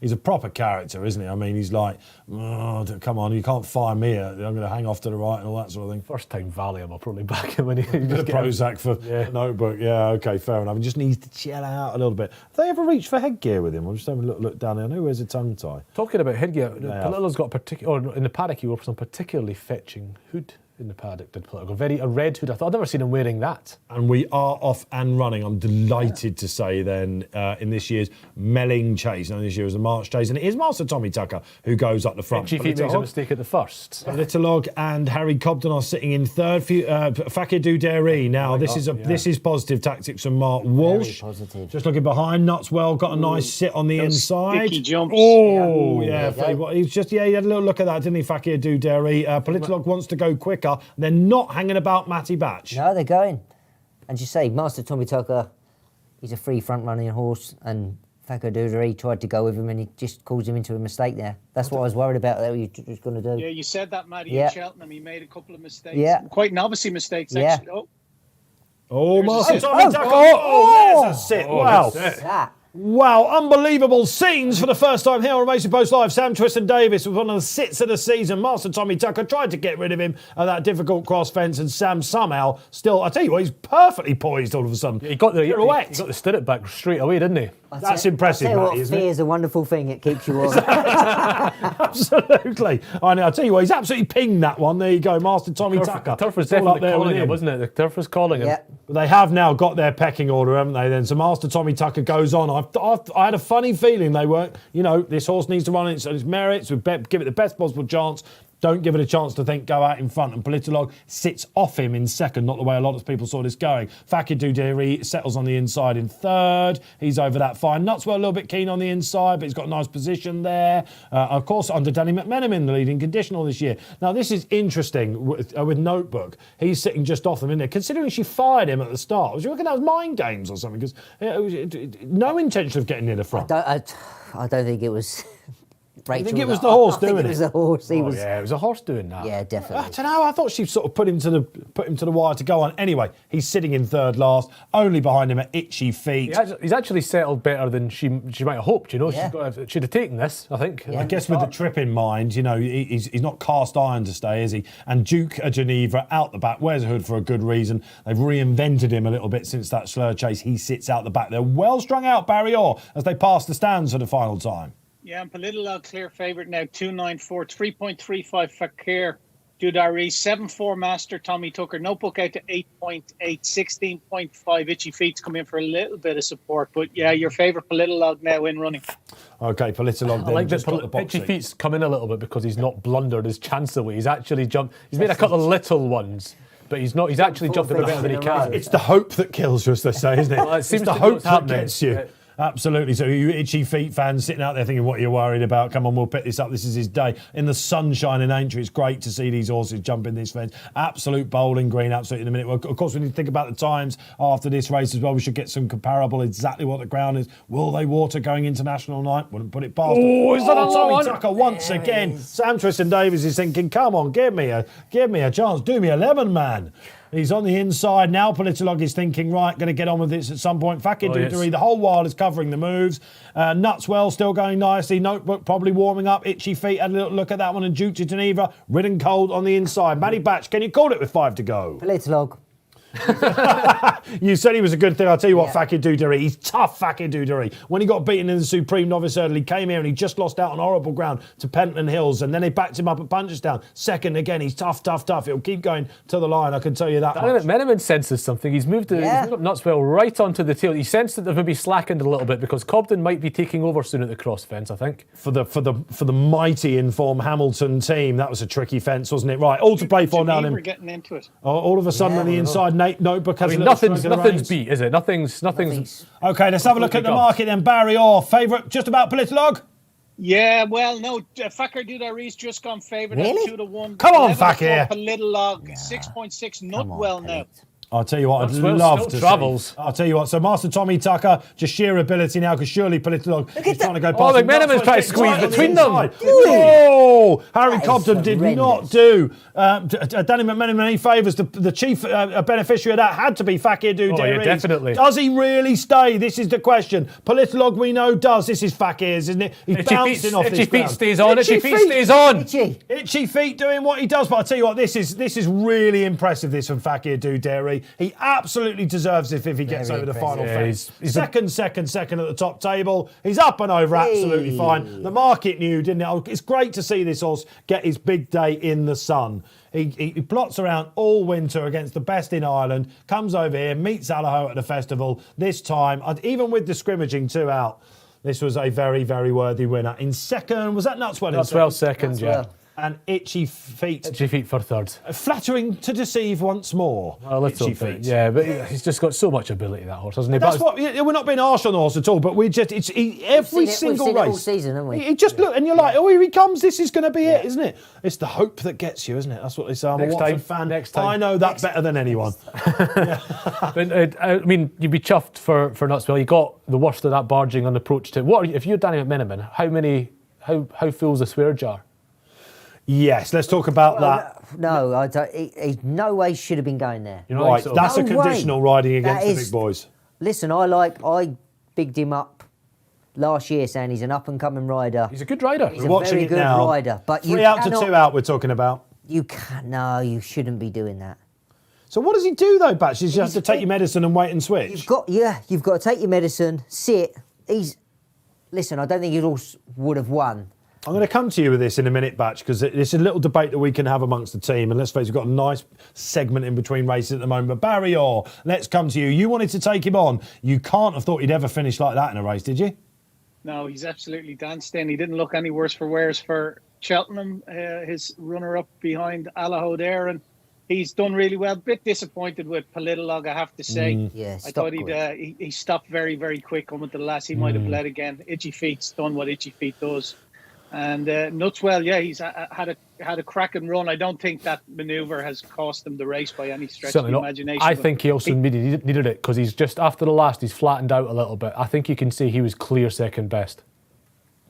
Speaker 1: he's a proper character, isn't he? I mean, he's like, oh, come on, you can't fire me. I'm going to hang off to the right and all that sort of thing.
Speaker 3: First time Valium, I'll probably back him when he just
Speaker 1: get Prozac for Notebook. Yeah, okay, fair enough. He just needs to chill out a little bit. Have they ever reached for headgear with him? I'm just having a look down there. I know where's a tongue tie.
Speaker 3: Talking about headgear, Politolog's got in the paddock, he wore some particularly fetching hood. In the paddock, did Politolog. A red hood. I've never seen him wearing that.
Speaker 1: And we are off and running. I'm delighted to say then in this year's Melling Chase. Now this year is the March Chase, and it is Master Tommy Tucker who goes up the front.
Speaker 3: Chief makes a mistake at the first.
Speaker 1: Politolog and Harry Cobden are sitting in third. Fakir Duderi. Now this is positive tactics from Mark Walsh.
Speaker 2: Very positive.
Speaker 1: Just looking behind, Nutswell got a nice sit on the inside.
Speaker 4: Sticky jumps.
Speaker 1: Oh yeah, he's just he had a little look at that, didn't he? Fakir Duderi. Politolog wants to go quicker. They're not hanging about Mattie Batch.
Speaker 2: No, they're going. And you say, Master Tommy Tucker, he's a free front-running horse, and Fakir Duderi tried to go with him, and he just caused him into a mistake there. That's what I was worried about that he was going to do.
Speaker 4: Yeah, you said that, Matty, in Cheltenham. He made a couple of mistakes.
Speaker 2: Yeah.
Speaker 4: Quite novice mistakes, actually.
Speaker 1: Master Tommy Tucker. There's a sit. Wow.
Speaker 2: That.
Speaker 1: Wow, unbelievable scenes for the first time here on Racing Post Live. Sam Twiston-Davis was one of the sits of the season. Master Tommy Tucker tried to get rid of him at that difficult cross fence, and Sam somehow still, I tell you what, he's perfectly poised all of a sudden.
Speaker 3: He got the stirrup back straight away, didn't he?
Speaker 1: That's impressive, Matty, isn't it?
Speaker 2: Fear is a wonderful thing. It keeps you on.
Speaker 1: Absolutely. I'll tell you what, he's absolutely pinged that one. There you go, Master Tommy Tucker.
Speaker 3: The turf was definitely calling him, wasn't it? The turf was calling him.
Speaker 1: But they have now got their pecking order, haven't they, then? So Master Tommy Tucker goes on. I had a funny feeling they weren't, this horse needs to run its merits, give it the best possible chance. Don't give it a chance to think, go out in front. And Politolog sits off him in second, not the way a lot of people saw this going. Fakir Dudiri settles on the inside in third. He's over that fine. Nutswell a little bit keen on the inside, but he's got a nice position there. Of course, under Danny McMenamin, the leading conditional this year. Now, this is interesting with Notebook. He's sitting just off them in there. Considering she fired him at the start, was you reckon that was mind games or something? Because no intention of getting near the front.
Speaker 2: I don't think it was...
Speaker 1: I think it was the horse doing it.
Speaker 2: It was the horse.
Speaker 3: Yeah, it was a horse doing that.
Speaker 2: Yeah, definitely.
Speaker 1: I don't know. I thought she sort of put him to the wire to go on. Anyway, he's sitting in third last, only behind him at Itchy Feet.
Speaker 3: He's actually settled better than she might have hoped. You know,
Speaker 2: Yeah.
Speaker 3: she'd have taken this. I think.
Speaker 2: Yeah.
Speaker 1: I guess with the trip in mind, you know, he's not cast iron to stay, is he? And Duke of Geneva out the back, wears a hood for a good reason. They've reinvented him a little bit since that slur chase. He sits out the back. They're well strung out, Barry Orr, as they pass the stands for the final time.
Speaker 4: Yeah, and Politolog clear favourite now, 294, 3.35 Fakir Dudari, 7-4 Master Tommy Tucker, Notebook out to 8.8, 16.5 Itchy Feet's come in for a little bit of support. But yeah, your favourite Politolog now in running.
Speaker 1: Okay, Politolog
Speaker 3: I
Speaker 1: then
Speaker 3: like
Speaker 1: just got the box
Speaker 3: Itchy
Speaker 1: seat.
Speaker 3: Feet's come in a little bit because he's not blundered his chance away. He's actually jumped. He's made a couple of little ones, but he's not. He's actually jumped a bit better than he can.
Speaker 1: It's the hope that kills you, as they say, isn't it?
Speaker 3: Well, it
Speaker 1: It's
Speaker 3: seems
Speaker 1: the
Speaker 3: to be
Speaker 1: hope
Speaker 3: what's
Speaker 1: that
Speaker 3: happening.
Speaker 1: gets you.
Speaker 3: Yeah.
Speaker 1: Absolutely. So you Itchy Feet fans sitting out there thinking what you're worried about, come on, we'll pick this up. This is his day. In the sunshine in Aintree, it's great to see these horses jump in this fence. Absolute bowling green, absolutely in a minute. Well, of course, we need to think about the times after this race as well. We should get some comparable, exactly what the ground is. Will they water going international night? Wouldn't put it past them.
Speaker 3: Oh, is that a low
Speaker 1: Tommy
Speaker 3: one?
Speaker 1: Tucker once again. Sam Tristan-Davies is thinking, come on, give me a chance. Do me a lemon, man. He's on the inside. Now Politolog is thinking, right, going to get on with this at some point. Fakir Dudari,
Speaker 3: yes.
Speaker 1: the whole while is covering the moves. Nutswell still going nicely. Notebook probably warming up. Itchy Feet had a little look at that one. And Duke of Geneva, ridden cold on the inside. Matty Batch, can you call it with 5 to go?
Speaker 2: Politolog.
Speaker 1: You said he was a good thing. I'll tell you what, Fakir Dudari, he's tough, Fakir Dudari. When he got beaten in the Supreme Novice Hurdle, he came here and he just lost out on horrible ground to Pentland Hills, and then they backed him up at Punchestown. Second again, he's tough. He'll keep going to the line, I can tell you that
Speaker 3: Danny
Speaker 1: much.
Speaker 3: McMenamin senses something. He's moved up Nutswell right onto the tail. He sensed that they've maybe slackened a little bit because Cobden might be taking over soon at the cross fence, I think.
Speaker 1: For the mighty informed Hamilton team, that was a tricky fence, wasn't it? Right, all to play for now.
Speaker 4: We're getting into it.
Speaker 1: All of a sudden on the inside, Notebook has a little stroke of the
Speaker 3: nothing's
Speaker 1: reins.
Speaker 3: beat, is it? Nothing's.
Speaker 1: Okay, let's have a look at the market then. Barry Orr, favourite just about Politolog?
Speaker 4: Yeah, well, no, Fakir Dudari's just gone favourite
Speaker 2: Really?
Speaker 4: at 2 to 1.
Speaker 1: Come on,
Speaker 4: 11
Speaker 1: Fakir.
Speaker 4: for Politolog, 6.6 Nutwell now.
Speaker 1: I'll tell you what, I'd
Speaker 3: Nutswell
Speaker 1: love
Speaker 3: still
Speaker 1: to
Speaker 3: travels.
Speaker 1: see. I'll tell you what, so Master Tommy Tucker, just sheer ability now, because surely Politolog is trying to go past
Speaker 3: Oh,
Speaker 1: him.
Speaker 3: McMenamin's
Speaker 1: Nutswell's
Speaker 3: trying to
Speaker 1: getting
Speaker 3: squeeze
Speaker 1: right on the
Speaker 3: between them.
Speaker 1: inside. Oh, Harry
Speaker 2: That is
Speaker 1: Cobden did
Speaker 2: horrendous.
Speaker 1: not do Danny McMenamin any favours. The chief beneficiary of that had to be Fakir Dudari.
Speaker 3: Oh, yeah, definitely.
Speaker 1: Does he really stay? This is the question. Politolog, we know, does. This is Fakir's, isn't it? He's bouncing off this
Speaker 3: Itchy Feet
Speaker 1: ground.
Speaker 3: stays on. Itchy Feet stays on.
Speaker 2: Itchy.
Speaker 1: Itchy Feet doing what he does, but I'll tell you what, this is really impressive, this from Fakir Dudari. He absolutely deserves it if he gets
Speaker 2: Very
Speaker 1: over the
Speaker 2: impressive.
Speaker 1: final
Speaker 3: Yeah,
Speaker 1: fence.
Speaker 3: he's
Speaker 1: Second at the top table. He's up and over, absolutely fine. The market knew, didn't it? It's great to see this horse get his big day in the sun. He plots around all winter against the best in Ireland, comes over here, meets Allaho at the festival. This time, even with the scrimmaging 2 out, this was a very, very worthy winner. In second, was that Nutswell? in
Speaker 3: Nutswell second, yeah.
Speaker 2: Nutswell.
Speaker 1: And Itchy Feet.
Speaker 3: Itchy Feet for third.
Speaker 1: Flattering to deceive once more.
Speaker 3: A little
Speaker 1: Itchy
Speaker 3: bit,
Speaker 1: Feet.
Speaker 3: yeah, but he's just got so much ability, that horse, hasn't he?
Speaker 1: That's
Speaker 3: But
Speaker 1: what we're not being harsh on the horse at all, but every
Speaker 2: We've
Speaker 1: single
Speaker 2: seen it
Speaker 1: race.
Speaker 2: all season, haven't we?
Speaker 1: He just look, and you're like, oh, here he comes. This is going to be it, isn't it? It's the hope that gets you, isn't it? That's what they say. I'm
Speaker 3: Next
Speaker 1: a Watford
Speaker 3: time,
Speaker 1: fan.
Speaker 3: next time.
Speaker 1: I know that better than anyone.
Speaker 3: I mean, you'd be chuffed for Nutswell. You got the worst of that barging on approach to if you're Danny McMenamin, how full's the swear jar?
Speaker 1: Yes, let's talk about that.
Speaker 2: No, I don't. He no way should have been going there.
Speaker 3: You know,
Speaker 1: Right,
Speaker 3: so.
Speaker 1: that's a
Speaker 2: No way.
Speaker 1: conditional riding against
Speaker 2: That
Speaker 1: the
Speaker 2: is-
Speaker 1: big boys.
Speaker 2: Listen, I bigged him up last year, saying he's an up and coming rider.
Speaker 3: He's a good rider.
Speaker 2: He's
Speaker 1: We're
Speaker 2: a
Speaker 1: watching
Speaker 2: very
Speaker 1: it
Speaker 2: good
Speaker 1: now.
Speaker 2: rider, but you
Speaker 1: 3 out to
Speaker 2: cannot-
Speaker 1: 2 out. We're talking about.
Speaker 2: You can't. No, you shouldn't be doing that.
Speaker 1: So what does he do though, Batch? You have to take your medicine and wait and switch.
Speaker 2: You've got to take your medicine, sit. Listen, I don't think he would have won.
Speaker 1: I'm going to come to you with this in a minute, Batch, because it's a little debate that we can have amongst the team. And let's face it, we've got a nice segment in between races at the moment. But Barry Orr, let's come to you. You wanted to take him on. You can't have thought he'd ever finish like that in a race, did you?
Speaker 4: No, he's absolutely danced in. He didn't look any worse for wears for Cheltenham, his runner-up behind Allaho there, and he's done really well. Bit disappointed with Politolog, I have to say.
Speaker 2: Yeah,
Speaker 4: I thought he stopped very, very quick coming to the last. He might have bled again. Itchy Feet's done what Itchy Feet does. And Nutswell, yeah, he's had a cracking run. I don't think that manoeuvre has cost him the race by any stretch of the imagination.
Speaker 3: I think he also needed it because he's just after the last, he's flattened out a little bit. I think you can see he was clear second best.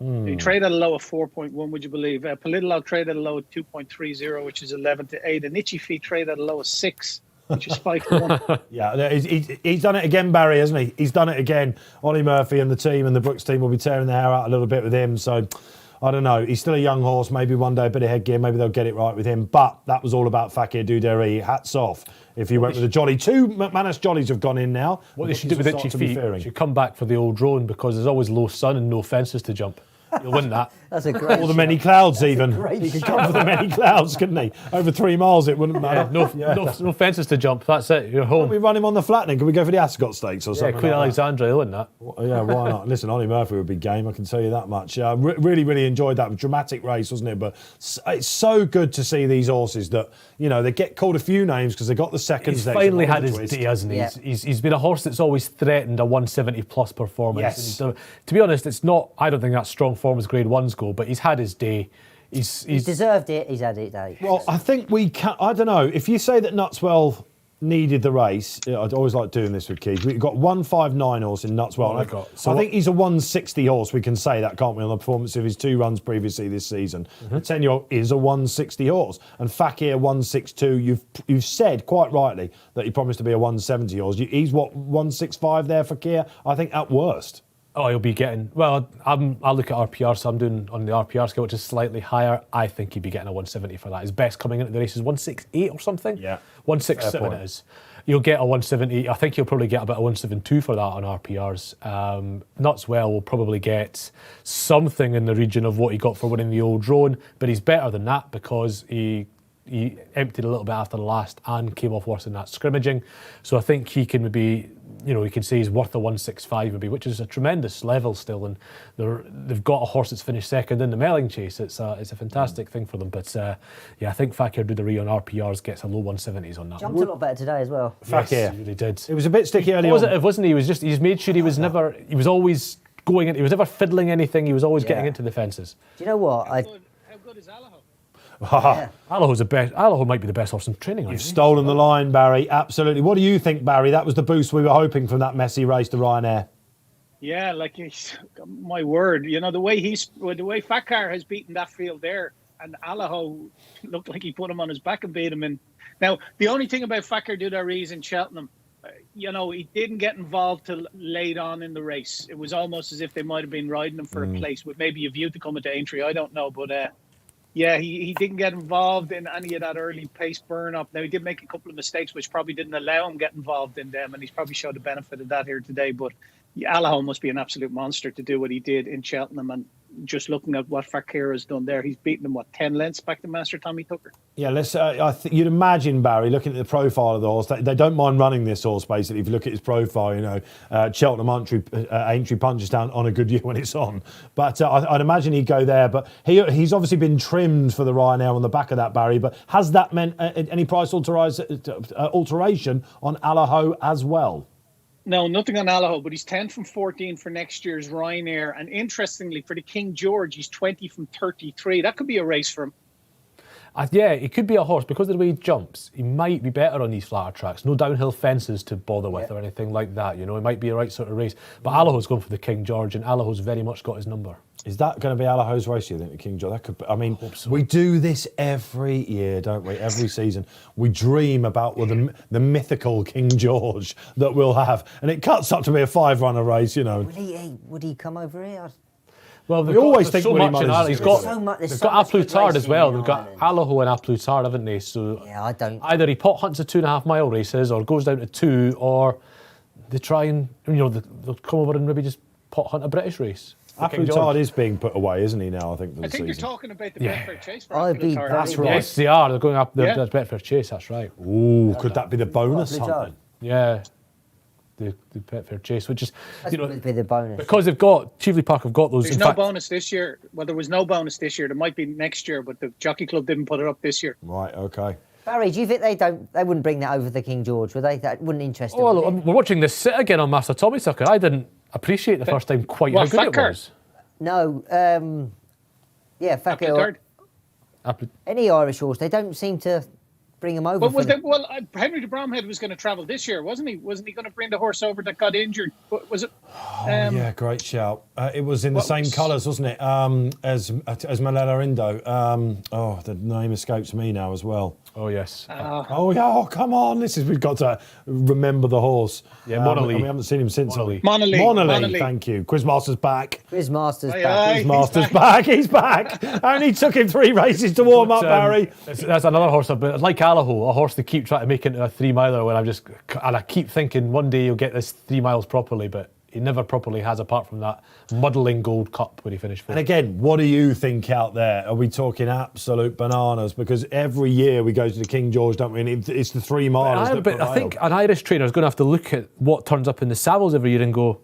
Speaker 4: He traded at a low of 4.1, would you believe? Politolog traded at a low of 2.30, which is 11-8. And Itchy Feet traded at a low of 6, which is 5-1.
Speaker 1: Yeah, he's done it again, Barry, hasn't he? He's done it again. Ollie Murphy and the team and the Brooks team will be tearing their hair out a little bit with him. So, I don't know. He's still a young horse. Maybe one day a bit of headgear. Maybe they'll get it right with him. But that was all about Fakir Duderi. Hats off if you went with a jolly. 2 McManus Jollies have gone in now.
Speaker 3: What they should do with Itchy Feet, should come back for the old drone because there's always low sun and no fences to jump. You'll win that.
Speaker 2: That's a great
Speaker 1: Or the many clouds, even. He could come for the many clouds, couldn't he? Over 3 miles, it wouldn't matter.
Speaker 3: No fences to jump. That's it. You're home.
Speaker 1: Can we run him on the flattening? Can we go for the Ascot Stakes or something?
Speaker 3: Queen
Speaker 1: like
Speaker 3: Alexandra, he'll win that.
Speaker 1: Yeah, why not? Listen, Ollie Murphy would be game, I can tell you that much. Really, really enjoyed that. Dramatic race, wasn't it? But it's so good to see these horses that, they get called a few names because they got the seconds.
Speaker 3: He's finally had his day, hasn't he? Yeah. He's been a horse that's always threatened a 170 plus performance.
Speaker 1: Yes.
Speaker 3: To be honest, it's not, I don't think that's strong form as Grade 1s go, but he's had his day. He's
Speaker 2: deserved it. He's had it.
Speaker 1: Well, I think we can. I don't know if you say that Nutswell needed the race. I'd always like doing this with Keith. We've got 159 horse in Nutswell. I think he's a 160 horse. We can say that, can't we, on the performance of his 2 runs previously this season? The 10-year-old is a 160 horse, and Fakir 162. You've said quite rightly that he promised to be a 170 horse. He's what 165 there, Fakir. I think at worst.
Speaker 3: Oh, he'll be getting... Well, I'll look at RPR, so I'm doing on the RPR scale, which is slightly higher. I think he'd be getting a 170 for that. His best coming into the race is 168 or something.
Speaker 1: Yeah.
Speaker 3: 167 it is. You'll get a 170. I think he'll probably get about a 172 for that on RPRs. Nutswell will probably get something in the region of what he got for winning the Old Drone, but he's better than that because he emptied a little bit after the last and came off worse in that scrimmaging. So I think he can maybe... we can say he's worth a 165 maybe, which is a tremendous level still, and they've got a horse that's finished second in the Melling Chase. It's a fantastic thing for them. But I think Fakir Duderi on RPRs gets a low 170s on that.
Speaker 2: Jumped a lot better today as well.
Speaker 1: Fakir,
Speaker 3: yes, he really did.
Speaker 1: It was a bit sticky early
Speaker 3: Positive, wasn't he? He's made sure he was always going in. He was never fiddling anything. He was always getting into the fences.
Speaker 2: Do you know what?
Speaker 4: How good is Allaho?
Speaker 3: Allaho's the best. Allaho might be the best horse in training.
Speaker 1: You've stolen the line, Barry. Absolutely. What do you think, Barry? That was the boost we were hoping from that messy race to Ryanair.
Speaker 4: Yeah, my word. The way Fakir has beaten that field there, and Allaho looked like he put him on his back and beat him. And now the only thing about Fakir Duderi in Cheltenham, he didn't get involved till late on in the race. It was almost as if they might have been riding him for a place with maybe a view to coming to Aintree. I don't know, but. Yeah, he didn't get involved in any of that early pace burn-up. Now, he did make a couple of mistakes, which probably didn't allow him to get involved in them, and he's probably showed the benefit of that here today. But Allaho must be an absolute monster to do what he did in Cheltenham, and just looking at what Fakir has done there, he's beaten him, 10 lengths back to Master Tommy Tucker? Yeah,
Speaker 1: you'd imagine, Barry, looking at the profile of the horse, they don't mind running this horse, basically. If you look at his profile, Cheltenham Aintree punches down on a good year when it's on. But I'd imagine he'd go there. But he's obviously been trimmed for the Ryanair on the back of that, Barry. But has that meant any price alteration on Allaho as well?
Speaker 4: No, nothing on Allaho, but he's 10 from 14 for next year's Ryanair. And interestingly, for the King George, he's 20 from 33. That could be a race for him.
Speaker 3: Yeah, it could be a horse. Because of the way he jumps, he might be better on these flatter tracks. No downhill fences to bother with or anything like that. It might be a right sort of race. But Allaho's going for the King George, and Allaho's very much got his number.
Speaker 1: Is that going to be Allaho's race, you think, the King George? That could be, we do this every year, don't we? Every season. We dream about the mythical King George that we'll have. And it cuts up to be a 5-runner race,
Speaker 2: Would he come over here?
Speaker 3: Well,
Speaker 1: we always think
Speaker 3: so much in Ireland. They've got Aplutard as well. They've got Allaho and Aplutard, haven't they? So
Speaker 2: I don't.
Speaker 3: Either he pot hunts the 2.5 mile races, or goes down to 2, or they try and they'll come over and maybe just pot hunt a British race.
Speaker 1: Aplutard is being put away, isn't he now? I think
Speaker 4: you're talking about the Betfair Chase for Aplutard.
Speaker 1: That's right.
Speaker 3: Yes, they are. They're going up the Betfair Chase. That's right.
Speaker 1: Ooh, could that be the bonus hunt?
Speaker 3: Yeah. the Betfair Chase, which is
Speaker 2: That's would be the bonus.
Speaker 3: because Cheveley Park have got those.
Speaker 4: There's no bonus this year. Well, there was no bonus this year. There might be next year, but the Jockey Club didn't put it up this year.
Speaker 1: Right, okay.
Speaker 2: Barry, do you think they wouldn't bring that over the King George, would they? That wouldn't interest them.
Speaker 3: Oh,
Speaker 2: would
Speaker 3: look,
Speaker 2: it?
Speaker 3: we're watching this sit again on Master Tommy Sucker. I didn't appreciate the first time quite how good it
Speaker 4: Facker?
Speaker 3: was.
Speaker 2: No, yeah, Facker.
Speaker 4: Third.
Speaker 2: Any Irish horse, they don't seem to bring them over.
Speaker 4: But was there, well, Henry de Bromhead was going to travel this year, wasn't he? Wasn't he going to bring the horse over that got injured? Was it?
Speaker 1: Yeah, great shout. It was in the
Speaker 4: what
Speaker 1: same
Speaker 4: was-
Speaker 1: colours, wasn't it? As Malala Indo. The name escapes me now as well.
Speaker 3: Oh yes.
Speaker 1: Oh yeah! Oh come on! We've got to remember the horse.
Speaker 3: Yeah, Monolith.
Speaker 1: And we haven't seen him since.
Speaker 3: Monolith.
Speaker 4: Monolith.
Speaker 1: Thank you. Quizmaster's back.
Speaker 2: Chris Masters
Speaker 4: Aye,
Speaker 2: back.
Speaker 4: aye.
Speaker 1: Quizmaster's back. He's back. Only took him 3 races to warm up, Barry.
Speaker 3: That's another horse, but like Allaho, a horse they keep trying to make into a 3 miler. When I keep thinking one day he'll get this 3 miles properly, but he never properly has, apart from that muddling Gold Cup when he finished fourth.
Speaker 1: And again, what do you think out there? Are we talking absolute bananas? Because every year we go to the King George, don't we? And it's the 3 miles.
Speaker 3: But I think an Irish trainer is going to have to look at what turns up in the Savills every year and go,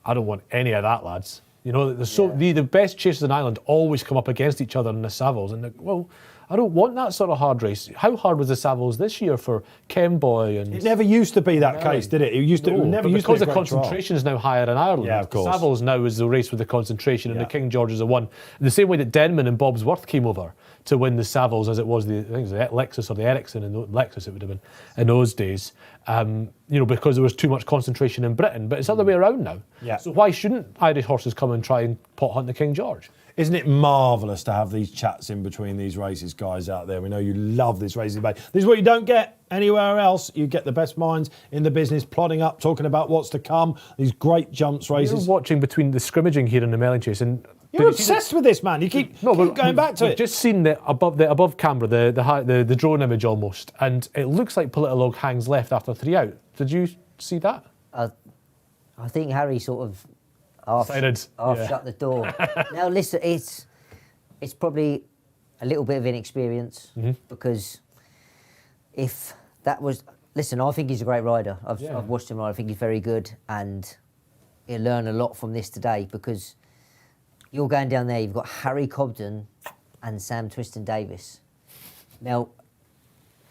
Speaker 3: I don't want any of that, lads. You know, the best chasers in Ireland always come up against each other in the Savills, and well, I don't want that sort of hard race. How hard was the Savills this year for Kemboy? And
Speaker 1: it never used to be that case, did it? It used to.
Speaker 3: No,
Speaker 1: Never
Speaker 3: but
Speaker 1: used to
Speaker 3: because
Speaker 1: be
Speaker 3: the
Speaker 1: a great trial.
Speaker 3: concentration is now higher in Ireland.
Speaker 1: Yeah, of course.
Speaker 3: The Savills now is the race with the concentration, and
Speaker 1: Yeah.
Speaker 3: the King George is the one. In the same way that Denman and Bobsworth came over to win the Savills, as it was I think it was the Lexus or the Ericsson, and Lexus it would have been in those days. Because there was too much concentration in Britain, but it's the other way around now.
Speaker 1: Yeah.
Speaker 3: So why shouldn't Irish horses come and try and pot hunt the King George?
Speaker 1: Isn't it marvellous to have these chats in between these races, guys out there? We know you love this racing debate. This is what you don't get anywhere else. You get the best minds in the business plotting up, talking about what's to come. These great jumps races.
Speaker 3: You're watching between the scrimmaging here and the Melling Chase, and
Speaker 1: You're obsessed with this, man. You keep going back to
Speaker 3: we've
Speaker 1: it.
Speaker 3: just seen the above camera, the drone image almost, and it looks like Politolog hangs left after 3 out. Did you see that?
Speaker 2: I think Harry sort of half
Speaker 3: yeah.
Speaker 2: shut the door. Now listen, it's probably a little bit of inexperience because if that was I think he's a great rider. I've watched him ride. I think he's very good, and he'll learn a lot from this today because you're going down there. You've got Harry Cobden and Sam Twiston-Davis. Now,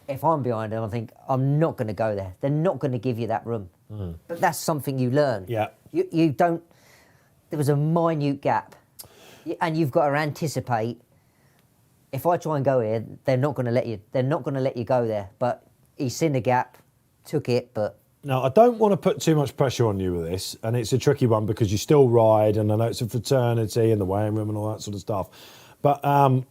Speaker 2: if I'm behind them, I think I'm not going to go there. They're not going to give you that room. But that's something you learn.
Speaker 1: Yeah.
Speaker 2: You don't. There was a minute gap, and you've got to anticipate. If I try and go here, they're not going to let you. They're not going to let you go there. But he's seen the gap, took it, but.
Speaker 1: Now, I don't want to put too much pressure on you with this, and it's a tricky one because you still ride, and I know it's a fraternity and the weighing room and all that sort of stuff. But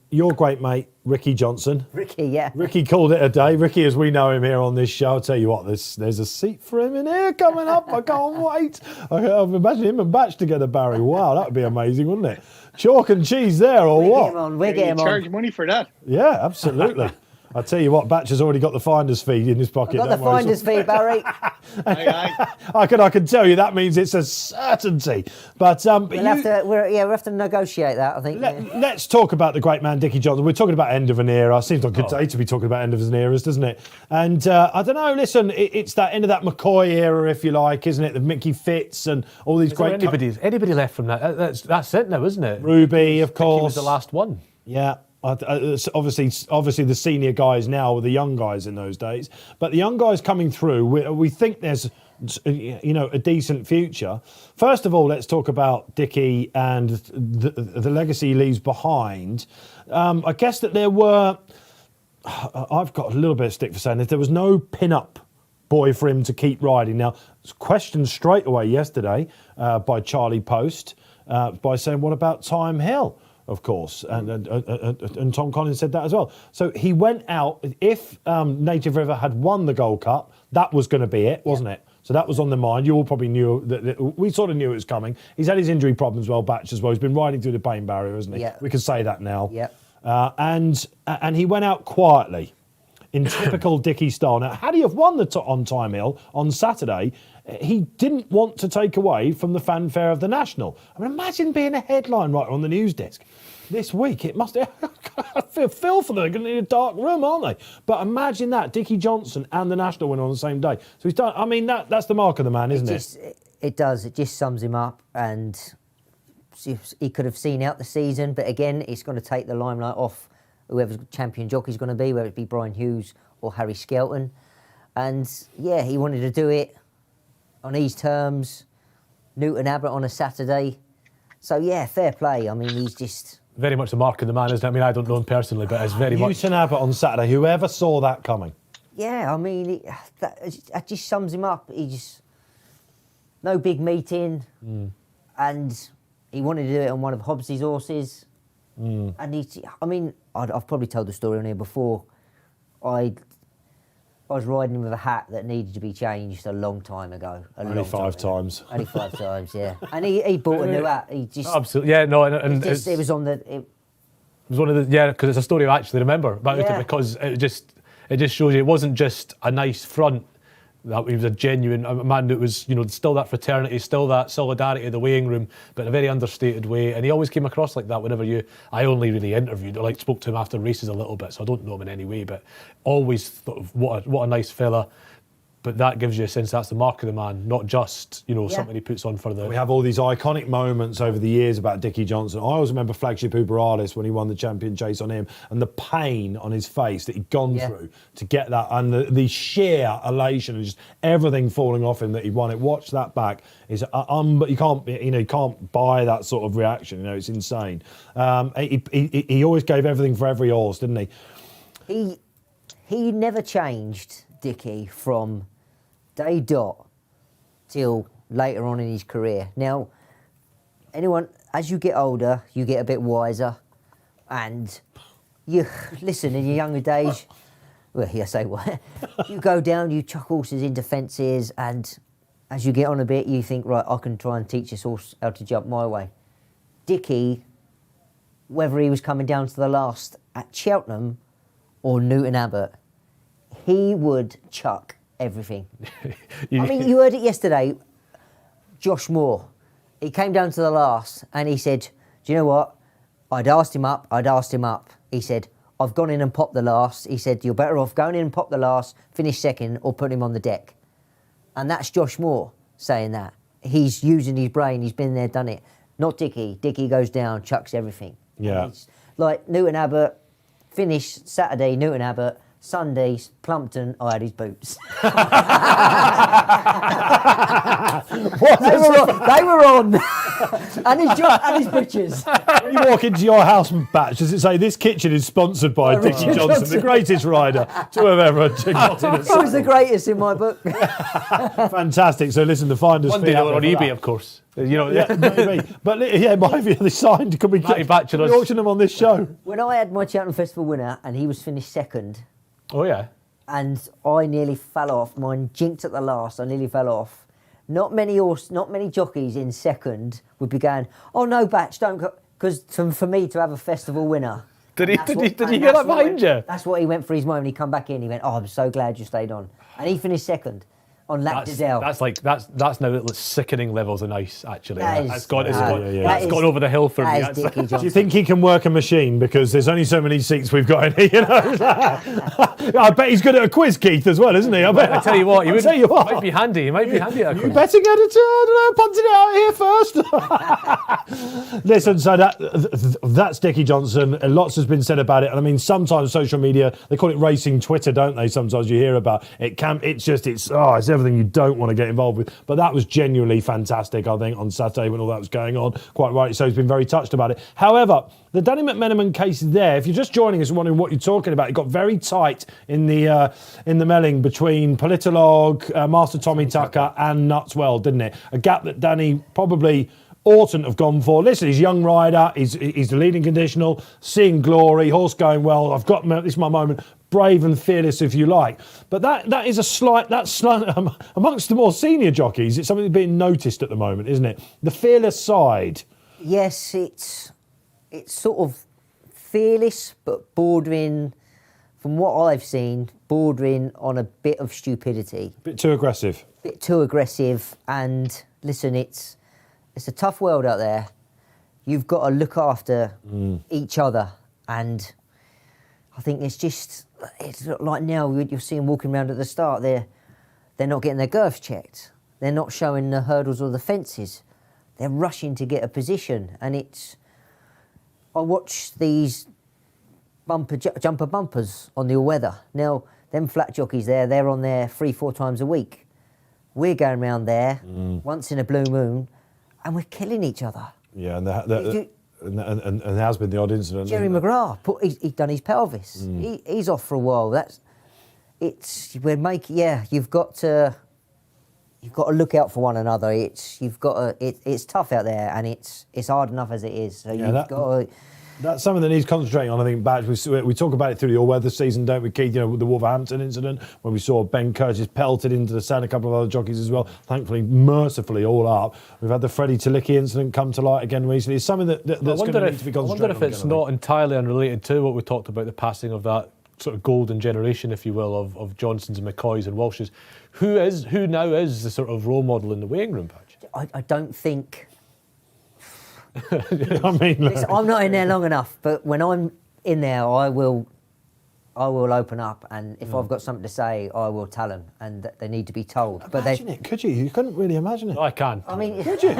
Speaker 1: your great mate, Ricky Johnson.
Speaker 2: Ricky, yeah.
Speaker 1: Ricky called it a day. Ricky, as we know him here on this show, I'll tell you what, there's a seat for him in here coming up. I can't wait. I'm imagining him and Batch together, Barry. Wow, that would be amazing, wouldn't it? Chalk and cheese there, or what?
Speaker 2: We'll get him on.
Speaker 4: Charge money for that.
Speaker 1: Yeah, absolutely. I tell you what, Batch has already got the finder's fee in his pocket.
Speaker 2: I've got the
Speaker 1: don't worry.
Speaker 2: finder's fee, Barry.
Speaker 1: I can tell you that means it's a certainty. But
Speaker 2: We'll have to negotiate that, I think.
Speaker 1: let's talk about the great man, Dickie Johnson. We're talking about end of an era. Seems like a good day to be talking about end of an era, doesn't it? And I don't know, listen, it's that end of that McCoy era, if you like, isn't it? The Mickey Fitz and all these great...
Speaker 3: Anybody left from that? That's it now, isn't it?
Speaker 1: Ruby, of course.
Speaker 3: He was the last one.
Speaker 1: Yeah. Obviously, the senior guys now were the young guys in those days. But the young guys coming through, we think there's, a decent future. First of all, let's talk about Dickie and the legacy he leaves behind. I guess that there were... I've got a little bit of stick for saying this. There was no pin-up boy for him to keep riding. Now, questioned straight away yesterday by Charlie Post by saying, what about Time Hill? Of course, and Tom Collins said that as well. So he went out. If Native River had won the Gold Cup, that was going to be it, wasn't it? So that was on the mind. You all probably knew that we sort of knew it was coming. He's had his injury problems, Batch as well. He's been riding through the pain barrier, hasn't he?
Speaker 2: Yeah.
Speaker 1: We can say that now.
Speaker 2: Yeah.
Speaker 1: And he went out quietly. in typical Dickie style. Now, had he have won the on Time Hill on Saturday, he didn't want to take away from the fanfare of the National. I mean, imagine being a headline writer on the news desk this week. It must. I feel for them. They're going to need a dark room, aren't they? But imagine that Dickie Johnson and the National win on the same day. So he's done. I mean, that's the mark of the man, isn't it?
Speaker 2: It does. It just sums him up, and he could have seen out the season. But again, it's going to take the limelight off whoever's champion jockey's going to be, whether it be Brian Hughes or Harry Skelton. And yeah, he wanted to do it on his terms. Newton Abbott on a Saturday. So yeah, fair play. I mean, he's just
Speaker 3: very much the mark of the man, isn't it? I mean, I don't know him personally, but it's very much.
Speaker 1: Newton Abbott on Saturday. Whoever saw that coming?
Speaker 2: Yeah, I mean, that just sums him up. He just no big meeting, and he wanted to do it on one of Hobbs's horses. And I've probably told the story on here before. I was riding him with a hat that needed to be changed a long time ago.
Speaker 1: Only 5 times.
Speaker 2: Only 5 times, yeah. And he bought a new hat. He just
Speaker 3: absolutely, yeah, no, and
Speaker 2: it was on the.
Speaker 3: It was one of the because it's a story I actually remember about it because it just shows you it wasn't just a nice front. That he was a genuine man that was, still that fraternity, still that solidarity of the weighing room, but in a very understated way. And he always came across like that whenever I only really interviewed or spoke to him after races a little bit, so I don't know him in any way, but always thought of what a nice fella. But that gives you a sense that's the mark of the man, not just, something he puts on for the...
Speaker 1: We have all these iconic moments over the years about Dickie Johnson. I always remember Flagship Uber Alice when he won the champion chase on him and the pain on his face that he'd gone through to get that and the sheer elation and just everything falling off him that he won it. Watch that back. But you can't buy that sort of reaction. It's insane. He always gave everything for every horse, didn't he?
Speaker 2: He never changed, Dickie, from day dot till later on in his career. Now, as you get older, you get a bit wiser, and you listen in your younger days. Well, I say what you go down, you chuck horses into fences, and as you get on a bit, you think, right, I can try and teach this horse how to jump my way. Dickie, whether he was coming down to the last at Cheltenham or Newton Abbott, he would chuck everything. I mean, you heard it yesterday. Josh Moore, he came down to the last and he said, do you know what? I'd asked him up. He said, I've gone in and popped the last. He said, you're better off going in and pop the last, finish second, or put him on the deck. And that's Josh Moore saying that. He's using his brain. He's been there, done it. Not Dickie. Dickie goes down, chucks everything.
Speaker 1: Yeah.
Speaker 2: Like Newton Abbott, finished Saturday, Newton Abbott, Sunday, Plumpton, I had his boots. They were on. and his britches.
Speaker 1: When you walk into your house, Batch, does it say, this kitchen is sponsored by Dickie Johnson, the greatest rider to have ever got in a
Speaker 2: He was the greatest in my book.
Speaker 1: Fantastic. So listen, the finders
Speaker 3: one day they're on eBay, of course.
Speaker 1: Yeah, maybe. But yeah, might be the sign. Could we auction them on this show?
Speaker 2: When I had my Cheltenham Festival winner and he was finished second.
Speaker 3: Oh, yeah.
Speaker 2: And I nearly fell off. Mine jinked at the last. I nearly fell off. Not many jockeys in second would be going, oh, no, Batch, don't go. Because for me to have a festival winner.
Speaker 3: Did he hear that behind you?
Speaker 2: That's what he went for his moment. He come back in. He went, oh, I'm so glad you stayed on. And he finished second on Lac Dizelle.
Speaker 3: That's now at sickening levels of nice, actually. That's gone over the hill for me.
Speaker 1: Do you think he can work a machine? Because there's only so many seats we've got in here. I bet he's good at a quiz, Keith, as well, isn't he? I tell you what,
Speaker 3: he might be handy. He might be handy at a quiz.
Speaker 1: You better get it, punting it out here first. Listen, so that's Dickie Johnson. Lots has been said about it. And I mean, sometimes social media, they call it racing Twitter, don't they? Sometimes you hear about it. It's everything you don't want to get involved with. But that was genuinely fantastic, I think, on Saturday when all that was going on. Quite right. So he's been very touched about it. However, the Danny McMenamin case there, if you're just joining us and wondering what you're talking about, it got very tight in the melling between Politolog, Master Tommy Tucker and Nutswell, didn't it? A gap that Danny probably oughtn't have gone for. Listen, he's a young rider. He's the leading conditional, seeing glory, horse going well. This is my moment. Brave and fearless, if you like. But that is that's slight amongst the more senior jockeys. It's something that's being noticed at the moment, isn't it? The fearless side.
Speaker 2: Yes, it's sort of fearless, but bordering from what I've seen, bordering on a bit of stupidity.
Speaker 1: Bit too aggressive.
Speaker 2: Bit too aggressive. And listen, it's a tough world out there. You've got to look after each other. And I think it's like now you'll see them walking around at the start. They're not getting their girths checked. They're not showing the hurdles or the fences. They're rushing to get a position. And I watch these jumper bumpers on the all-weather. Now, them flat jockeys they're on there 3-4 times a week. We're going around there once in a blue moon, and we're killing each other.
Speaker 1: Yeah, and there has been the odd incident.
Speaker 2: Jerry McGrath, he's done his pelvis. He's off for a while. You've got to look out for one another. It's tough out there, and it's hard enough as it is. So
Speaker 1: that's something that needs concentrating on, I think, Batch. We talk about it through the all-weather season, don't we, Keith? With the Wolverhampton incident, when we saw Ben Curtis pelted into the sand, a couple of other jockeys as well. Thankfully, mercifully, all up. We've had the Freddie Talicki incident come to light again recently. It's something that's going to need to be concentrated on.
Speaker 3: I wonder if it's not entirely unrelated to what we talked about, the passing of that sort of golden generation, if you will, of Johnsons and McCoys and Walshes. Who now is the sort of role model in the weighing room, Patch?
Speaker 2: I don't think...
Speaker 1: Listen,
Speaker 2: I'm not in there long enough, but when I'm in there, I will open up, and if I've got something to say, I will tell them, and they need to be told.
Speaker 1: Imagine it, could you? You couldn't really imagine it.
Speaker 3: I can.
Speaker 2: I mean,
Speaker 1: could you?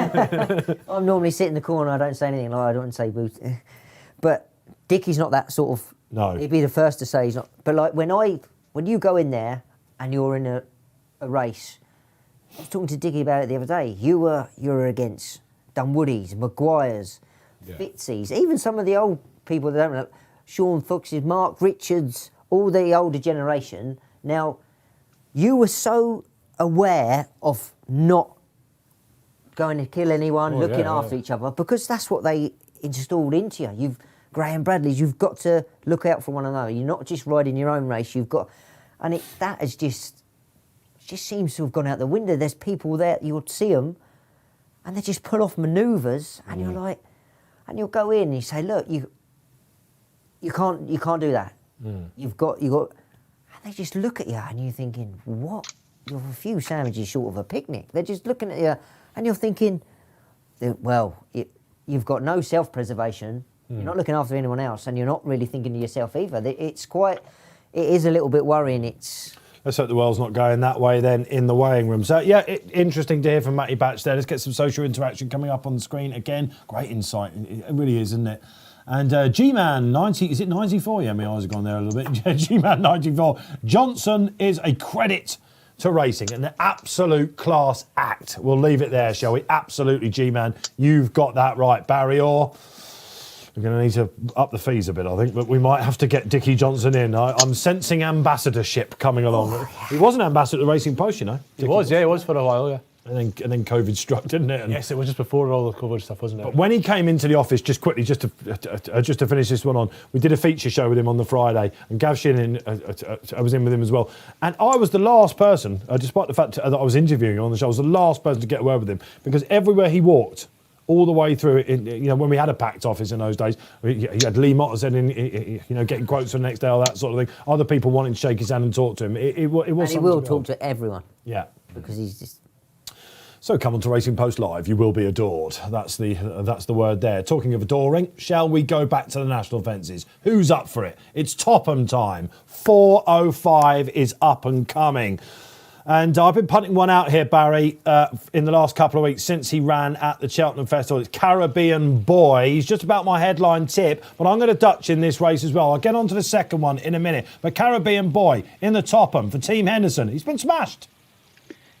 Speaker 2: I'm normally sitting in the corner. I don't say anything. I don't say boo. But Dickie's not that sort of.
Speaker 1: No.
Speaker 2: He'd be the first to say he's not. But like when you go in there and you're in a race, I was talking to Dickie about it the other day. You were against Dunwoodies, Maguires, Fitzies, even some of the old people that don't know, Sean Foxes, Mark Richards, all the older generation. Now, you were so aware of not going to kill anyone, looking after each other, because that's what they installed into you. Graham Bradley's, you've got to look out for one another. You're not just riding your own race. That has just seems to have gone out the window. There's people there, you'll see them, and they just pull off manoeuvres, and you're like, and you'll go in and you say, look, you can't do that. You've got, and they just look at you, and you're thinking, what? You're a few sandwiches short of a picnic. They're just looking at you, and you're thinking, well, you've got no self-preservation. You're not looking after anyone else, and you're not really thinking of yourself either. It is a little bit worrying.
Speaker 1: Let's hope the world's not going that way then in the weighing room. So, yeah, interesting to hear from Mattie Batch there. Let's get some social interaction coming up on the screen again. Great insight. It really is, isn't it? And G-Man 90, is it 94? Yeah, my eyes have gone there a little bit. G-Man 94. Johnson is a credit to racing, an absolute class act. We'll leave it there, shall we? Absolutely, G-Man. You've got that right, Barry Orr. We're going to need to up the fees a bit, I think, but we might have to get Dickie Johnson in. I'm sensing ambassadorship coming along. He was an ambassador at the Racing Post, you know.
Speaker 3: He was for a while, yeah.
Speaker 1: And then COVID struck, didn't it? And
Speaker 3: yes, it was just before all the COVID stuff, wasn't it?
Speaker 1: But when he came into the office, just quickly, just to finish this one on, we did a feature show with him on the Friday, and Gav Shinnin, I was in with him as well. And I was the last person, despite the fact that I was interviewing him on the show, I was the last person to get a word with him, because everywhere he walked, all the way through, when we had a packed office in those days, he had Lee Motterson in, getting quotes for the next day, all that sort of thing. Other people wanting to shake his hand and talk to him. It was.
Speaker 2: And he will talk to everyone.
Speaker 1: Yeah,
Speaker 2: because he's just.
Speaker 1: So come on to Racing Post Live. You will be adored. That's the word there. Talking of adoring, shall we go back to the national fences? Who's up for it? It's Topham time. 4:05 is up and coming. And I've been punting one out here, Barry, in the last couple of weeks since he ran at the Cheltenham Festival. It's Caribbean Boy. He's just about my headline tip, but I'm going to Dutch in this race as well. I'll get on to the second one in a minute. But Caribbean Boy in the Topham for Team Henderson. He's been smashed.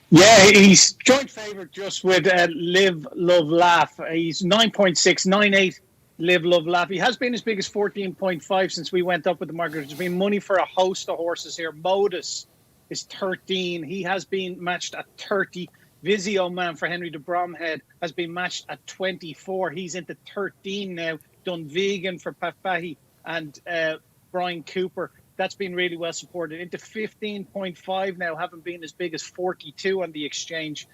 Speaker 4: Yeah, he's joint favourite just with Live, Love, Laugh. He's 9.698 Live, Love, Laugh. He has been as big as 14.5 since we went up with the market. There's been money for a host of horses here. Modus is 13. He has been matched at 30. Vizio Man for Henry de Bromhead has been matched at 24. He's into 13 now. Dunvegan for Pat Fahey and Brian Cooper. That's been really well supported. Into 15.5 now, haven't been as big as 42 on the exchange.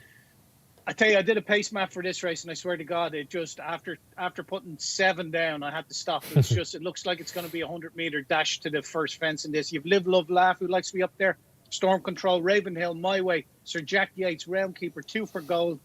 Speaker 4: I tell you, I did a pace map for this race, and I swear to God, it just after putting 7 down, I had to stop. It's just, it looks like it's going to be a 100-meter dash to the first fence in this. You've Live, Love, Laugh, who likes to be up there. Storm Control, Ravenhill, My Way, Sir Jack Yates, Roundkeeper, 2 for Gold,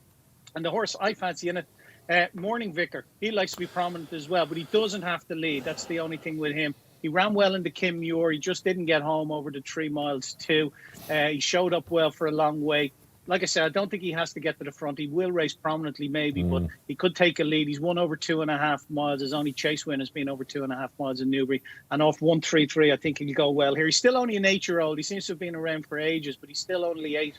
Speaker 4: and the horse I fancy in it, Morning Vicar. He likes to be prominent as well, but he doesn't have to lead. That's the only thing with him. He ran well into Kim Muir. He just didn't get home over the 3 miles too. He showed up well for a long way. Like I said, I don't think he has to get to the front. He will race prominently maybe, but he could take a lead. He's won over 2.5 miles. His only chase win has been over 2.5 miles in Newbury. And off 133, I think he'll go well here. He's still only an 8-year-old. He seems to have been around for ages, but he's still only 8.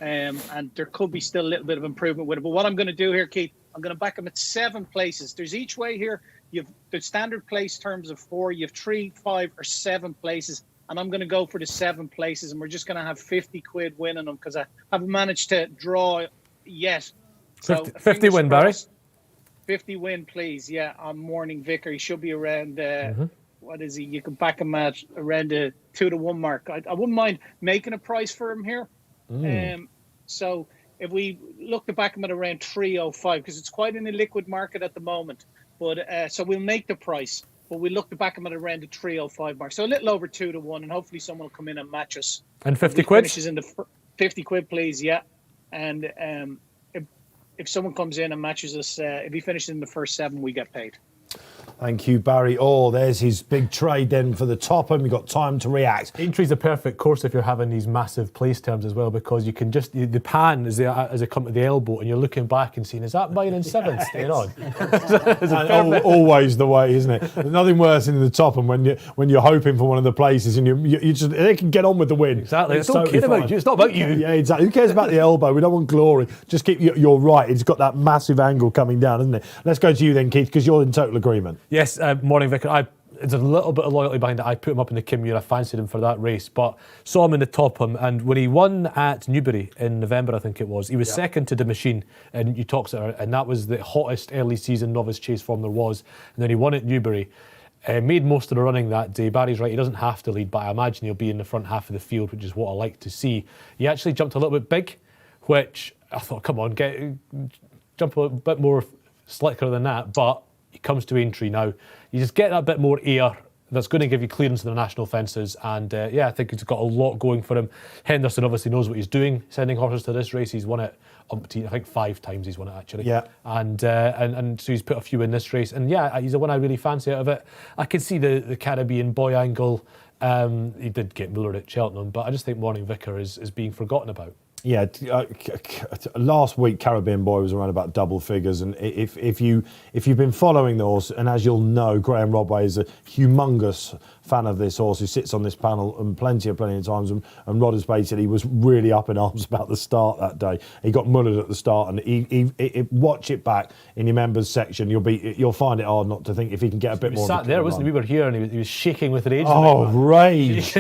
Speaker 4: And there could be still a little bit of improvement with it. But what I'm going to do here, Keith, I'm going to back him at 7 places. There's each way here. You've the standard place terms of 4. You have 3, 5, or 7 places. And I'm going to go for the 7 places, and we're just going to have 50 quid winning them because I haven't managed to draw yet. So
Speaker 3: 50 win, Barry.
Speaker 4: 50 win, please. Yeah, on Morning Vicar. He should be around, what is he? You can back him at around the 2-1 mark. I wouldn't mind making a price for him here. So if we look to back him at around 305, because it's quite an illiquid market at the moment. But so we'll make the price. But we look to back him at around the 305 mark. So a little over 2-1, and hopefully someone will come in and match us.
Speaker 3: And 50 quid?
Speaker 4: Finishes in the 50 quid, please, yeah. And if someone comes in and matches us, if he finishes in the first 7, we get paid.
Speaker 1: Thank you, Barry. Oh, there's his big trade then for the top, and we've got time to react.
Speaker 3: Aintree's a perfect course if you're having these massive place terms as well, because you can just, the pan as they come to the elbow, and you're looking back and seeing, is that mine in 7th staying on?
Speaker 1: Always the way, isn't it? There's nothing worse than the top, and when you're hoping for one of the places, and you just, they can get on with the win.
Speaker 3: Exactly. It's don't care about you. It's not about you.
Speaker 1: Yeah, exactly. Who cares about the elbow? We don't want glory. Just keep. You're right. It's got that massive angle coming down, isn't it? Let's go to you then, Keith, because you're in total agreement.
Speaker 3: Yes, Morning Vicar. There's a little bit of loyalty behind it. I put him up in the Kim Muir. I fancied him for that race, but saw him in the top and when he won at Newbury in November, I think it was, he was second to the Machine and Uttoxeter, and that was the hottest early season novice chase form there was. And then he won at Newbury. Made most of the running that day. Barry's right, he doesn't have to lead, but I imagine he'll be in the front half of the field, which is what I like to see. He actually jumped a little bit big, which I thought, come on, jump a bit more slicker than that, but he comes to Aintree now. You just get that bit more air that's going to give you clearance to the national fences, and I think he's got a lot going for him. Henderson obviously knows what he's doing, sending horses to this race. He's won it umpteen, I think 5 times he's won it actually. Yeah. And so he's put a few in this race, and he's the one I really fancy out of it. I can see the Caribbean boy angle. He did get Miller at Cheltenham, but I just think Morning Vicar is being forgotten about.
Speaker 1: Yeah, last week Caribbean Boy was around about double figures, and if you've been following the horse, and as you'll know, Graham Rodway is a humongous fan of this horse who sits on this panel and plenty of times, and Rod has basically was really up in arms about the start that day. He got mullered at the start, and he watch it back in your members section. You'll find it hard not to think if he can get a bit more.
Speaker 3: Sat there, wasn't he? We were here, and he was shaking with rage.
Speaker 1: Oh, rage!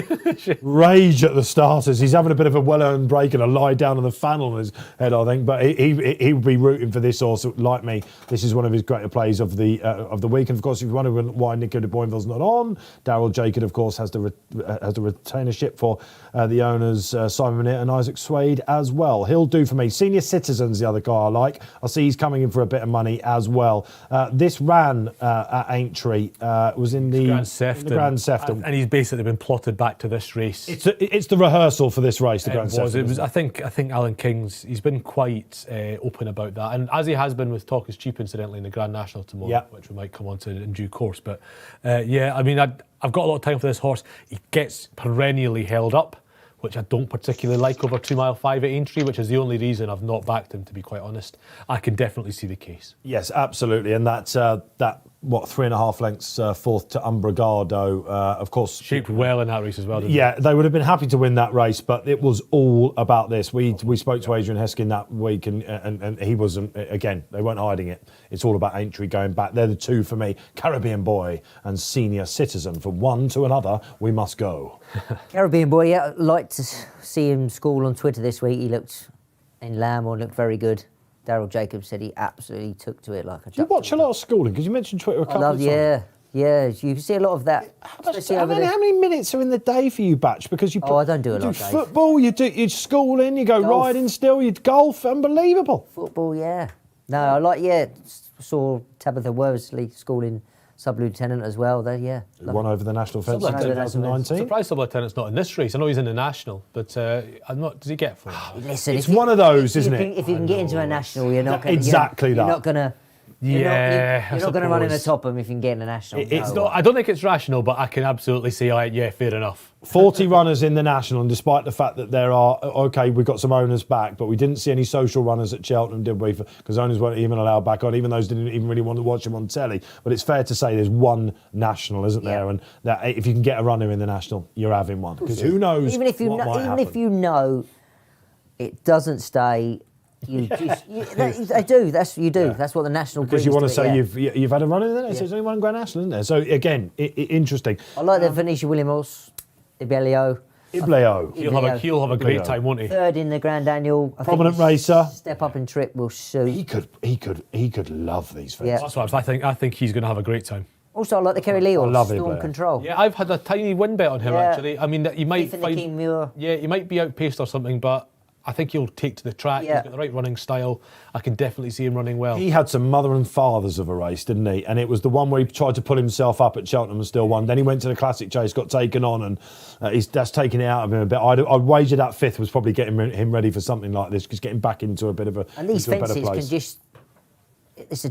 Speaker 1: Rage at the starters. He's having a bit of a well-earned break and a lie down on the funnel on his head, I think. But he would be rooting for this horse. Like me, this is one of his greater plays of the week. And of course, if you wonder why Nico de Boinville's not on, Darryl Jacob, of course, has the retainership for the owners, Simon Minnitt and Isaac Swade as well. He'll do for me. Senior Citizen's the other guy I like. I see he's coming in for a bit of money as well. This ran at Aintree. Was in the Grand Sefton.
Speaker 3: And he's basically been plotted back to this race.
Speaker 1: It's the rehearsal for this race, the Grand Sefton.
Speaker 3: It was. I think Alan King's, he's been quite open about that, and as he has been with Talk is Cheap, incidentally, in the Grand National tomorrow, which we might come on to in due course. But I mean, I've got a lot of time for this horse. He gets perennially held up, which I don't particularly like over 2 mile 5 at Aintree, which is the only reason I've not backed him, to be quite honest. I can definitely see the case.
Speaker 1: Yes, absolutely, and that 3.5 lengths fourth to Umbrigado, of course.
Speaker 3: Shaped well in that race as well, didn't
Speaker 1: it? They would have been happy to win that race, but it was all about this. We spoke to Adrian Heskin that week, and he wasn't, again, they weren't hiding it. It's all about Aintree going back. They're the two for me, Caribbean Boy and Senior Citizen. From one to another, we must go.
Speaker 2: Caribbean Boy, I'd like to see him school on Twitter this week. He looked in Lamb, looked very good. Darryl Jacobs said he absolutely took to it like a duck.
Speaker 1: Do you watch a lot of schooling? Because you mentioned Twitter a couple of times.
Speaker 2: Yeah, you can see a lot of that. Especially over there.
Speaker 1: How many minutes are in the day for you, Batch? Because you
Speaker 2: I don't do a
Speaker 1: you
Speaker 2: lot,
Speaker 1: do
Speaker 2: Dave.
Speaker 1: football, you do schooling, you go
Speaker 2: Golf.
Speaker 1: riding still, you golf, unbelievable.
Speaker 2: Football, yeah. No, I like, saw Tabitha Worsley schooling sub-lieutenant as well. There, yeah.
Speaker 1: He won over the national fence in
Speaker 3: Sub-lieutenant.
Speaker 1: 2019.
Speaker 3: Surprised Sub-Lieutenant's not in this race. I know he's in the national, but I'm not. Does he get for it?
Speaker 2: Listen,
Speaker 1: It's one of those, isn't
Speaker 2: if
Speaker 1: it?
Speaker 2: if you can get into a national, you're not going
Speaker 1: Exactly
Speaker 2: You're
Speaker 1: that.
Speaker 2: not going to.
Speaker 3: Yeah,
Speaker 2: You're
Speaker 3: I
Speaker 2: not going to run in the
Speaker 3: suppose.
Speaker 2: top of them if you can get in a national.
Speaker 3: It's
Speaker 2: No.
Speaker 3: not. I don't think it's rational, but I can absolutely say, yeah, fair enough.
Speaker 1: 40 runners in the national, and despite the fact that there are, okay, we've got some owners back, but we didn't see any social runners at Cheltenham, did we? Because owners weren't even allowed back on, even those didn't even really want to watch them on telly. But it's fair to say there's one national, isn't there? And that if you can get a runner in the national, you're having one. Because who knows
Speaker 2: Even if you
Speaker 1: what
Speaker 2: know,
Speaker 1: might
Speaker 2: even
Speaker 1: happen.
Speaker 2: if you know it doesn't stay, they do. That's you do.
Speaker 1: Yeah.
Speaker 2: That's what the national.
Speaker 1: Because you
Speaker 2: brings
Speaker 1: want to
Speaker 2: it,
Speaker 1: say
Speaker 2: yeah.
Speaker 1: you've had a run in there, so there's only one Grand National, isn't there? So again, interesting.
Speaker 2: I like the Venetia Williams, Ibelio.
Speaker 1: Ibleo.
Speaker 3: He'll have a great
Speaker 1: Yeah.
Speaker 3: time, won't he?
Speaker 2: Third in the Grand Annual. I think
Speaker 1: Prominent
Speaker 2: his
Speaker 1: racer.
Speaker 2: Step up and trip will suit.
Speaker 1: He could love these things.
Speaker 2: Yeah.
Speaker 3: That's what I think he's going to have a great time.
Speaker 2: Also, I like the Kerry Lee horse,
Speaker 1: love
Speaker 2: Storm
Speaker 1: Ibelio.
Speaker 2: Control.
Speaker 3: Yeah, I've had a tiny win bet on him
Speaker 2: Yeah.
Speaker 3: actually. I mean, you might
Speaker 2: Ethan the
Speaker 3: find.
Speaker 2: King Muir.
Speaker 3: Yeah, he might be outpaced or something, but I think he'll take to the track.
Speaker 2: Yeah.
Speaker 3: He's got the right running style. I can definitely see him running well.
Speaker 1: He had some mother and fathers of a race, didn't he? And it was the one where he tried to pull himself up at Cheltenham and still won. Then he went to the Classic Chase, got taken on, and that's taken it out of him a bit. I'd wager that fifth was probably getting him ready for something like this, because getting back into a bit of a
Speaker 2: And these
Speaker 1: into a better
Speaker 2: fences
Speaker 1: place.
Speaker 2: can just. It's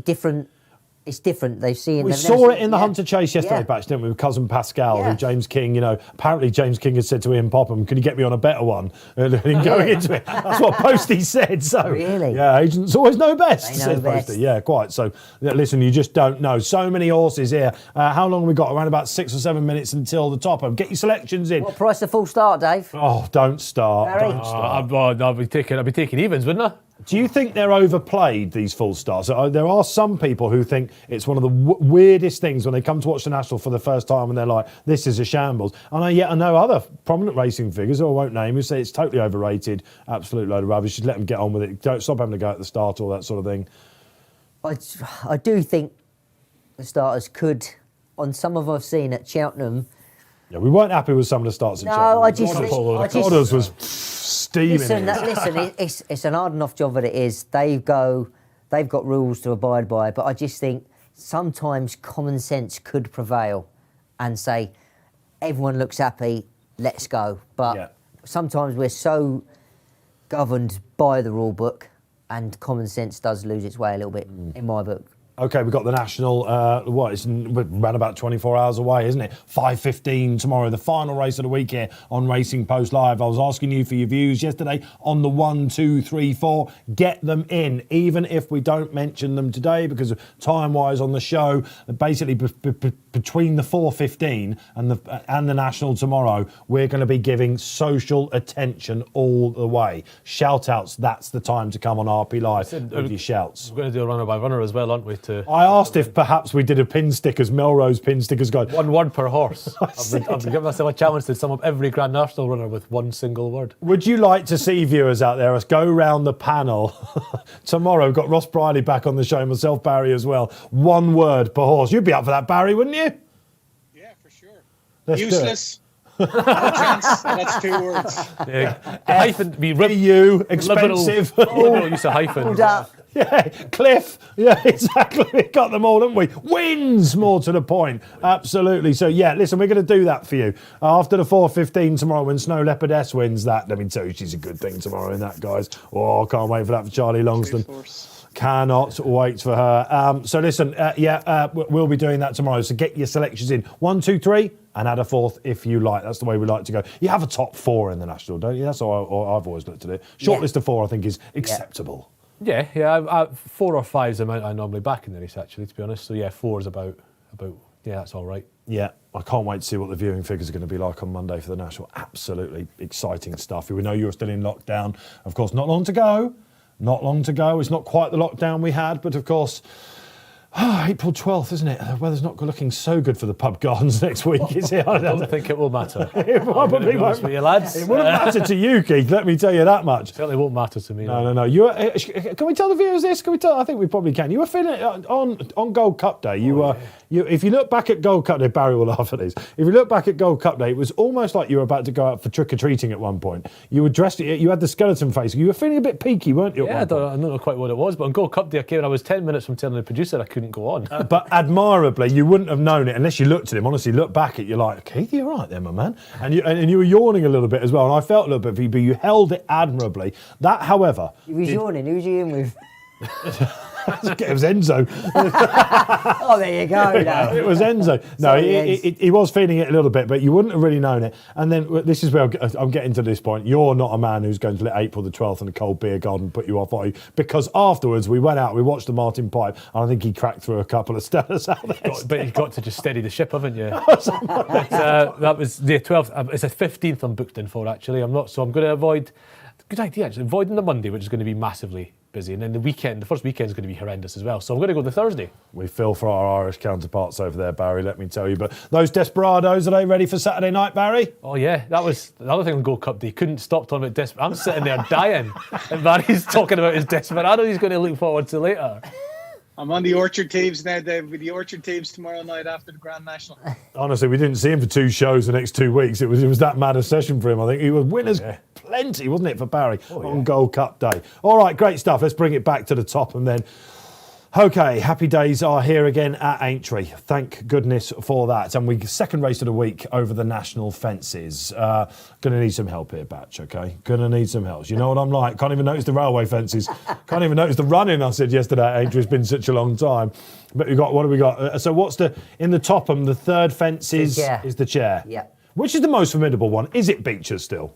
Speaker 2: different. They've seen.
Speaker 1: We
Speaker 2: they've
Speaker 1: saw
Speaker 2: never
Speaker 1: it in the
Speaker 2: seen-
Speaker 1: Hunter Chase yesterday,
Speaker 2: Yeah.
Speaker 1: Batch, didn't we? With cousin Pascal,
Speaker 2: Yeah.
Speaker 1: who James King, apparently James King had said to Ian Popham, "Can you get me on a better one?" And going into it, that's what Posty said. So,
Speaker 2: Really?
Speaker 1: yeah, agents always know best.
Speaker 2: They know
Speaker 1: said
Speaker 2: best.
Speaker 1: Posty. Yeah, quite. So, listen, you just don't know. So many horses here. How long have we got? Around about 6 or 7 minutes until the top. Get your selections in.
Speaker 2: What price the full start, Dave?
Speaker 1: Oh, don't start.
Speaker 2: Barry?
Speaker 1: Don't start.
Speaker 3: I'd be taking evens, wouldn't I?
Speaker 1: Do you think they're overplayed, these full starts? There are some people who think it's one of the weirdest things when they come to watch the National for the first time and they're like, this is a shambles. And I know other prominent racing figures, who I won't name, who say it's totally overrated, absolute load of rubbish, just let them get on with it. Don't stop having to go at the start, all that sort of thing.
Speaker 2: I do think the starters could, on some of I've seen at Cheltenham.
Speaker 1: Yeah, we weren't happy with some of the starts in
Speaker 2: No,
Speaker 1: Cheltenham.
Speaker 2: I just think.
Speaker 1: Goddard's was steaming.
Speaker 2: Listen, it's an hard enough job that it is. They've got rules to abide by, but I just think sometimes common sense could prevail and say, everyone looks happy, let's go. But sometimes we're so governed by the rule book, and common sense does lose its way a little bit, in my book.
Speaker 1: Okay, we've got the National, it's around about 24 hours away, isn't it? 5:15 tomorrow, the final race of the week here on Racing Post Live. I was asking you for your views yesterday on the 1, 2, 3, 4. Get them in, even if we don't mention them today, because of time-wise on the show, basically between the 4:15 and the National tomorrow, we're going to be giving social attention all the way. Shout-outs, that's the time to come on RP Live with your shouts.
Speaker 3: We're going to do a runner by runner as well, aren't we?
Speaker 1: I asked if perhaps we did a pin stickers, Melrose pin stickers guide.
Speaker 3: One word per horse. I've been giving myself a challenge to sum up every Grand National runner with one single word.
Speaker 1: Would you like to see, viewers out there, us go round the panel tomorrow? We've got Ross Briley back on the show, myself, Barry as well. One word per horse. You'd be up for that, Barry, wouldn't you?
Speaker 4: Yeah, for sure.
Speaker 1: Let's
Speaker 4: Useless. No chance. That's 2 words.
Speaker 3: Yeah. The hyphen,
Speaker 1: EU, expensive.
Speaker 3: Liberal use of hyphen.
Speaker 1: Yeah, Cliff. Yeah, exactly. We got them all, haven't we? Wins, more to the point. Absolutely. So, yeah, listen, we're going to do that for you. After the 4:15 tomorrow, when Snow Leopardess wins that, let me tell you, she's a good thing tomorrow in that, guys. Oh, I can't wait for that for Charlie Longston. Cannot wait for her. So, listen, we'll be doing that tomorrow. So, get your selections in. 1, 2, 3. And add a fourth if you like. That's the way we like to go. You have a top 4 in the National, don't you? That's how I've always looked at it. Short list of 4, I think, is acceptable.
Speaker 3: Yeah. 4 or 5 is the amount I normally back in the race, actually, to be honest. So, yeah, 4 is about that's all right.
Speaker 1: Yeah, I can't wait to see what the viewing figures are going to be like on Monday for the National. Absolutely exciting stuff. We know you're still in lockdown. Of course, not long to go. Not long to go. It's not quite the lockdown we had, but of course, April 12th, isn't it? The weather's not looking so good for the pub gardens next week, is it?
Speaker 3: I don't think it will matter.
Speaker 1: It probably won't.
Speaker 3: For you lads.
Speaker 1: It wouldn't matter to you, Keith, let me tell you that much.
Speaker 3: Certainly won't matter to me.
Speaker 1: No. Can we tell the viewers this? Can we tell? I think we probably can. You were feeling on Gold Cup Day. If you look back at Gold Cup Day, Barry will laugh at this. If you look back at Gold Cup Day, it was almost like you were about to go out for trick or treating at one point. You were dressed. You had the skeleton face. You were feeling a bit peaky, weren't you?
Speaker 3: Yeah, I don't know quite what it was, but on Gold Cup Day, I came and I was 10 minutes from telling the producer I couldn't go on.
Speaker 1: But admirably, you wouldn't have known it unless you looked at him. Honestly, look back at you like, Keith, you're right there, my man. And you were yawning a little bit as well. And I felt a little bit for you, but you held it admirably. That, however,
Speaker 2: He was yawning. Who was you in with?
Speaker 1: it was Enzo.
Speaker 2: Oh, there you go. No.
Speaker 1: It was Enzo. No,
Speaker 2: Sorry,
Speaker 1: he was feeling it a little bit, but you wouldn't have really known it. And then this is where I'm getting to this point. You're not a man who's going to let April the 12th and a cold beer garden put you off, are you? Because afterwards we went out, we watched the Martin Pipe, and I think he cracked through a couple of Stellas out there.
Speaker 3: But you've got to just steady the ship, haven't you? That was the 12th. It's the 15th I'm booked in for, actually. I'm going to avoid... Good idea, actually. Avoiding the Monday, which is going to be massively busy. And then the first weekend is going to be horrendous as well. So I'm going to go the Thursday.
Speaker 1: We feel for our Irish counterparts over there, Barry, let me tell you. But those desperados, are they ready for Saturday night, Barry?
Speaker 3: Oh, yeah. That was the other thing on Gold Cup Day. Couldn't stop talking about desperate. I'm sitting there dying. And Barry's talking about his desperado he's going to look forward to later.
Speaker 4: I'm on the Orchard teams now, Dave, with the Orchard teams tomorrow night after the Grand National.
Speaker 1: Honestly, we didn't see him for 2 shows the next 2 weeks. It was that mad a session for him. I think he was winners plenty, wasn't it, for Barry on Gold Cup Day. All right, great stuff. Let's bring it back to the top and then... Okay, happy days are here again at Aintree. Thank goodness for that. And we second race of the week over the national fences. Going to need some help here, Batch, okay? Going to need some help. You know what I'm like? Can't even notice the railway fences. Can't even notice the running, I said yesterday at Aintree. It's been such a long time. But what have we got? So what's in the top the third fence is the chair.
Speaker 2: Yeah.
Speaker 1: Which is the most formidable one? Is it Beecher still?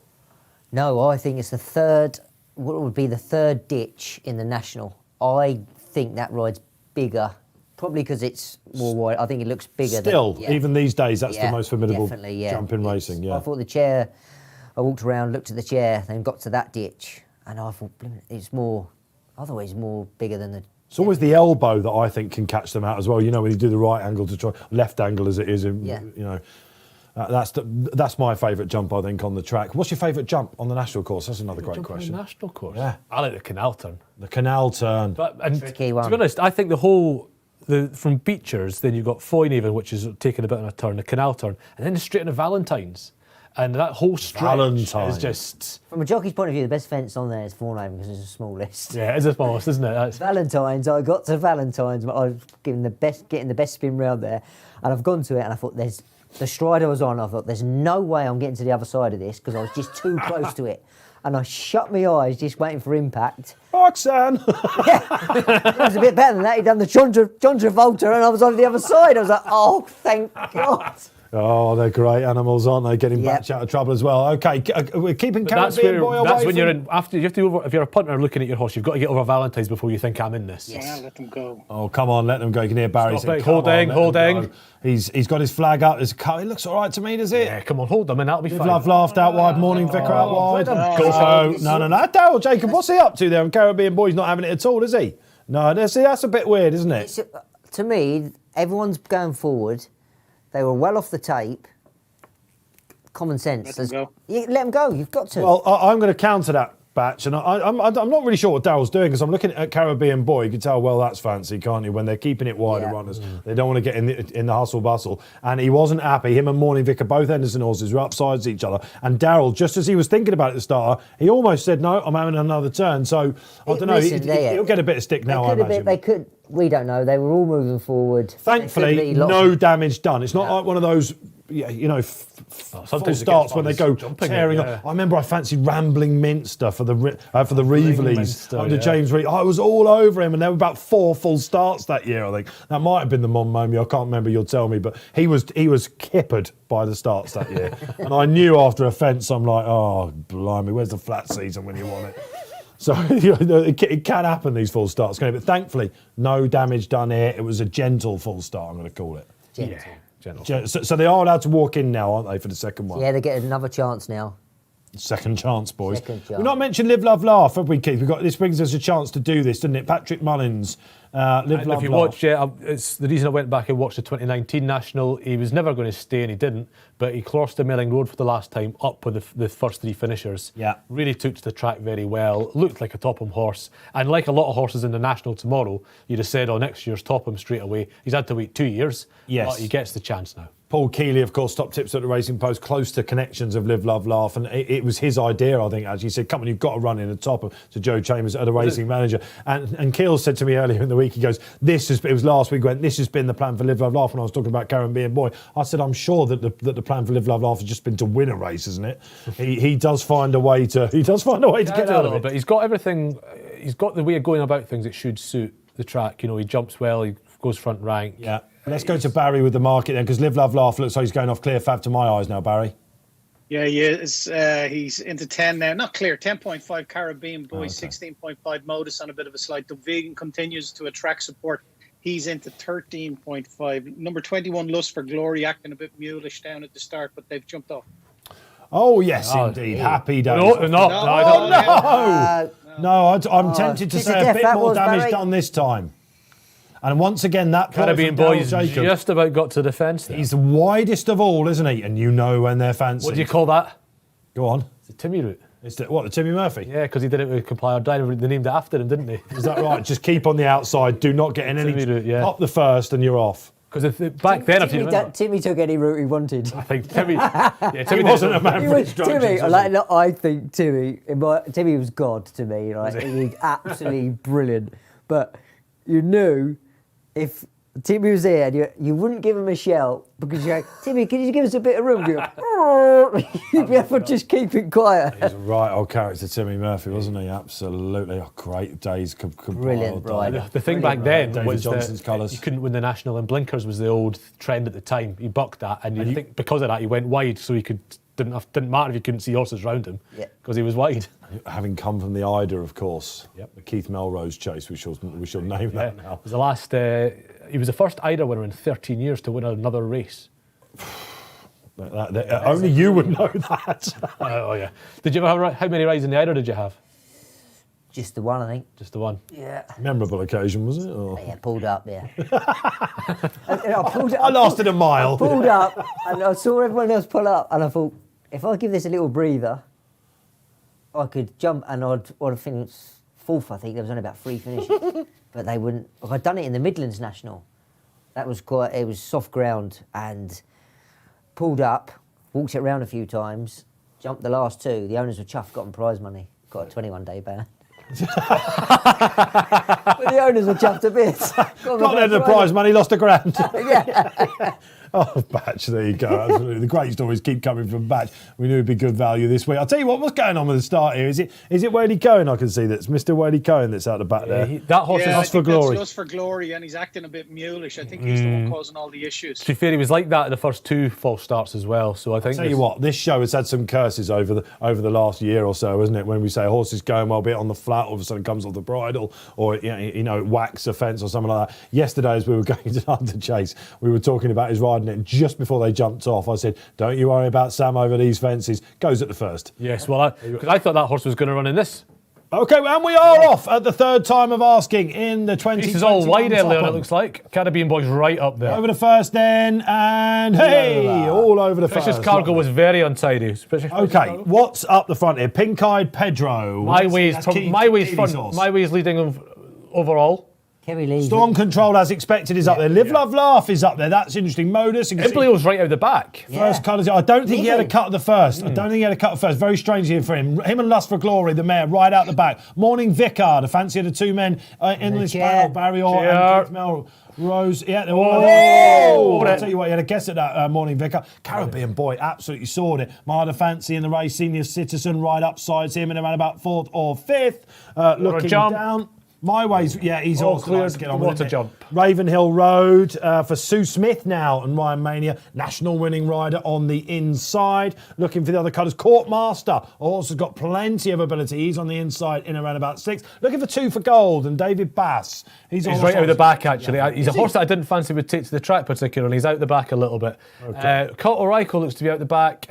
Speaker 2: No, I think it's the third. What would be the third ditch in the national? I think that ride's bigger, probably because it's more wide. I think it looks bigger.
Speaker 1: Still, even these days, that's the most formidable jump in
Speaker 2: It's,
Speaker 1: racing. Yeah.
Speaker 2: I thought the chair. I walked around, looked at the chair, then got to that ditch, and I thought it's more. Otherwise, more bigger than the.
Speaker 1: It's always the elbow that I think can catch them out as well. You know, when you do the right angle to try left angle as it is. You know. That's my favourite jump, I think, on the track. What's your favourite jump on the national course? That's another great question.
Speaker 3: On the national course?
Speaker 1: Yeah.
Speaker 3: I like the canal turn.
Speaker 1: The canal turn.
Speaker 2: Tricky one.
Speaker 3: To be honest, I think from Beechers, then you've got Foynehaven, which is taking a bit of a turn, the canal turn, and then straight into Valentine's. And that whole stretch is just...
Speaker 2: From a jockey's point of view, the best fence on there is Foynehaven because it's the smallest.
Speaker 3: Yeah, it's the smallest, isn't it?
Speaker 2: Valentine's, I got to Valentine's, but I was getting the best spin round there, and I've gone to it, and I thought the stride I was on, I thought, there's no way I'm getting to the other side of this because I was just too close to it. And I shut my eyes just waiting for impact.
Speaker 1: Roxanne!
Speaker 2: It was a bit better than that. He'd done the John Travolta and I was over the other side. I was like, oh, thank God.
Speaker 1: Oh, they're great animals, aren't they? Getting Batch out of trouble as well. Okay, we're keeping Caribbean Boy away.
Speaker 3: That's when you're in. After you have to. If you're a punter looking at your horse, you've got to get over Valentine's before you think I'm in this.
Speaker 2: Yes.
Speaker 4: Yeah, let them go.
Speaker 1: Oh, come on, let them go. You can hear Barry saying,
Speaker 3: holding.
Speaker 1: He's got his flag up. It looks all right to me, does it?
Speaker 3: Yeah, come on, hold them, and that'll be fine.
Speaker 1: Love laughed out wide. Morning Vicar out wide. No. Daryl Jacob, what's he up to there? And Caribbean Boy's not having it at all, is he? No, that's a bit weird, isn't it?
Speaker 2: To me, everyone's going forward. They were well off the tape. Common sense.
Speaker 4: Let them go.
Speaker 2: Let them go. You've got to.
Speaker 1: Well, I'm going to counter that, Batch, and I'm not really sure what Daryl's doing because I'm looking at Caribbean Boy. You can tell, well, that's fancy, can't you? When they're keeping it wide of runners, they don't want to get in the hustle bustle. And he wasn't happy. Him and Morning Vicar, both Henderson horses, were upsides each other. And Daryl, just as he was thinking about it at the start, he almost said, "No, I'm having another turn." So I don't know. He'll get a bit of stick now. I imagine.
Speaker 2: They could. We don't know. They were all moving forward.
Speaker 1: Thankfully, no damage done. It's not like one of those. Full starts when they go tearing up. I remember I fancied Rambling Minster for the Reeveleys under James Reed. I was all over him, and there were about 4 full starts that year. I think that might have been the Monmomi. I can't remember. You'll tell me, but he was kippered by the starts that year, and I knew after a fence, I'm like, oh blimey, where's the flat season when you want it? So it can happen, these full starts, but thankfully no damage done here. It was a gentle full start, I'm going to call it.
Speaker 2: Gentle.
Speaker 3: Gentle.
Speaker 1: So they are allowed to walk in now, aren't they, for the second one?
Speaker 2: Yeah, they get another chance now.
Speaker 1: Second chance, boys.
Speaker 2: Second chance.
Speaker 1: We've not mentioned Live, Love, Laugh, have we, Keith? This brings us a chance to do this, doesn't it? Patrick Mullins, Live,
Speaker 3: And
Speaker 1: Love,
Speaker 3: if you
Speaker 1: Laugh.
Speaker 3: watch, it's the reason I went back and watched the 2019 National. He was never going to stay, and he didn't. But he crossed the Melling Road for the last time, up with the first three finishers.
Speaker 1: Yeah.
Speaker 3: Really took to the track very well. Looked like a Topham horse, and like a lot of horses in the National tomorrow, you'd have said, "Oh, next year's Topham straight away." He's had to wait 2 years.
Speaker 1: Yes.
Speaker 3: But he gets the chance now.
Speaker 1: Paul Keeley, of course, top tips at the Racing Post, close to connections of Live, Love, Laugh. And it was his idea, I think, actually. He said, come on, you've got to run in the top of to Joe Chambers at the racing manager. And Keel said to me earlier in the week, he goes, it was last week, this has been the plan for Live, Love, Laugh. When I was talking about Caribbean Boy, I said, I'm sure that the plan for Live, Love, Laugh has just been to win a race, isn't it? He does find a way to get out of it.
Speaker 3: But he's got everything. He's got the way of going about things that should suit the track. You know, he jumps well, he goes front rank.
Speaker 1: Yeah. Let's go to Barry with the market then, because Live, Love, Laugh looks like he's going off clear fab to my eyes now, Barry.
Speaker 4: Yeah, he is. He's into 10 now. Not clear. 10.5 Caribbean Boys, 16.5 Modus on a bit of a slide. The Vegan continues to attract support. He's into 13.5. Number 21, Lust for Glory, acting a bit mulish down at the start, but they've jumped off.
Speaker 1: Oh, yes, indeed. Happy days.
Speaker 3: No, I don't know.
Speaker 1: No, I'm tempted to say a bit more damage done this time. And once again, that
Speaker 3: Caribbean Boys just about got to the fence there.
Speaker 1: He's the widest of all, isn't he? And you know when they're fancy.
Speaker 3: What do you call that?
Speaker 1: Go on.
Speaker 3: It's the Timmy route.
Speaker 1: It's the Timmy Murphy?
Speaker 3: Yeah, because he did it with Comply or Die. They named it after him, didn't they?
Speaker 1: Is that right? Just keep on the outside. Do not get in any...
Speaker 3: Timmy route, yeah.
Speaker 1: Pop the first and you're off.
Speaker 3: Because back then, if you remember...
Speaker 2: Timmy took any route he wanted.
Speaker 3: I think Timmy... Yeah, Timmy
Speaker 1: wasn't a man for instructions.
Speaker 2: Timmy,
Speaker 1: was
Speaker 2: like,
Speaker 1: he?
Speaker 2: I think Timmy was God to me. Like, he was absolutely brilliant. But you knew if Timmy was there, you wouldn't give him a shout because you're like, Timmy, can you give us a bit of room? You'd be able to just keep it quiet.
Speaker 1: He's a right old character, Timmy Murphy, wasn't he? Absolutely. Oh, great days.
Speaker 2: Brilliant, right.
Speaker 3: The thing back then
Speaker 1: David
Speaker 3: was
Speaker 1: Johnson's colours.
Speaker 3: you couldn't win the National, and blinkers was the old trend at the time. He bucked that, and you think because of that he went wide, so he didn't matter if you couldn't see horses around him because he was wide.
Speaker 1: Having come from the Ida, of course.
Speaker 3: Yep.
Speaker 1: The Keith Melrose chase, we shall name that now.
Speaker 3: It was the last. He was the first Ida winner in 13 years to win another race.
Speaker 1: Only you would know that.
Speaker 3: Oh yeah. Did you ever have how many rides in the Ida did you have?
Speaker 2: Just the one, I think.
Speaker 3: Just the one.
Speaker 2: Yeah.
Speaker 1: Memorable occasion, was it? Or?
Speaker 2: Yeah, pulled up, yeah.
Speaker 1: I lasted a mile.
Speaker 2: I pulled up and I saw everyone else pull up and I thought, if I give this a little breather, I could jump and I'd finish fourth, I think. There was only about 3 finishes. But they wouldn't. I'd done it in the Midlands National. It was soft ground and pulled up, walked it around a few times, jumped the last 2. The owners were chuffed, got them prize money. Got a 21-day ban. But the owners were chuffed a bit.
Speaker 1: Got there the prize money, lost £1,000.
Speaker 2: Yeah.
Speaker 1: Oh, Batch, there you go. Absolutely. The great stories keep coming from Batch. We knew it'd be good value this week. I'll tell you what's going on with the start here? Is it Whaley Cohen? I can see that's Mr. Whaley Cohen that's out the back there.
Speaker 3: That horse is
Speaker 1: Lust for Glory.
Speaker 4: Lust for Glory, and he's acting a bit mulish. I think he's the one causing all the issues.
Speaker 3: To be fair, he was like that in the first 2 false starts as well. So I think.
Speaker 1: Tell you what, this show has had some curses over the last year or so, hasn't it? When we say a horse is going well, be it on the flat, all of a sudden comes off the bridle, or it whacks a fence or something like that. Yesterday, as we were going to Under Chase, we were talking about his riding it just before they jumped off. I said, "Don't you worry about Sam over these fences." Goes at the first.
Speaker 3: Yes, well, because I thought that horse was going to run in this.
Speaker 1: Okay, and we are off at the third time of asking in the 20.
Speaker 3: This is all wide earlier, it looks like. Caribbean Boys right up there.
Speaker 1: Over the first then, and hey, all over the first.
Speaker 3: Precious Cargo was very untidy.
Speaker 1: Okay, what's up the front here? Pink-eyed Pedro.
Speaker 3: My way's leading overall.
Speaker 2: Kerry Lee.
Speaker 1: Storm Control, as expected, is up there. Live, Love, Laugh is up there. That's interesting. Modus.
Speaker 3: Implio's right out the back.
Speaker 1: First colours. I don't think he had a cut of the first. Very strange here for him. Him and Lust for Glory, the mare, right out the back. Morning Vicar, the fancy of the 2 men in this battle. Barry Orr and Keith Melrose. Yeah, they're all. I'll tell you what, you had a guess at that Morning Vicar. Caribbean Boy absolutely sawed it. Marder Fancy in the race. Senior Citizen right upsides him in around about 4th or 5th. Looking down. My Way's, he's also
Speaker 3: cleared.
Speaker 1: nice to get on
Speaker 3: What
Speaker 1: with
Speaker 3: a
Speaker 1: it.
Speaker 3: jump.
Speaker 1: Ravenhill Road for Sue Smith now and Ryan Mania. National winning rider on the inside. Looking for the other colours. Court Master also got plenty of ability. He's on the inside in around about 6. Looking for 2 for Gold and David Bass. He's
Speaker 3: right out the back, actually. Yeah. He's a horse that I didn't fancy would take to the track particularly. He's out the back a little bit. Okay. Cult Oraiko looks to be out the back.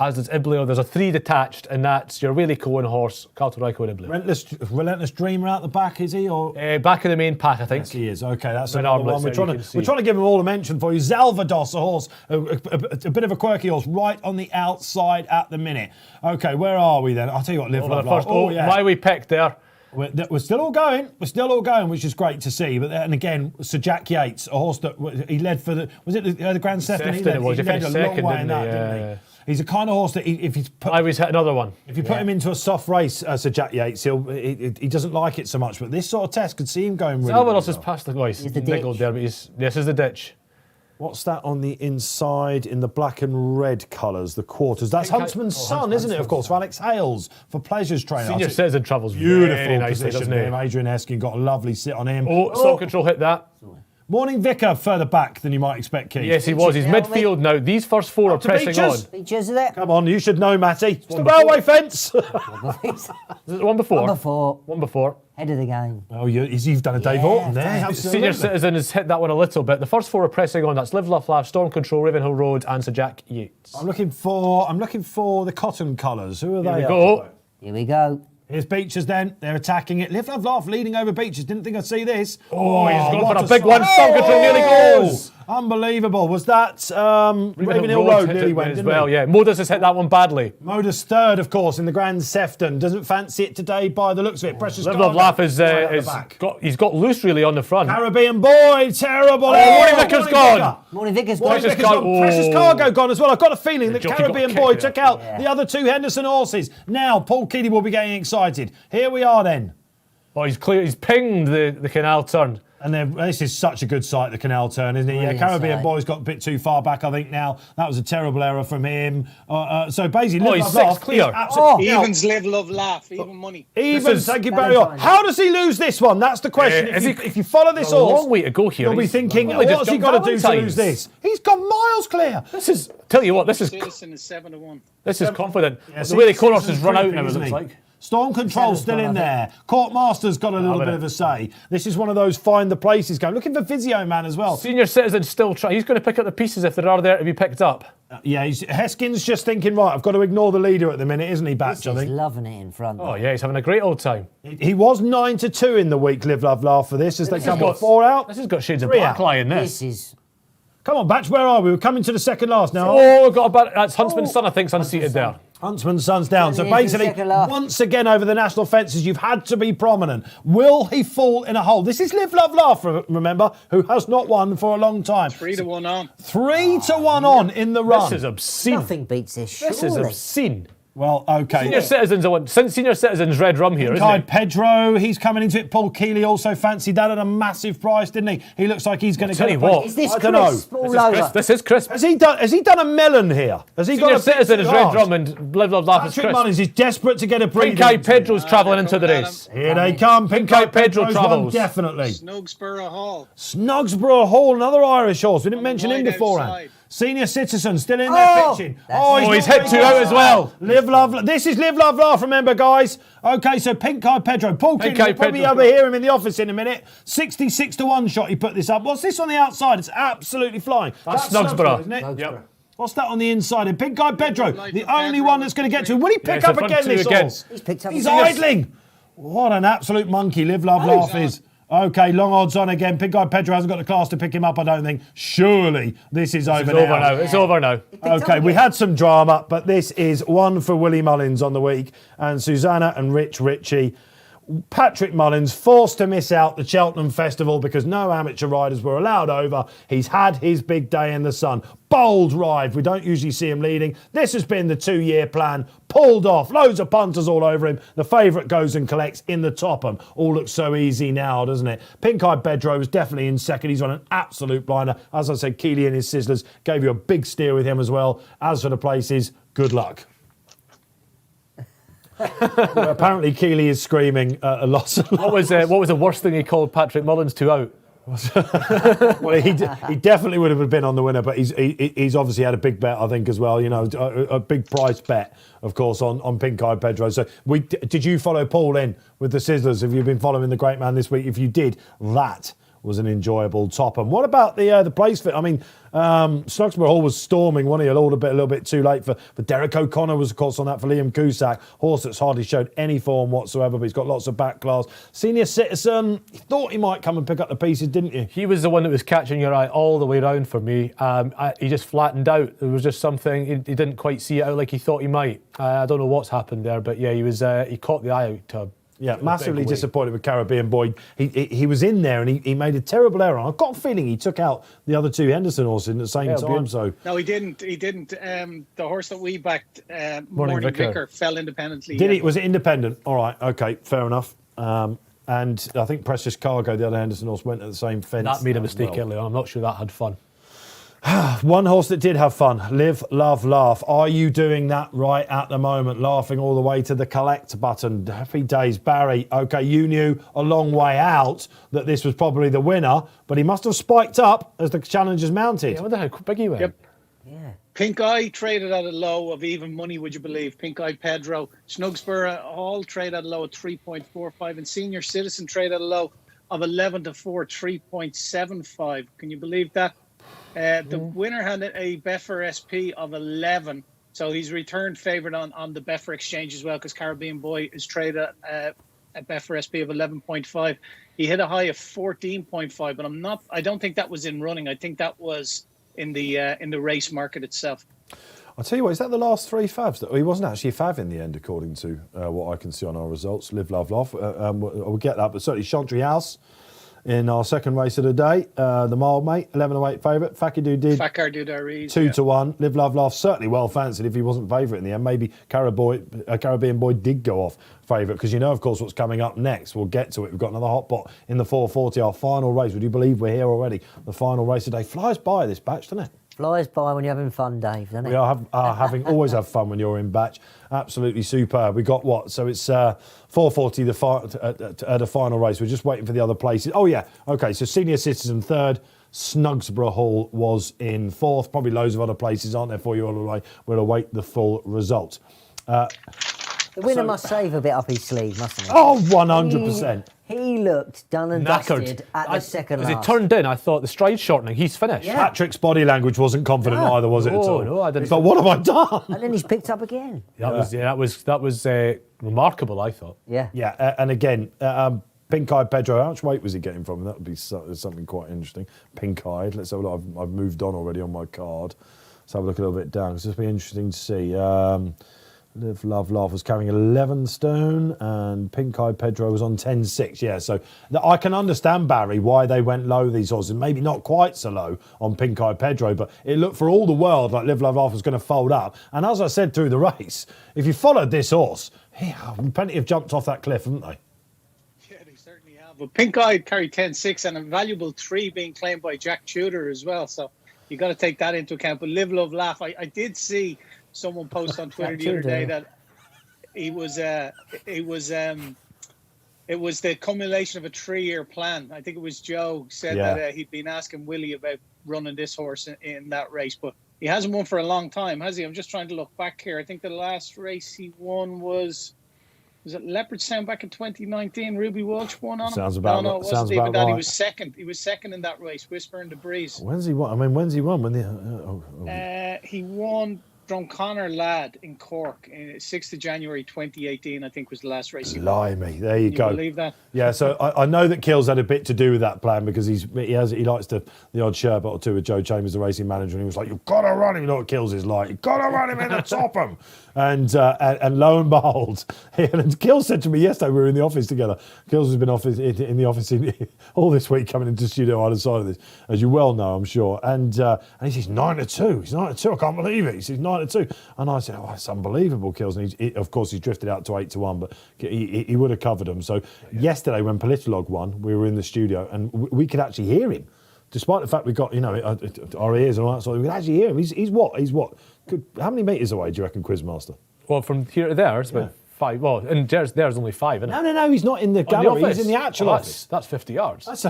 Speaker 3: as does Ibleo. There's a 3 detached, and that's your Whaley Cohen horse, Caltorico and Ibleo.
Speaker 1: Relentless Dreamer out the back, is he? Or
Speaker 3: Back in the main pack, I think.
Speaker 1: yes, he is. Okay, that's
Speaker 3: Red
Speaker 1: another
Speaker 3: armlets
Speaker 1: one.
Speaker 3: there,
Speaker 1: We're trying to give them all a mention for you. Zalvados, a horse, a bit of a quirky horse, right on the outside at the minute. Okay, where are we then? I'll tell you what, Live Love Laugh.
Speaker 3: Why we picked there.
Speaker 1: We're still all going. We're still all going, which is great to see. But then again, Sir Jack Yates, a horse that he led for the Grand Sefton. He led a long way in that, didn't he? He's a kind of horse that if he's put,
Speaker 3: I always hit another one.
Speaker 1: If you put him into a soft race, Sir Jack Yates, he doesn't like it so much. But this sort of test could see him going really
Speaker 3: Salvados
Speaker 1: well.
Speaker 3: has passed the voice.
Speaker 2: He's the
Speaker 3: Niggled
Speaker 2: ditch.
Speaker 3: there, but this is the ditch.
Speaker 1: What's that on the inside in the black and red colours, the quarters? That's Huntsman's Son, isn't it, of course, for Alex Hales, for Pleasures Trainer.
Speaker 3: Senior Citizen travels
Speaker 1: Beautiful
Speaker 3: very nicely,
Speaker 1: position
Speaker 3: doesn't
Speaker 1: him.
Speaker 3: he?
Speaker 1: Adrian Heskin got a lovely sit on him.
Speaker 3: Stop control hit that.
Speaker 1: Morning Vicar further back than you might expect, Keith.
Speaker 3: Yes, he was. He's midfield now. These first 4 are
Speaker 1: to
Speaker 3: pressing
Speaker 1: Beechers.
Speaker 3: on.
Speaker 2: Features of it.
Speaker 1: Come on, you should know, Matty. It's the railway fence.
Speaker 3: Is it the one before? One before.
Speaker 2: Head of the game.
Speaker 1: Oh, you've done a Dave Orton there. Absolutely.
Speaker 3: Senior Citizen has hit that one a little bit. The first 4 are pressing on. That's Live, Laugh, Laugh, Storm Control, Ravenhill Road, and Sir Jack Yates.
Speaker 1: I'm looking for the cotton colours. Who are they?
Speaker 3: we go.
Speaker 2: Here we go.
Speaker 1: Here's Beechers then. They're attacking it. Live, Love, Laugh leading over Beechers. Didn't think I'd see this.
Speaker 3: He's gone
Speaker 1: what
Speaker 3: for a big one.
Speaker 1: strike.
Speaker 3: Storm Control nearly goes.
Speaker 1: Unbelievable. Was that Ravenhill Road
Speaker 3: hit
Speaker 1: nearly
Speaker 3: it
Speaker 1: went,
Speaker 3: as
Speaker 1: didn't
Speaker 3: well,
Speaker 1: it?
Speaker 3: yeah. Modus has hit that one badly.
Speaker 1: Modus third, of course, in the Grand Sefton. Doesn't fancy it today by the looks of it. Precious
Speaker 3: Live,
Speaker 1: Cargo
Speaker 3: Love, Laugh is
Speaker 1: right at the back.
Speaker 3: he's got loose really on the front.
Speaker 1: Caribbean Boy, terrible.
Speaker 3: Morning Vicar's gone.
Speaker 2: Morning Vickers.
Speaker 1: Morning
Speaker 3: Precious
Speaker 1: Vicar's gone.
Speaker 3: Cargo.
Speaker 1: Precious Cargo gone as well. I've got a feeling that
Speaker 3: Jockey
Speaker 1: Caribbean
Speaker 3: got
Speaker 1: Boy
Speaker 3: kicked
Speaker 1: took
Speaker 3: there.
Speaker 1: out the other 2 Henderson horses. Now Paul Keeley will be getting excited. Here we are then.
Speaker 3: Oh, he's clear. He's pinged the canal turn.
Speaker 1: And then this is such a good sight, the canal turn, isn't it?
Speaker 2: Brilliant
Speaker 1: Caribbean
Speaker 2: sight.
Speaker 1: Boy's got a bit too far back, I think, now. That was a terrible error from him. So basically,
Speaker 3: Oh,
Speaker 1: Live,
Speaker 3: he's
Speaker 1: Love,
Speaker 3: 6
Speaker 1: Laugh
Speaker 3: clear.
Speaker 1: is absolutely-
Speaker 4: Evens, Live, Love, Laugh, even money.
Speaker 1: Evens, thank you, Barry.
Speaker 2: Valentine's.
Speaker 1: How does he lose this one? That's the question. If you follow this
Speaker 3: a
Speaker 1: horse,
Speaker 3: long way to go here.
Speaker 1: you'll be
Speaker 3: He's
Speaker 1: thinking,
Speaker 3: only just
Speaker 1: what's he
Speaker 3: jumped
Speaker 1: got to do to
Speaker 3: Valentine's.
Speaker 1: lose this? He's gone miles clear.
Speaker 3: This is, tell you what, this is
Speaker 4: Citizen is 7-1.
Speaker 3: confident.
Speaker 1: Yeah,
Speaker 3: The way the corners
Speaker 1: Citizen's
Speaker 3: has run out
Speaker 1: creeping,
Speaker 3: now, it
Speaker 1: isn't
Speaker 3: looks
Speaker 1: he?
Speaker 3: like.
Speaker 1: Storm Control's still in there. Court Master's got a little bit of a say. This is one of those find the places going. Looking for Physio Man as well.
Speaker 3: Senior Citizen still trying. He's going to pick up the pieces if there are there to be picked up.
Speaker 1: Yeah, Heskin's just thinking, right, I've got to ignore the leader at the minute, isn't he, Batch, I
Speaker 2: He's
Speaker 1: think?
Speaker 2: loving it in front.
Speaker 3: Oh, yeah, he's having a great old time.
Speaker 1: He was 9-2 in the week, Live, Love, Laugh for this, as they come
Speaker 3: got
Speaker 1: 4 out.
Speaker 3: This has got shades of
Speaker 1: 3
Speaker 3: black
Speaker 1: out.
Speaker 3: lie in this.
Speaker 2: This is
Speaker 1: Come on, Batch, where are we? We're coming to the second last now.
Speaker 3: Oh, we've got about. That's Huntsman's Son, I think, unseated there.
Speaker 1: Huntsman's Son's down. So
Speaker 2: Turning into
Speaker 1: basically,
Speaker 2: second last.
Speaker 1: once again over the national fences, you've had to be prominent. Will he fall in a hole? This is Live, Love, Laugh, remember, who has not won for a long time.
Speaker 4: 3-1 on.
Speaker 1: 3-1 on in the run.
Speaker 3: This is obscene.
Speaker 2: nothing beats this.
Speaker 3: This is
Speaker 2: surely.
Speaker 3: obscene.
Speaker 1: Well, okay.
Speaker 3: Senior Citizens, Senior Citizens red rum here, isn't
Speaker 1: Guy
Speaker 3: it?
Speaker 1: Pedro, he's coming into it. Paul Keeley also fancied that at a massive price, didn't he? He looks like he's going to
Speaker 3: tell
Speaker 1: get
Speaker 3: you
Speaker 1: a place.
Speaker 3: what.
Speaker 2: Is this
Speaker 1: I don't know.
Speaker 2: crisp all over?
Speaker 3: This is crisp.
Speaker 1: Has he done a melon here? Has he
Speaker 3: Senior
Speaker 1: got a
Speaker 3: Citizen is red
Speaker 1: large?
Speaker 3: drum and Live, Love, Laugh is
Speaker 1: Patrick
Speaker 3: crisp.
Speaker 1: Mullins is desperate to get a breather.
Speaker 3: Pink Eye Pedro's travelling into the
Speaker 4: coming at
Speaker 3: race.
Speaker 1: Here they come. Pink Eye
Speaker 3: Pedro
Speaker 1: Pedro's one,
Speaker 3: travels.
Speaker 1: definitely.
Speaker 4: Snugsborough Hall.
Speaker 1: Snugsborough Hall, another Irish horse. We didn't mention him
Speaker 4: wide
Speaker 1: beforehand.
Speaker 4: outside.
Speaker 1: Senior Citizen still in there
Speaker 2: Oh,
Speaker 1: pitching.
Speaker 2: that's-
Speaker 3: He's hit 2 out as well.
Speaker 1: Live, love. This is Live, Love, Laugh. Remember, guys. Okay, so Pink Eye Pedro. Paul
Speaker 3: Pink
Speaker 1: Keeley
Speaker 3: Eye
Speaker 1: will probably
Speaker 3: Pedro.
Speaker 1: overhear him in the office in a minute. 66-1 shot. He put this up. What's this on the outside? It's absolutely flying.
Speaker 3: That's Snugsborough.
Speaker 1: isn't it?
Speaker 3: Yep.
Speaker 1: What's that on the inside? And Pink Eye Pedro,
Speaker 4: Like
Speaker 1: the
Speaker 4: the
Speaker 1: only
Speaker 4: Pedro
Speaker 1: one that's going to get to him. Will he pick
Speaker 3: Yeah,
Speaker 1: up
Speaker 3: so
Speaker 1: again,
Speaker 3: front
Speaker 1: this
Speaker 3: two again.
Speaker 1: horse?
Speaker 2: He's picked up
Speaker 1: He's
Speaker 2: again.
Speaker 1: idling. What an absolute monkey Live, Love, Laugh
Speaker 4: on.
Speaker 1: is. Okay, long odds on again. Pink Eye Pedro hasn't got the class to pick him up, I don't think. Surely this is over
Speaker 3: It's over now. It's over now.
Speaker 1: Okay, we had some drama, but this is one for Willie Mullins on the week, and Susanna and Rich Ritchie. Patrick Mullins forced to miss out the Cheltenham Festival because no amateur riders were allowed over. He's had his big day in the sun. Bold ride. We don't usually see him leading. This has been the 2-year plan. Pulled off. Loads of punters all over him. The favourite goes and collects in the Topham. All looks so easy now, doesn't it? Pink Eye Pedro was definitely in second. He's on an absolute blinder. As I said, Keeley and his Sizzlers gave you a big steer with him as well. As for the places, good luck. Well, apparently Keeley is screaming a lot.
Speaker 3: What was the worst thing he called Patrick Mullins 2 out?
Speaker 1: Well, he definitely would have been on the winner, but he's obviously had a big bet, I think, as well. You know, a big price bet, of course, on Pink Eye Pedro. So, did you follow Paul in with the Sizzlers? Have you been following the great man this week? If you did, that was an enjoyable Topham. What about the place fit? I mean, Snugsborough Hall was storming, wasn't he? A little bit too late for Derek O'Connor was, of course, on that for Liam Cusack. Horse that's hardly showed any form whatsoever, but he's got lots of back class. Senior Citizen, you thought he might come and pick up the pieces, didn't you?
Speaker 3: He was the one that was catching your eye all the way round for me. He just flattened out. There was just something, he didn't quite see it out like he thought he might. I don't know what's happened there, but yeah, he caught the eye out to
Speaker 1: Yeah, massively disappointed with Caribbean Boy. He was in there and he made a terrible error. I've got a feeling he took out the other two Henderson horses at the same time. So
Speaker 4: no, he didn't. The horse that we backed, Morning Vicar, fell independently.
Speaker 1: Did he? Was it independent? All right, okay, fair enough. And I think Precious Cargo, the other Henderson horse, went at the same fence.
Speaker 3: That made a mistake earlier on. I'm not sure that had fun.
Speaker 1: One horse that did have fun, Live, Love, Laugh. Are you doing that right at the moment? Laughing all the way to the collect button. Happy days, Barry. OK, you knew a long way out that this was probably the winner, but he must have spiked up as the challengers mounted.
Speaker 3: Yeah, I wonder how big he went.
Speaker 4: Yep.
Speaker 2: Yeah.
Speaker 4: Pink Eye traded at a low of even money, would you believe? Pink Eye Pedro. Snugsborough all trade at a low of 3.45, and Senior Citizen trade at a low of 11 to 4, 3.75. Can you believe that? The winner had a Betfair SP of 11, so he's returned favourite on the Betfair Exchange as well, because Caribbean Boy is traded at a Betfair SP of 11.5. He hit a high of 14.5, but I don't think that was in running. I think that was in the race market itself.
Speaker 1: I'll tell you what, is that the last three favs? He wasn't actually a fav in the end, according to what I can see on our results. Live, Love, Laugh. We'll get that, but certainly Chantry House in our second race of the day. The mild mate, 11.08 favourite. Fakadu did 2 to 1. Live, Love, Laugh, certainly well fancied if he wasn't favourite in the end. Maybe Caribbean Boy did go off favourite, because you know, of course, what's coming up next. We'll get to it. We've got another hot pot in the 440, our final race. Would you believe we're here already? The final race today. Flies by this batch, doesn't it?
Speaker 2: Flies by when you're having fun, Dave, doesn't it?
Speaker 1: We are always have fun when you're in batch. Absolutely superb. We got what? So it's 440 at the final race. We're just waiting for the other places. Oh yeah, okay. So Senior Citizen third. Snugsborough Hall was in fourth. Probably loads of other places aren't there for you all the way. We'll await the full result.
Speaker 2: The winner must save a bit up his sleeve, mustn't he?
Speaker 1: Oh, 100%.
Speaker 2: He looked done and dusted at the second last.
Speaker 3: As it turned in, I thought the stride shortening, he's finished.
Speaker 2: Yeah.
Speaker 1: Patrick's body language wasn't confident either, was it at all?
Speaker 3: No, I didn't.
Speaker 1: But what have I done?
Speaker 2: And then he's picked up again.
Speaker 3: That was remarkable, I thought.
Speaker 2: Yeah.
Speaker 1: Yeah, and again, Pink-eyed Pedro, how much weight was he getting from? That would be something quite interesting. Pink-eyed, let's have a look. I've moved on already on my card. Let's have a look a little bit down, because this will be interesting to see. Live, Love, Laugh was carrying 11 stone, and Pink-eyed Pedro was on 10.6. Yeah, so I can understand, Barry, why they went low, these horses. Maybe not quite so low on Pink-eyed Pedro, but it looked for all the world like Live, Love, Laugh was going to fold up. And as I said through the race, if you followed this horse, plenty have jumped off that cliff, haven't they?
Speaker 4: Yeah, they certainly have. But Pink Eye carried 10.6 and a valuable 3 being claimed by Jack Tudor as well. So you got to take that into account. But Live, Love, Laugh, I did see someone post on Twitter the other day that it was the culmination of a 3-year plan. I think it was Joe said that he'd been asking Willie about running this horse in that race, but he hasn't won for a long time, has he? I'm just trying to look back here. I think the last race he won was it Leopardstown back in 2019? Ruby Walsh won on him?
Speaker 1: Sounds about
Speaker 4: No, it wasn't
Speaker 1: sounds
Speaker 4: even
Speaker 1: about
Speaker 4: that.
Speaker 1: right.
Speaker 4: He was second. He was second in that race, Whisper in the Breeze.
Speaker 1: When's he won? I mean, when's he won?
Speaker 4: He won Drumconnor Lad in Cork, 6th of January 2018, I think was the last race he won.
Speaker 1: Blimey, there you go.
Speaker 4: Can you believe that?
Speaker 1: Yeah, so I know that Kills had a bit to do with that plan, because he likes the odd sherbet or two with Joe Chambers, the racing manager, and he was like, "You've got to run him." You know what Kills is like? You've got to run him in the Topham. And lo and behold, and Kills said to me yesterday, we were in the office together. Kills has been in the office all this week, coming into the studio either side of this, as you well know, I'm sure. And he says 9 to 2. He's 9 to 2. I can't believe it. He says 9 to 2. And I said, "Oh, it's unbelievable, Kills." And of course, he's drifted out to 8 to 1, but he would have covered them. So yesterday, when Politolog won, we were in the studio and we could actually hear him. Despite the fact we got, our ears and all that sort of, we could actually hear him. He's what? How many metres away do you reckon, Quizmaster?
Speaker 3: Well, from here to there, it's about 5. Well, and there's only 5, isn't it?
Speaker 1: No, he's not in the gallery. He's in the actual office.
Speaker 3: That's 50 yards.
Speaker 1: He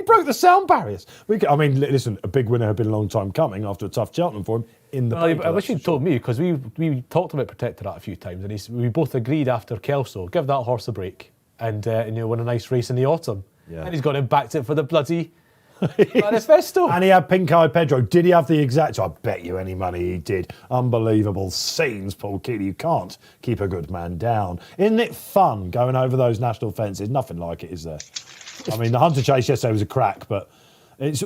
Speaker 1: broke the sound barriers. Listen, a big winner had been a long time coming after a tough Cheltenham for him in the paper.
Speaker 3: I wish you'd told me, because we talked about Protectorate a few times, and we both agreed after Kelso, give that horse a break and win a nice race in the autumn.
Speaker 1: Yeah.
Speaker 3: And he's gone and backed it for the bloody manifesto.
Speaker 1: And he had Pink Eye Pedro. Did he have the exact? I bet you any money he did. Unbelievable scenes, Paul Keeley. You can't keep a good man down. Isn't it fun going over those national fences? Nothing like it, is there? I mean, the Hunter Chase yesterday was a crack, but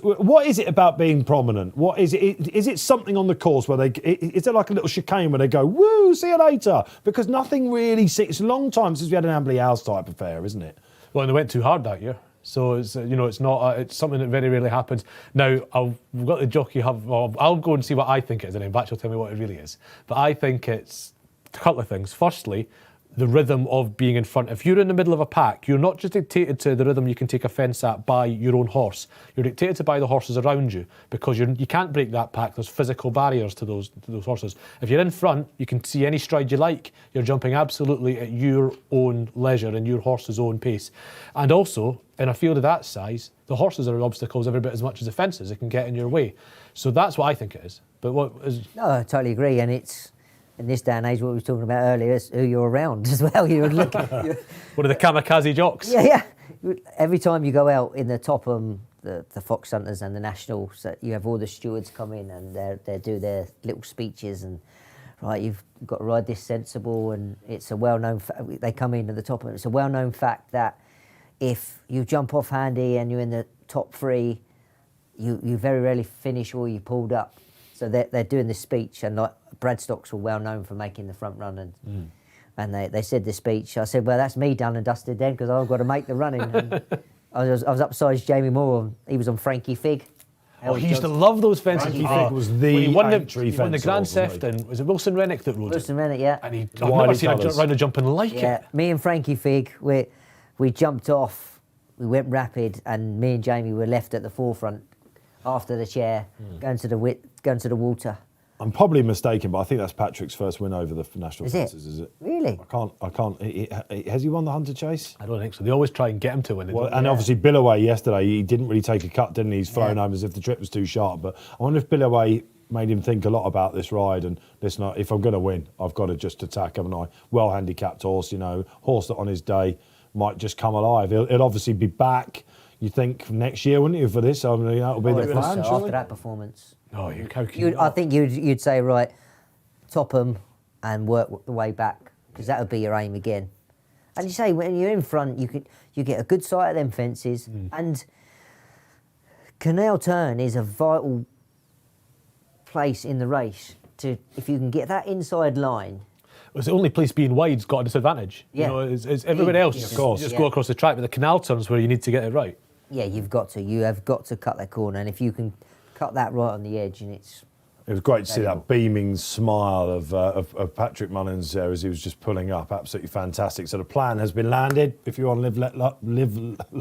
Speaker 1: what is it about being prominent? What is it? Is it something on the course where is there like a little chicane where they go, woo, see you later? Because nothing really, it's a long time since we had an Amberley House type affair, isn't it?
Speaker 3: Well, and they went too hard that year. So it's it's not it's something that very rarely happens. Now we've got the Jockey Hub. Well, I'll go and see what I think it is, and then Batchelor will tell me what it really is. But I think it's a couple of things. Firstly, the rhythm of being in front. If you're in the middle of a pack, you're not just dictated to the rhythm you can take offence at by your own horse. You're dictated to by the horses around you, because you can't break that pack. There's physical barriers to those horses. If you're in front, you can see any stride you like. You're jumping absolutely at your own leisure and your horse's own pace. And also, in a field of that size, the horses are obstacles every bit as much as the fences. It can get in your way. So that's what I think it is. But what is...
Speaker 2: No, I totally agree. And it's, in this day and age, what we were talking about earlier, is who you're around as well. You're looking...
Speaker 3: One of the kamikaze jocks.
Speaker 2: Yeah. Every time you go out in the Topham, the Fox Hunters and the Nationals, you have all the stewards come in and they do their little speeches and, right, you've got to ride this sensible, and it's a well-known... They come in at the top, and it's a well-known fact that if you jump off handy and you're in the top three, you very rarely finish or you pulled up. So they're doing this speech, and like Bradstocks were well known for making the front run, and they said the speech. I said, well, that's me done and dusted then, because I've got to make the running. And I was upside Jamie Moore. He was on Frankie Fig.
Speaker 3: Oh, he used to love those fences.
Speaker 1: Frankie Fig was the
Speaker 3: when he won
Speaker 1: Aintree
Speaker 3: the
Speaker 1: fence,
Speaker 3: Grand
Speaker 1: wasn't he?
Speaker 3: Sefton. Was it Wilson Rennick that rode
Speaker 2: Wilson
Speaker 3: it?
Speaker 2: Rennick, yeah.
Speaker 3: And I've
Speaker 1: Wily
Speaker 3: never seen a
Speaker 1: colours.
Speaker 3: rider jumping like
Speaker 2: Yeah,
Speaker 3: it.
Speaker 2: me and Frankie Fig, we jumped off, we went rapid, and me and Jamie were left at the forefront after the chair, going to the water.
Speaker 1: I'm probably mistaken, but I think that's Patrick's first win over the national
Speaker 2: Is it?
Speaker 1: fences, is it?
Speaker 2: Really?
Speaker 1: I can't. Has he won the Hunter Chase?
Speaker 3: I don't think so. They always try and get him to win.
Speaker 1: Well, and obviously Billaway yesterday, he didn't really take a cut, didn't he? He's flown home as if the trip was too sharp. But I wonder if Billaway made him think a lot about this ride. And listen, if I'm going to win, I've got to just attack, haven't I? Well handicapped horse, horse that on his day might just come alive. He'll obviously be back. You think next year, wouldn't you, for this? I mean, that'll be the plan,
Speaker 2: So
Speaker 1: surely?
Speaker 2: after that performance.
Speaker 3: Oh, how can you
Speaker 2: I
Speaker 3: not?
Speaker 2: think you'd say, right, top 'em and work the way back, because that would be your aim again. And you say, when you're in front, you get a good sight of them fences, and Canal Turn is a vital place in the race. If you can get that inside line.
Speaker 3: It's the only place being wide's got a disadvantage.
Speaker 2: Yeah.
Speaker 3: It's everywhere else.
Speaker 2: Of
Speaker 1: course.
Speaker 3: You just go across the track, but the canal turns where you need to get it right.
Speaker 2: Yeah, you have got to cut that corner, and if you can cut that right on the edge, and it's...
Speaker 1: It was great to see that beaming smile of Patrick Mullins there as he was just pulling up. Absolutely fantastic. So the plan has been landed. If you want to live,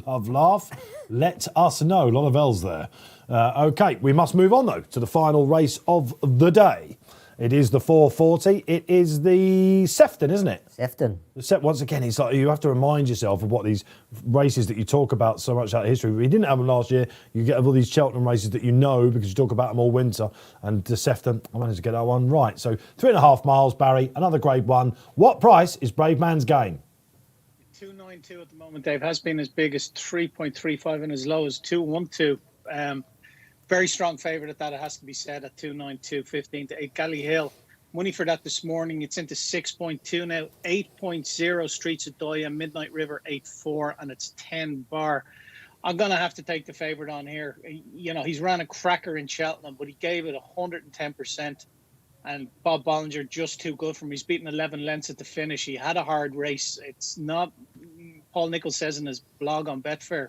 Speaker 1: love, laugh, let us know. A lot of L's there. OK, we must move on, though, to the final race of the day. It is the 440. It is the Sefton, isn't it?
Speaker 2: Sefton.
Speaker 1: Once again, it's like you have to remind yourself of what these races that you talk about so much out of history. We didn't have them last year. You get all these Cheltenham races that you know because you talk about them all winter. And the Sefton, I managed to get that one right. So 3.5 miles, Barry, another Grade 1. What price is Brave Man's Game?
Speaker 4: 292 at the moment, Dave. Has been as big as 3.35 and as low as 212. Very strong favourite at that, it has to be said, at 292, 15 to 8. Galley Hill, money for that this morning. It's into 6.2 now, 8.0 Streets of Doya, Midnight River 8.4, and it's 10 bar. I'm going to have to take the favourite on here. He's ran a cracker in Cheltenham, but he gave it 110%. And Bob Bollinger just too good for him. He's beaten 11 lengths at the finish. He had a hard race. It's not, Paul Nichols says in his blog on Betfair,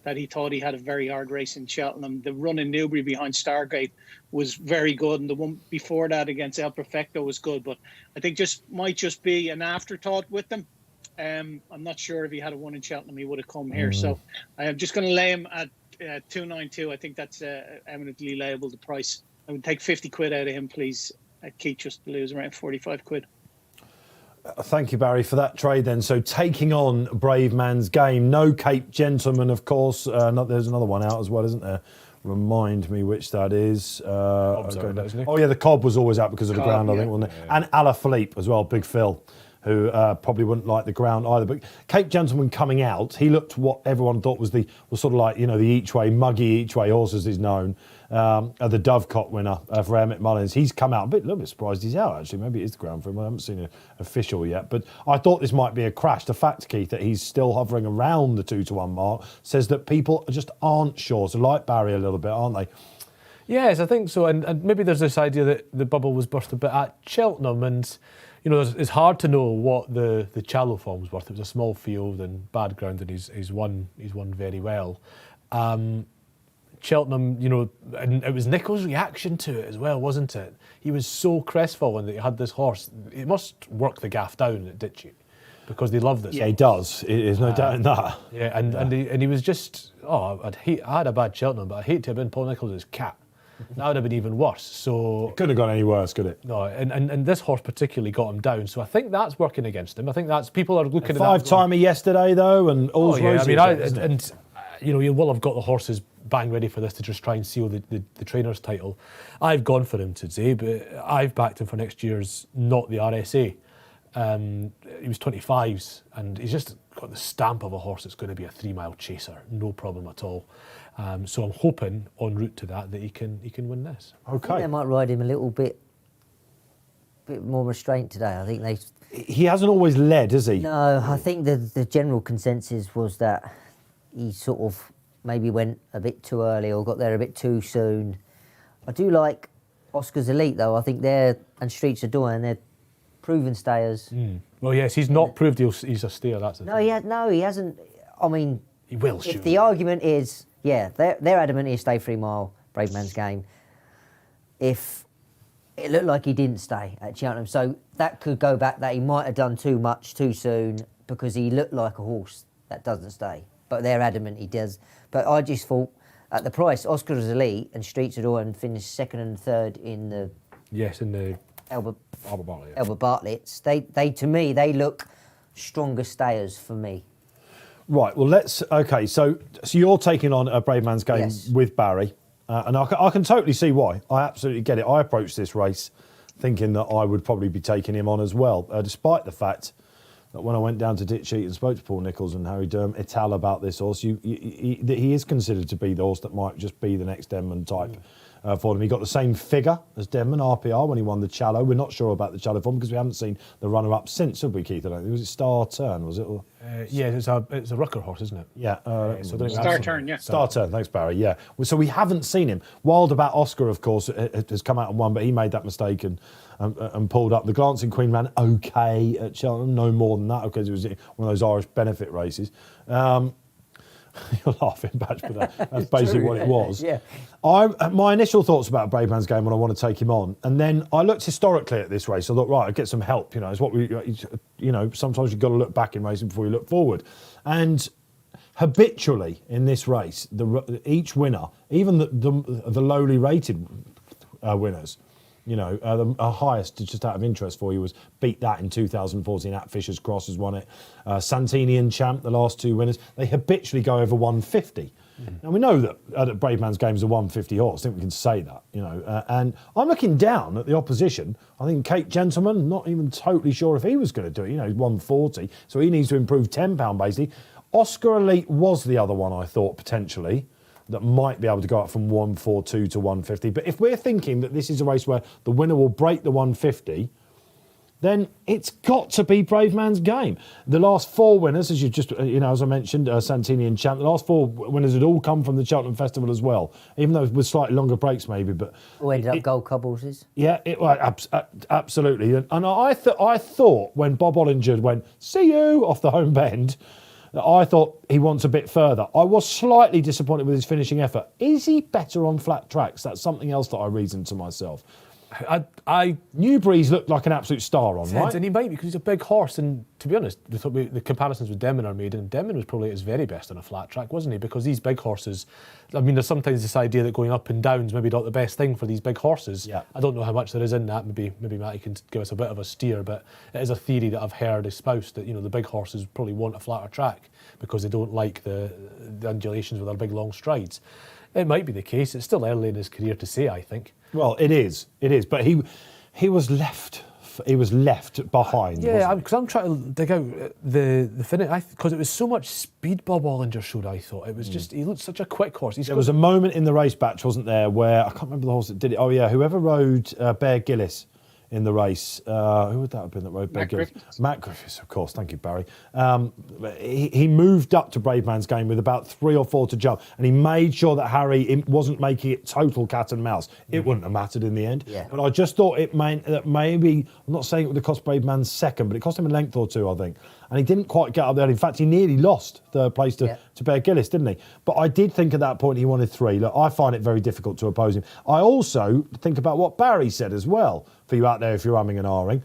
Speaker 4: that he thought he had a very hard race in Cheltenham. The run in Newbury behind Stargate was very good, and the one before that against El Perfecto was good. But I think might just be an afterthought with them. I'm not sure if he had a one in Cheltenham, he would have come here. So I'm just going to lay him at 292. I think that's eminently layable, the price. I would take 50 quid out of him, please. Keith, just to lose around 45 quid.
Speaker 1: Thank you, Barry, for that trade then. So taking on Brave Man's Game. No Cape Gentleman, of course. There's another one out as well, isn't there? Remind me which that is.
Speaker 3: Cobb's out, isn't he?
Speaker 1: Oh, yeah, the Cobb was always out because of the
Speaker 4: Cobb,
Speaker 1: ground, I
Speaker 4: yeah.
Speaker 1: think, wasn't it? And Alaphilippe as well, Big Phil, who probably wouldn't like the ground either. But Cape Gentleman coming out, he looked what everyone thought was sort of like, the each-way, muggy each-way horse as he's known. The Dovecot winner for Emmett Mullins. He's come out a little bit surprised he's out, actually. Maybe it is the ground for him. I haven't seen an official yet. But I thought this might be a crash. The fact, Keith, that he's still hovering around the 2-1 mark says that people just aren't sure. So like Barry a little bit, aren't they?
Speaker 3: Yes, I think so. And maybe there's this idea that the bubble was burst a bit at Cheltenham. And, it's hard to know what the Challow form was worth. It was a small field and bad ground, and he's won very well. Cheltenham, and it was Nichols' reaction to it as well, wasn't it? He was so crestfallen that he had this horse. It must work the gaff down at Ditchy because they love this.
Speaker 1: Yeah, he does. There's no doubt in that.
Speaker 3: Yeah, and he was just, I had a bad Cheltenham, but I'd hate to have been Paul Nichols' cat. That would have been even worse. So
Speaker 1: couldn't have gone any worse, could it?
Speaker 3: No, and this horse particularly got him down. So I think that's working against him. I think that's people are looking at that.
Speaker 1: 5-timer yesterday though, and all's rosy.
Speaker 3: You will have got the horses bang ready for this to just try and seal the trainer's title. I've gone for him today, but I've backed him for next year's, not the RSA. He was 25s, and he's just got the stamp of a horse that's going to be a 3-mile chaser, no problem at all. So I'm hoping, en route to that he can win this.
Speaker 2: I think
Speaker 1: Okay.
Speaker 2: they might ride him a little bit more restraint today. I think
Speaker 1: He hasn't always led, has he?
Speaker 2: No, I think the general consensus was that he sort of maybe went a bit too early or got there a bit too soon. I do like Oscar's Elite though. I think and Streets of Dawn, they're proven stayers.
Speaker 3: Well, yes, he's not proved he's a stayer. That's the thing.
Speaker 2: He hasn't. I mean,
Speaker 3: He will
Speaker 2: if
Speaker 3: shoot.
Speaker 2: the argument is, they're adamant he'll stay 3 mile, Brave Man's Game. If it looked like he didn't stay at Cheltenham, so that could go back that he might have done too much too soon because he looked like a horse that doesn't stay. But they're adamant he does. But I just thought at the price, Oscar's Elite and Streets of Dawn finished second and third in the
Speaker 3: in the
Speaker 2: Albert
Speaker 3: Bartlett.
Speaker 2: Albert Bartlett's. They to me they look stronger stayers for me.
Speaker 1: Right, well, so you're taking on a Brave Man's Game
Speaker 2: Yes.
Speaker 1: with Barry, and I can totally see why. I absolutely get it. I approached this race thinking that I would probably be taking him on as well, despite the fact that when I went down to Ditchy and spoke to Paul Nichols and Harry Durham Ital about this horse, he is considered to be the horse that might just be the next Denman type. For them. He got the same figure as Denman, RPR, when he won the Challow. We're not sure about the Challow form because we haven't seen the runner-up since, have we, Keith? I don't think. Was it Star Turn, was it? Or?
Speaker 3: It's a rucker horse, isn't it?
Speaker 1: Yeah.
Speaker 4: Star Turn, yeah.
Speaker 1: Star Turn, thanks, Barry, yeah. Well, so we haven't seen him. Wild About Oscar, of course, has come out and won, but he made that mistake and pulled up. The Glancing Queen ran okay at Cheltenham, no more than that, because it was one of those Irish benefit races. You're laughing, Batch, but that's basically what it was.
Speaker 2: Yeah.
Speaker 1: My initial thoughts about Brave Man's Game when I want to take him on, and then I looked historically at this race. I thought, right, I'll get some help. It's what sometimes you've got to look back in racing before you look forward. And habitually in this race, each winner, even the lowly rated winners, the highest, just out of interest for you, was Beat That in 2014 at Fisher's Cross has won it. Santini and Champ, the last 2 winners, they habitually go over 150. Now we know that Brave Man's Game is a 150 horse. I think we can say that, And I'm looking down at the opposition. I think Cape Gentleman, not even totally sure if he was going to do it. 140, so he needs to improve £10 basically. Oscar Elite was the other one I thought potentially that might be able to go up from 142 to 150. But if we're thinking that this is a race where the winner will break the 150, then it's got to be Brave Man's Game. The last 4 winners, as you just, as I mentioned, Santini and Champ, the last 4 winners had all come from the Cheltenham Festival as well, even though with slightly longer breaks maybe. But
Speaker 2: Who ended up gold cobbles?
Speaker 1: Yeah, absolutely. And I thought when Bob Ollinger went, see you, off the home bend, I thought he wants a bit further. I was slightly disappointed with his finishing effort. Is he better on flat tracks? That's something else that I reasoned to myself. Newbury's looked like an absolute star on, right?
Speaker 3: And he might because he's a big horse. And to be honest, the comparisons with Denman are made, and Denman was probably at his very best on a flat track, wasn't he? Because these big horses, there's sometimes this idea that going up and down's maybe not the best thing for these big horses.
Speaker 1: Yeah.
Speaker 3: I don't know how much there is in that. Maybe Mattie can give us a bit of a steer, but it is a theory that I've heard espoused that the big horses probably want a flatter track because they don't like the undulations with their big long strides. It might be the case. It's still early in his career to say, I think.
Speaker 1: Well, it is. But he was left left behind.
Speaker 3: Yeah,
Speaker 1: wasn't
Speaker 3: because I'm trying to dig out the finish, because it was so much speed Bob Ollinger showed, I thought. It was just, he looked such a quick horse.
Speaker 1: There was a moment in the race, Batch, wasn't there, where, I can't remember the horse that did it. Oh, yeah, whoever rode Bear Gillis in the race. Who would that have been that rode Bear Gillis? Matt Griffiths, of course. Thank you, Barry. He moved up to Brave Man's Game with about 3 or 4 to jump, and he made sure that Harry wasn't making it total cat and mouse. It wouldn't have mattered in the end.
Speaker 2: Yeah.
Speaker 1: But I just thought it meant that maybe, I'm not saying it would have cost Brave Man second, but it cost him a length or two, I think. And he didn't quite get up there. In fact, he nearly lost third place to Bear Gillis, didn't he? But I did think at that point he wanted 3. Look, I find it very difficult to oppose him. I also think about what Barry said as well, for you out there if you're umming and ahhing.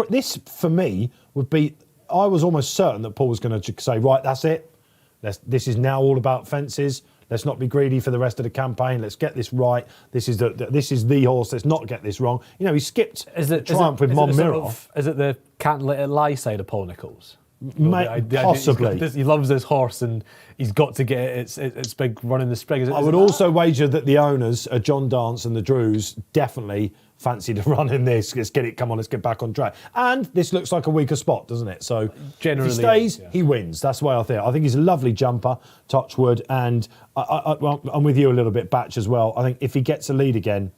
Speaker 1: This, for me, would be, I was almost certain that Paul was going to say, right, that's it. This is now all about fences. Let's not be greedy for the rest of the campaign. Let's get this right. This is the horse. Let's not get this wrong. You know, he skipped Triumph with Mon Mirror.
Speaker 3: Is it the can't let it lie side of Paul Nicholls?
Speaker 1: Possibly.
Speaker 3: He loves this horse and he's got to get it. It's big running the spring.
Speaker 1: I would also wager that the owners, John Dance and the Drews, definitely fancy to run in this. Let's get back on track. And this looks like a weaker spot, doesn't it? So
Speaker 3: generally,
Speaker 1: if he stays, he wins. That's the way I think. I think he's a lovely jumper, Touchwood, and I'm with you a little bit, Batch, as well. I think if he gets a lead again,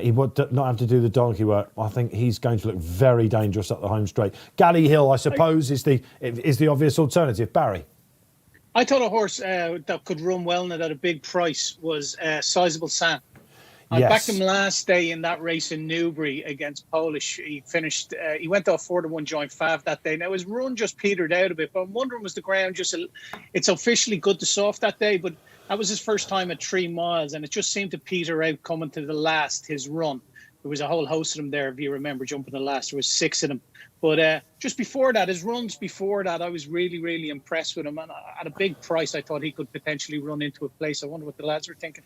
Speaker 1: he would not have to do the donkey work. I think he's going to look very dangerous up the home straight. Galley Hill, I suppose, is the obvious alternative. Barry?
Speaker 4: I thought a horse that could run well and at a big price was Sizable Sam. I backed him last day in that race in Newbury against Polish. He finished, he went off 4-1 joint 5 that day. Now his run just petered out a bit, but I'm wondering, was the ground just, it's officially good to soft that day, but that was his first time at 3 miles and it just seemed to peter out coming to the last, his run. There was a whole host of them there, if you remember, jumping the last. There was 6 of them. But just before that, his runs before that, I was really, really impressed with him. And at a big price, I thought he could potentially run into a place. I wonder what the lads were thinking.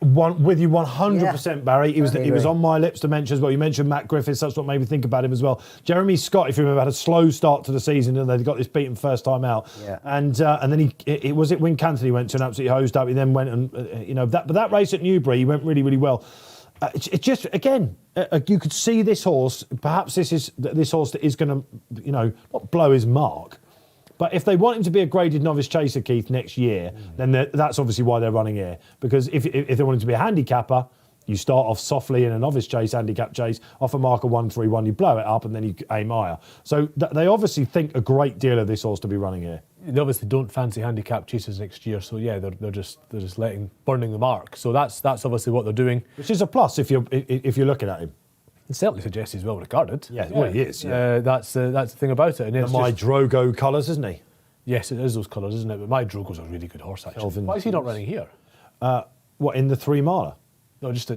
Speaker 1: With you 100%, Barry. He was on my lips to mention as well. You mentioned Matt Griffiths. That's what made me think about him as well. Jeremy Scott, if you remember, had a slow start to the season and they got this beaten first time out. Yeah. And then it was Wincanton he went to and absolutely hosed up. He then went and, but that race at Newbury, he went really, really well. It just, again, you could see this horse, perhaps this horse that is going to, not blow his mark, but if they want him to be a graded novice chaser, Keith, next year, then that's obviously why they're running here. Because if they want him to be a handicapper, you start off softly in a novice chase, handicap chase, off a marker 1-3-1, you blow it up and then you aim higher. So they obviously think a great deal of this horse to be running here.
Speaker 3: They obviously don't fancy handicap chasers next year, so yeah, they're just burning the mark. So that's obviously what they're doing,
Speaker 1: which is a plus if you're looking at him.
Speaker 3: It certainly suggests he's well regarded.
Speaker 1: Yeah, well he is. Yeah.
Speaker 3: That's the thing about it. And
Speaker 1: My Drogo colours, isn't he?
Speaker 3: Yes, it is those colours, isn't it? But My Drogo's a really good horse actually.
Speaker 1: Kelvin.
Speaker 3: Why is he not running here?
Speaker 1: What, in the 3 miler?
Speaker 3: No, just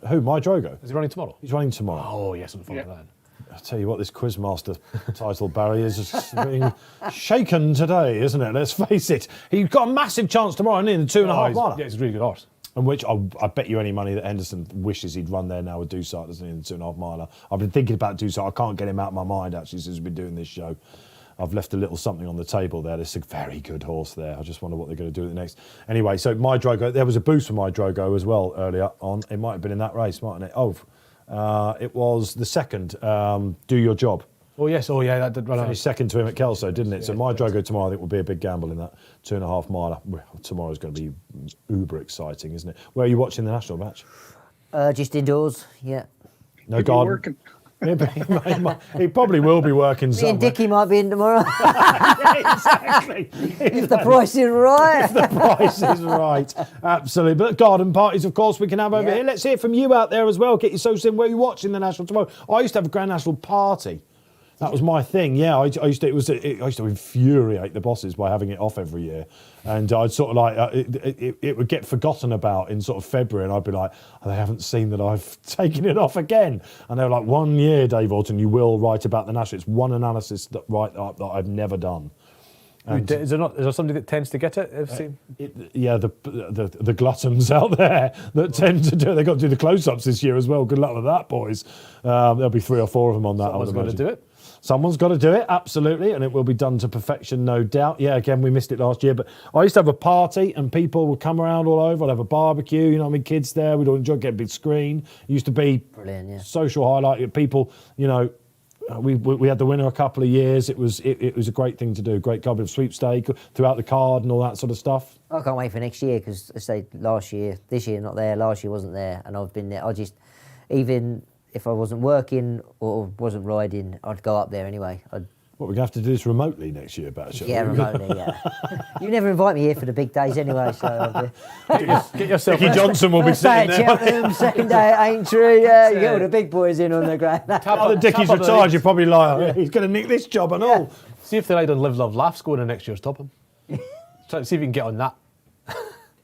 Speaker 1: who? My Drogo?
Speaker 3: Is he running tomorrow?
Speaker 1: He's running tomorrow.
Speaker 3: Oh yes, I'm following that.
Speaker 1: I tell you what, this Quizmaster title, Barry, is just being shaken today, isn't it? Let's face it. He's got a massive chance tomorrow, isn't he, in the 2.5 miler?
Speaker 3: Yeah, he's a really good horse.
Speaker 1: And which I bet you any money that Henderson wishes he'd run there now with Dusart, doesn't he, in the 2.5 miler. I've been thinking about Dusart. I can't get him out of my mind, actually, since we've been doing this show. I've left a little something on the table there. There's a very good horse there. I just wonder what they're going to do with the next. Anyway, so My Drogo, there was a boost for My Drogo as well earlier on. It might have been in that race, mightn't it? It was the second, Do Your Job.
Speaker 3: Oh, yes. Oh, yeah, that did run out.
Speaker 1: Finished second to him at Kelso, didn't it?
Speaker 3: Yeah,
Speaker 1: so My Drogo tomorrow, I think, will be a big gamble in that 2.5 miler. Well, tomorrow's going to be uber exciting, isn't it? Where are you watching the national match?
Speaker 2: Just indoors, yeah.
Speaker 1: No garden?
Speaker 4: Working.
Speaker 1: He probably will be working
Speaker 2: Me
Speaker 1: somewhere.
Speaker 2: and Dickie might be in tomorrow.
Speaker 1: Yeah, exactly.
Speaker 2: If the price is right.
Speaker 1: If the price is right. Absolutely. But garden parties, of course, we can have over here. Let's hear from you out there as well. Get your social in. Where are you watching the national tomorrow? I used to have a Grand National party. That was my thing, yeah. I used to infuriate the bosses by having it off every year, and I'd sort of like it would get forgotten about in sort of February, and I'd be like, oh, they haven't seen that I've taken it off again, and they were like, 1 year, Dave Orton, you will write about the national. It's one analysis that I've never done.
Speaker 3: Is there somebody that tends to get it?
Speaker 1: The gluttons out there that tend to do it. They've got to do the close-ups this year as well. Good luck with that, boys. There'll be 3 or 4 of them on that.
Speaker 3: Someone's going to do it.
Speaker 1: Someone's got to do it, absolutely, and it will be done to perfection, no doubt. Yeah, again, we missed it last year, but I used to have a party and people would come around all over. I'd have a barbecue, you know what I mean, kids there. We'd all enjoy getting a big screen. It used to be
Speaker 2: Brilliant, yeah.
Speaker 1: social highlight. People, you know, we had the winner a couple of years. It was a great thing to do. Great couple of sweepstake throughout the card and all that sort of stuff.
Speaker 2: I can't wait for next year because, I say, this year not there, last year wasn't there, and I've been there. Even if I wasn't working or wasn't riding, I'd go up there anyway.
Speaker 1: What, we're going to have to do this remotely next year, Batchelor?
Speaker 2: Yeah, remotely, yeah. You never invite me here for the big days anyway, so...
Speaker 3: Get yourself...
Speaker 1: Dickie Johnson will be sitting there.
Speaker 2: Cheltenham, second day at Aintree, yeah, you get all the big boys in on the ground.
Speaker 1: Now that Dickie's retired, you're probably like, oh, he's going to nick this job and all.
Speaker 3: See if they ride on Live, Love, Laugh scoring in next year's top him. Try to see if you can get on that.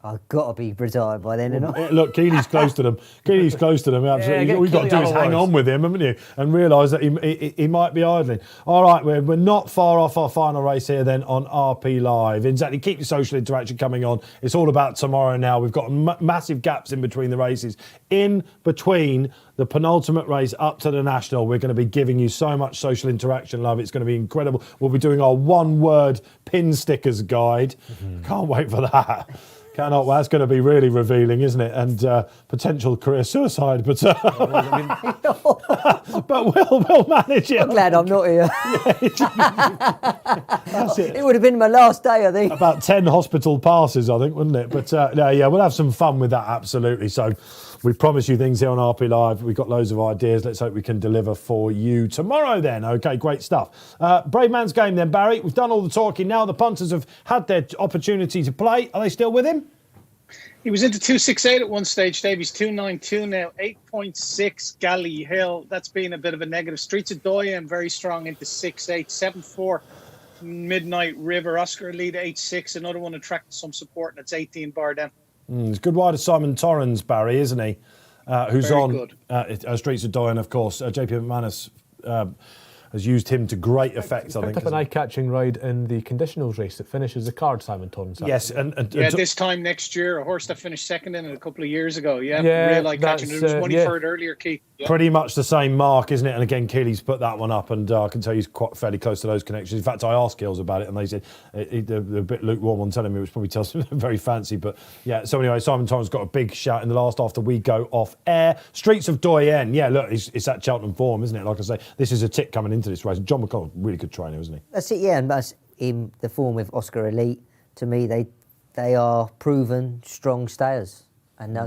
Speaker 2: I've got to be retired by then, and
Speaker 1: Look, Keely's close to them. Keely's close to them, absolutely.
Speaker 3: Yeah,
Speaker 1: All you've got to do is hang on with him, haven't you? And realise that he might be idling. All right, we're not far off our final race here then on RP Live. Exactly, keep your social interaction coming on. It's all about tomorrow now. We've got massive gaps in between the races. In between the penultimate race up to the National, we're going to be giving you so much social interaction, love. It's going to be incredible. We'll be doing our one-word pin stickers guide. Can't wait for that. Cannot. Well, that's going to be really revealing, isn't it? And potential career suicide, but but we'll manage it.
Speaker 2: I'm glad I'm not here.
Speaker 1: That's it.
Speaker 2: It would have been my last day, I think.
Speaker 1: About 10 hospital passes, I think, wouldn't it? But yeah, we'll have some fun with that, absolutely. So we promise you things here on RP Live. We've got loads of ideas. Let's hope we can deliver for you tomorrow then. Okay, great stuff. Brave Man's Game then, Barry. We've done all the talking now. The punters have had their opportunity to play. Are they still with him?
Speaker 4: He was into 268 at one stage, Dave. He's 292 now. 8.6 Galley Hill. That's been a bit of a negative. Streets of Doyen very strong into 6.8. 7.4 Midnight River. Oscar Elite 8.6. Another one attracted some support, and it's 18 bar down.
Speaker 1: He's good rider Simon Torrens, Barry, isn't he? Who's
Speaker 4: Very
Speaker 1: on
Speaker 4: good.
Speaker 1: Streets of Doyen, of course. JP McManus has used him to great effect, I think.
Speaker 3: Picked up an eye-catching ride in the conditionals race that finishes the card, Simon Torrens.
Speaker 1: Yes, and
Speaker 4: this time next year, a horse that finished second in it a couple of years ago. Yeah, real eye-catching. There was one he heard earlier, Keith. Yeah.
Speaker 1: Pretty much the same mark, isn't it? And again, Keely's put that one up, and I can tell he's quite fairly close to those connections. In fact, I asked Gills about it, and they said they're a bit lukewarm on telling me, which probably tells me they're very fancy. But yeah, so anyway, Simon Torrens got a big shout in the last after we go off air. Streets of Doyen, yeah, look, it's that Cheltenham form, isn't it? Like I say, this is a tick coming into this race. John McConnell, really good trainer, isn't he?
Speaker 2: That's it, yeah, and that's in the form with Oscar Elite. To me, they are proven strong stayers, and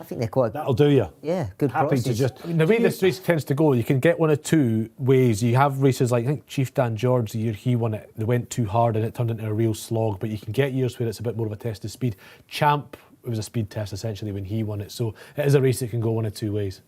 Speaker 2: I think they're quite.
Speaker 1: That'll do you.
Speaker 2: Yeah, good
Speaker 1: Happy
Speaker 2: prices.
Speaker 1: to just.
Speaker 3: I mean, the way this race tends to go, you can get one of two ways. You have races like, I think Chief Dan George, the year he won it, they went too hard and it turned into a real slog, but you can get years where it's a bit more of a test of speed. Champ, it was a speed test essentially when he won it, so it is a race that can go one of two ways.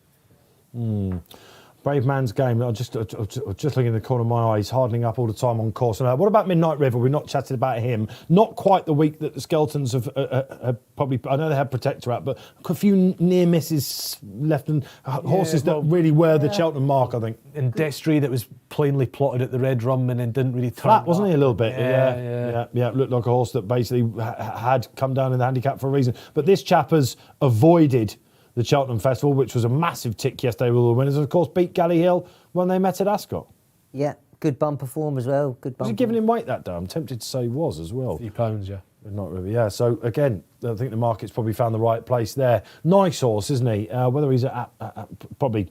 Speaker 1: Brave Man's Game. I'm just looking in the corner of my eye. He's hardening up all the time on course. And what about Midnight River? We've not chatted about him. Not quite the week that the Skeltons have probably. I know they had Protector out, but a few near misses left, and horses that really were the Cheltenham mark, I think.
Speaker 3: And Destry that was plainly plotted at the Red Rum and then didn't really turn
Speaker 1: flat, wasn't he, a little bit?
Speaker 3: Yeah.
Speaker 1: Looked like a horse that basically had come down in the handicap for a reason. But this chap has avoided the Cheltenham Festival, which was a massive tick yesterday with all the winners, and of course beat Galley Hill when they met at Ascot.
Speaker 2: Yeah, good bumper form as well. Good bumper.
Speaker 1: Was he giving him weight that day? I'm tempted to say he was as well.
Speaker 3: £3, yeah.
Speaker 1: Not really, yeah. So again, I think the market's probably found the right place there. Nice horse, isn't he? Whether he's at probably,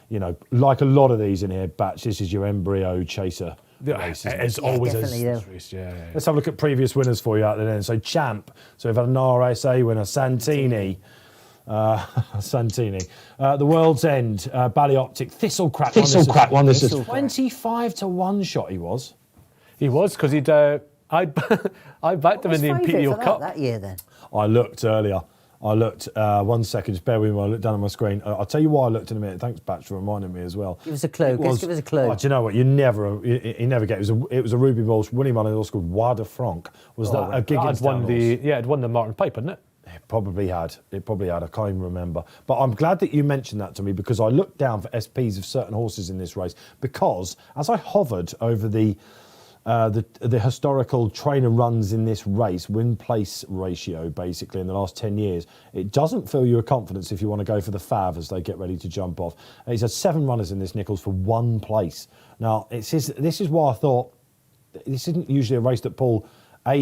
Speaker 1: you know, like a lot of these in here, Batch, this is your embryo chaser.
Speaker 3: It's always
Speaker 2: definitely
Speaker 3: this race, yeah.
Speaker 1: Let's have a look at previous winners for you out there then. So Champ, so we've had an RSA winner, Santini. The World's End, Ballyoptic, Thistlecrack won this. 25 to 1 shot he was.
Speaker 3: He was, because he'd I backed him in the Imperial Cup
Speaker 2: that year then.
Speaker 1: I looked earlier. 1 second, just bear with me while I look down at my screen. I'll tell you why I looked in a minute. Thanks, Batch, for reminding me as well.
Speaker 2: Give us a clue. Give us a clue.
Speaker 1: Oh, do you know what? He never get. It was a Ruby Walsh winning one in the called Bois de Franc. Was that a gig?
Speaker 3: It won the Martin Pipe, hadn't it?
Speaker 1: It probably had. I can't even remember. But I'm glad that you mentioned that to me, because I looked down for SPs of certain horses in this race, because as I hovered over the the historical trainer runs in this race, win-place ratio, basically, in the last 10 years, it doesn't fill you with confidence if you want to go for the Fav as they get ready to jump off. He's had 7 runners in this, Nichols, for 1 place. Now, this is why I thought this isn't usually a race that Paul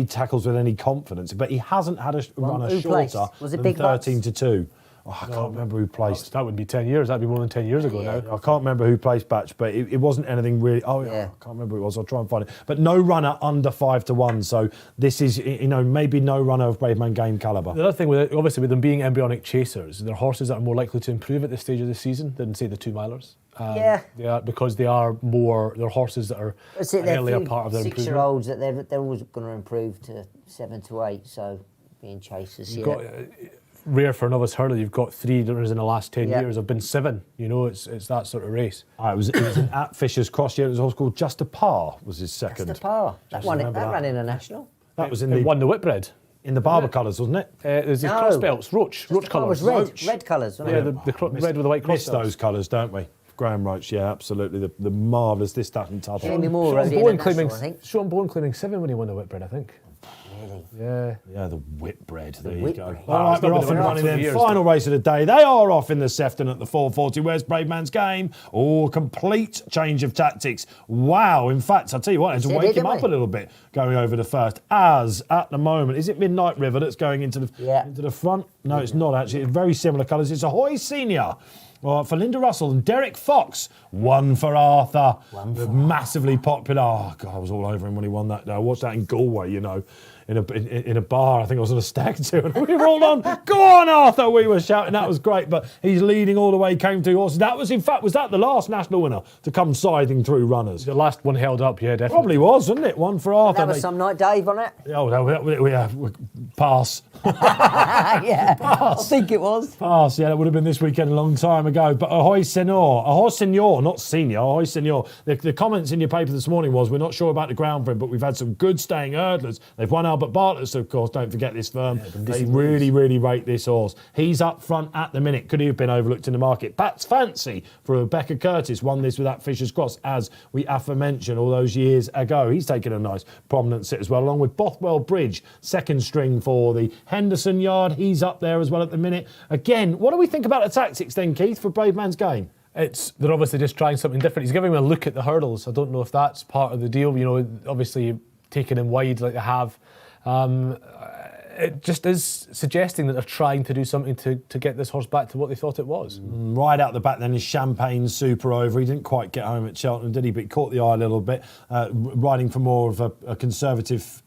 Speaker 1: tackles with any confidence, but he hasn't had a runner shorter than 13 to 2. Oh, I can't remember who placed.
Speaker 3: That would be 10 years. That'd be more than 10 years ago now.
Speaker 1: I can't remember who placed Batch, but it wasn't anything really. Oh, yeah. I can't remember who it was. I'll try and find it. But no runner under 5 to 1. So this is, maybe no runner of Brave Man Game calibre.
Speaker 3: The other thing, obviously, with them being embryonic chasers, they're horses that are more likely to improve at this stage of the season than, say, the 2-milers. Because they are more. They're horses that are an earlier part of their improvement.
Speaker 2: 6-year-olds that they're always going to improve to 7 to 8. So being chasers,
Speaker 3: Rare for a novice hurdler, you've got 3 runners in the last 10 years. Have been 7. It's that sort of race.
Speaker 1: It was at Fisher's Cross. Yeah, it was a horse called Just a Par. Was his second.
Speaker 2: Just a Par. That ran international.
Speaker 1: That was
Speaker 3: it won the Whitbread.
Speaker 1: In the Barber colours, wasn't it?
Speaker 3: There's the cross belts, Roach colours.
Speaker 2: Red colours.
Speaker 3: Yeah, the red with the white cross belts.
Speaker 1: Missed those colours, don't we? Graham Roach, yeah, absolutely. The marvellous this, that, and t'other.
Speaker 2: Jamie Moore rode it international, I think.
Speaker 3: Sean Bowen claiming 7 when he won the Whitbread, I think.
Speaker 2: Really?
Speaker 1: Yeah, the Whitbread. There you go.
Speaker 2: Whitbread.
Speaker 1: All right, we're off and running then. Final race of the day. They are off in the Sefton at the 4:40. Where's Brave Man's Game? Oh, complete change of tactics. Wow. In fact, I'll tell you what, I had to wake him up a little bit going over the first. As at the moment, is it Midnight River that's going into the front? No, it's not actually. It's very similar colours. It's Ahoy Senior. Well, for Linda Russell and Derek Fox, 1 for Arthur. Massively popular. Oh, God, I was all over him when he won that. I watched that in Galway, in a bar. I think I was on a stag too, and we were all on, go on, Arthur! We were shouting. That was great, but he's leading all the way, came 2 horses. That was, in fact, was that the last national winner to come scything through runners?
Speaker 3: The last one held up, yeah, definitely.
Speaker 1: Probably was, wasn't it? 1 for Arthur.
Speaker 2: That was some night, Dave, on it.
Speaker 1: Oh, no, we pass.
Speaker 2: Yeah,
Speaker 1: Pass.
Speaker 2: I think it was.
Speaker 1: Pass, yeah, that would have been this weekend a long time ago. But Ahoy Senor, not Senior, Ahoy Senor. The comments in your paper this morning was, we're not sure about the ground for him, but we've had some good staying hurdlers. They've won Albert Bartlett's, of course, don't forget this firm. They really, really rate this horse. He's up front at the minute. Could he have been overlooked in the market? Pat's Fancy for Rebecca Curtis won this with that Fisher's Cross, as we aforementioned all those years ago. He's taken a nice prominent sit as well, along with Bothwell Bridge, second string for the Henderson Yard. He's up there as well at the minute. Again, what do we think about the tactics then, Keith, for Brave Man's Game?
Speaker 3: They're obviously just trying something different. He's giving him a look at the hurdles. I don't know if that's part of the deal. Obviously taking him wide like they have. It just is suggesting that they're trying to do something to get this horse back to what they thought it was.
Speaker 1: Right out the back then is Champagne Super Over. He didn't quite get home at Cheltenham, did he? But he caught the eye a little bit, riding for more of a conservative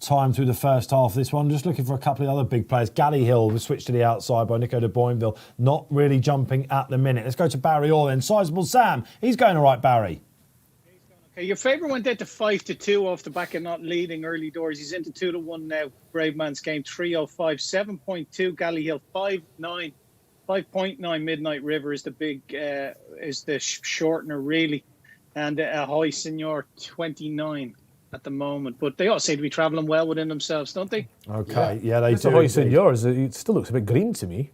Speaker 1: time through the first half of this one. Just looking for a couple of other big players. Galley Hill was switched to the outside by Nico de Boinville. Not really jumping at the minute. Let's go to Barry Orr then. Sizable Sam. He's going all right, Barry.
Speaker 4: Okay, your favourite went out to 5 to 2 off the back of not leading early doors. He's into 2 to 1 now. Brave Man's Game 305, 7.2 Galley Hill 5.9, 5.9 Midnight River is the big is the shortener really, and Ahoy Senor 29 at the moment. But they all seem to be travelling well within themselves, don't they?
Speaker 1: Okay, yeah they do.
Speaker 3: Ahoy Senor, it still looks a bit green to me.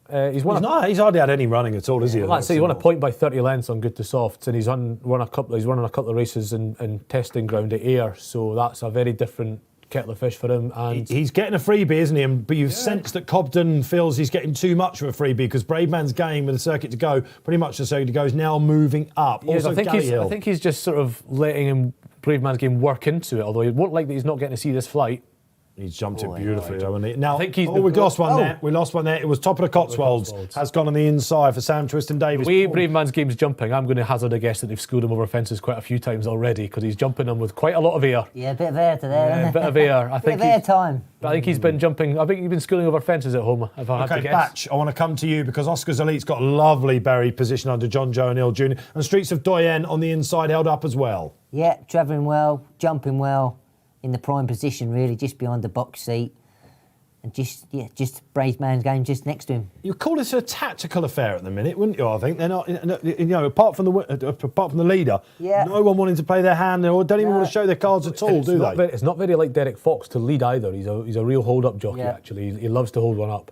Speaker 3: He's
Speaker 1: hardly had any running at all, is he?
Speaker 3: Like I say, he won a point by 30 lengths on Good to Soft, and he's running a couple of races in testing ground at Ayr, so that's a very different kettle of fish for him. And
Speaker 1: he's getting a freebie, isn't he? But you've sensed that Cobden feels he's getting too much of a freebie, because Brave Man's Game with the circuit to go, pretty much the circuit to go, is now moving up.
Speaker 3: Yes,
Speaker 1: also,
Speaker 3: I think he's just sort of letting him Brave Man's Game work into it, although he won't like that he's not getting to see this flight.
Speaker 1: He's jumped it beautifully, though, hasn't he? Now, we lost one there. We lost one there. It was top of the Cotswolds. Has gone on the inside for Sam Twiston Davis.
Speaker 3: The way Brave Man's Game's jumping, I'm going to hazard a guess that they've schooled him over fences quite a few times already, because he's jumping them with quite a lot of air.
Speaker 2: Yeah, a bit of air to there, isn't it?
Speaker 3: A bit of air.
Speaker 2: I think air time.
Speaker 3: I think he's been jumping. I think he's been schooling over fences at home, if I had to guess.
Speaker 1: Batch, I want to come to you, because Oscar's Elite's got a lovely buried position under John Joe O'Neill Jr. And Streets of Doyen on the inside held up as well.
Speaker 2: Yeah, travelling well, jumping well, in the prime position really, just behind the box seat. And just Brave Man's Game just next to him.
Speaker 1: You call this a tactical affair at the minute, wouldn't you? I think they're not. Apart from the leader, no one wanting to play their hand, or don't even want to show their cards at all, do they?
Speaker 3: It's not very like Derek Fox to lead either. He's a real hold-up jockey. Actually, he loves to hold one up.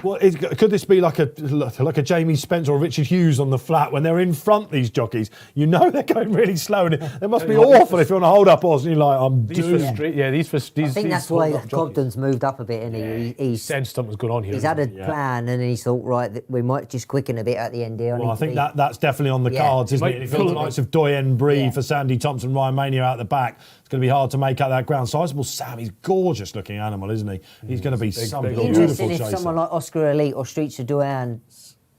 Speaker 1: Well, could this be like a Jamie Spencer or Richard Hughes on the flat when they're in front? These jockeys, you know, they're going really slow, and it must be awful if you're on a hold-up horse and you're like, I'm doomed.
Speaker 2: I think that's why Cobden's moved up a bit, and he's
Speaker 3: sensed something was going on here.
Speaker 2: He's had a plan, and he's thought, right, that we might just quicken a bit at the end here.
Speaker 1: Well, I think that's definitely on the cards, isn't it? If you've got the likes of Doyen Bree for Sandy Thompson, Ryan Mania out the back, it's going to be hard to make out that ground. Sizable Sam, he's gorgeous looking animal, isn't he? He's going to be some beautiful
Speaker 2: interesting if
Speaker 1: chaser.
Speaker 2: someone like Oscar Elite or Streets of Doyen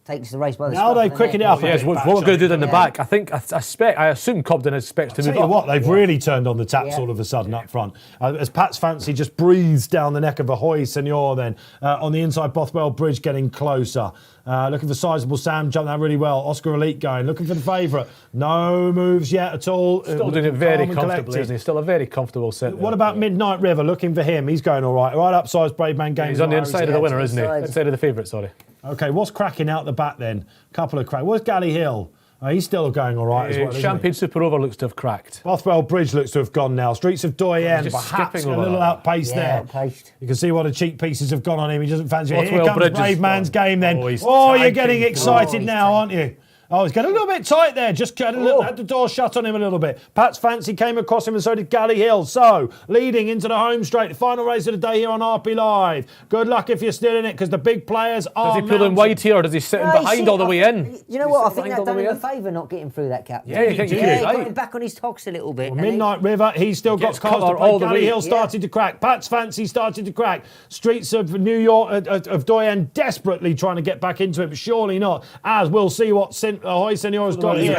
Speaker 2: takes the race by the
Speaker 1: Now they've quickened it up.
Speaker 3: Yes, what we're going to do in the back, I assume Cobden expects to move
Speaker 1: Tell you
Speaker 3: up.
Speaker 1: what, they've really turned on the taps all of a sudden up front. As Pat's Fancy just breathes down the neck of Ahoy Senor then. On the inside, Bothwell Bridge getting closer. Looking for Sizable Sam, jumping out really well. Oscar Elite going, looking for the favourite. No moves yet at all.
Speaker 3: Still doing it very comfortably, isn't he? Still a very comfortable set.
Speaker 1: What about Midnight River? Looking for him. He's going all right. Right upsize Brave Man game.
Speaker 3: He's on the inside of the winner, isn't he? Inside of the favourite, sorry.
Speaker 1: Okay, what's cracking out the back then? Couple of cracks. Where's Galley Hill? He's still going all right as well,
Speaker 3: Champagne Super Over looks to have cracked.
Speaker 1: Bothwell Bridge looks to have gone now. Streets of Doyen, perhaps a little outpaced there.
Speaker 2: Outpaced.
Speaker 1: You can see what the cheek pieces have gone on him. He doesn't fancy it.
Speaker 3: Bothwell
Speaker 1: Here comes
Speaker 3: Bridge
Speaker 1: Brave Man's game then. You're getting excited now, aren't you? Oh, he's getting a little bit tight there. Just had the door shut on him a little bit. Pat's Fancy came across him and so did Galley Hill. So, leading into the home straight. The final race of the day here on RP Live. Good luck if you're still in it because the big players are
Speaker 3: Does he pull in wide here or does he sit in behind all the way in?
Speaker 2: You know what? I think that done him a favour not getting through that cap.
Speaker 3: Yeah,
Speaker 2: he got him back on his tox a little bit.
Speaker 1: Well, Midnight River, he's still got colour to play. Galley Hill started to crack. Pat's Fancy started to crack. Streets of New York, of Doyen desperately trying to get back into it, but surely not. As we'll see what Ahoy Senor's got here.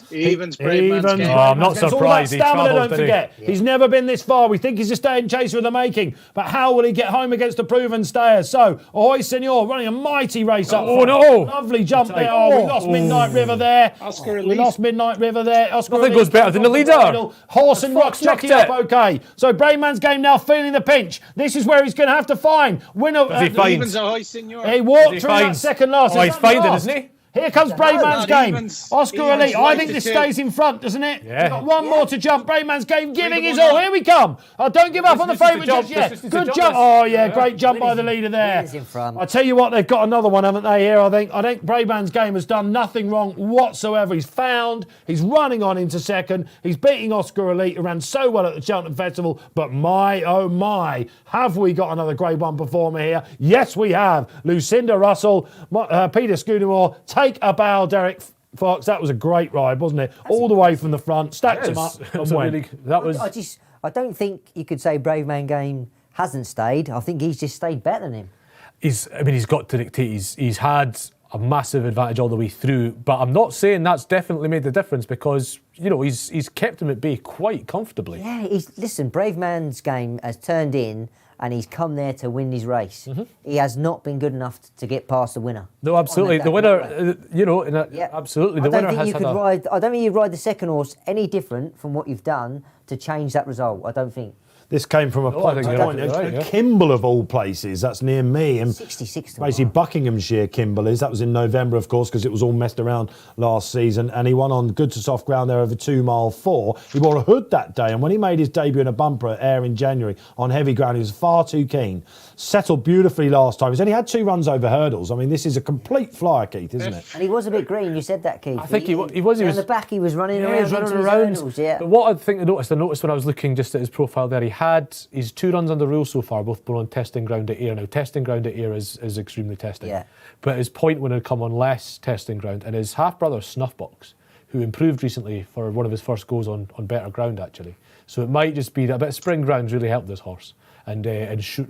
Speaker 4: Evens, Brave Man's game.
Speaker 3: I'm not surprised.
Speaker 1: It's all about stamina, don't forget. He's never been this far. We think he's a staying chaser in the making, but how will he get home against the proven stayers? So, Ahoy Senor running a mighty race up.
Speaker 3: Oh, no.
Speaker 1: Lovely jump there. We lost Midnight River there. We lost Midnight River there.
Speaker 3: Nothing goes better than the leader.
Speaker 1: Horse and Rock's checking up okay. So, Brave Man's game now feeling the pinch. This is where he's going to have to find winner.
Speaker 4: Evens, Ahoy Senor.
Speaker 1: He walked through that second last.
Speaker 3: Oh, he's finding, isn't he?
Speaker 1: Here comes Brave Man's game.
Speaker 4: Evens.
Speaker 1: Oscar Elite. I think this stays in front, doesn't it?
Speaker 3: Yeah.
Speaker 1: Got one more to jump. Brave Man's game giving his all. Here we come. Don't give up on the favourite just yet. Good jump. Oh, yeah. Great jump by the leader there.
Speaker 2: In front.
Speaker 1: I tell you what, they've got another one, haven't they, here, I think. Brave Man's game has done nothing wrong whatsoever. He's running on into second. He's beating Oscar Elite, who ran so well at the Cheltenham Festival. But my, oh my, have we got another Grade 1 performer here? Yes, we have. Lucinda Russell, Peter Scudamore, take a bow, Derek Fox. That was a great ride, wasn't it? All the way from the front, stacked him up and went.
Speaker 2: I don't think you could say Brave Man game hasn't stayed. I think he's just stayed better than him.
Speaker 3: He's got to dictate. He's had a massive advantage all the way through, but I'm not saying that's definitely made the difference because, you know, he's kept him at bay quite comfortably.
Speaker 2: Yeah, listen, Brave Man's game has turned in and he's come there to win his race. Mm-hmm. He has not been good enough to get past the winner.
Speaker 3: No, absolutely. The winner, absolutely. The winner has had
Speaker 2: I don't think you'd ride the second horse any different from what you've done to change that result. I don't think.
Speaker 1: This came from a point Kimble of all places. That's near me. And
Speaker 2: 66 to
Speaker 1: basically
Speaker 2: 1.
Speaker 1: Buckinghamshire Kimble is. That was in November, of course, because it was all messed around last season. And he won on good to soft ground there over 2 mile 4. He wore a hood that day. And when he made his debut in a bumper at Ayr in January on heavy ground, he was far too keen. Settled beautifully last time. He's only had 2 runs over hurdles. I mean, this is a complete flyer, Keith, isn't it?
Speaker 2: And he was a bit green. You said that, Keith.
Speaker 3: I think he was.
Speaker 2: On the back, he was running around.
Speaker 3: He was running around.
Speaker 2: Hurdles, yeah.
Speaker 3: But what I noticed when I was looking just at his profile there, he had his 2 runs under rule so far, both on testing ground at Ayr. Now, testing ground at Ayr is extremely testing.
Speaker 2: Yeah.
Speaker 3: But his point winner come on less testing ground, and his half-brother Snuffbox, who improved recently for one of his first goes on better ground, actually. So it might just be that a bit of spring ground's really helped this horse and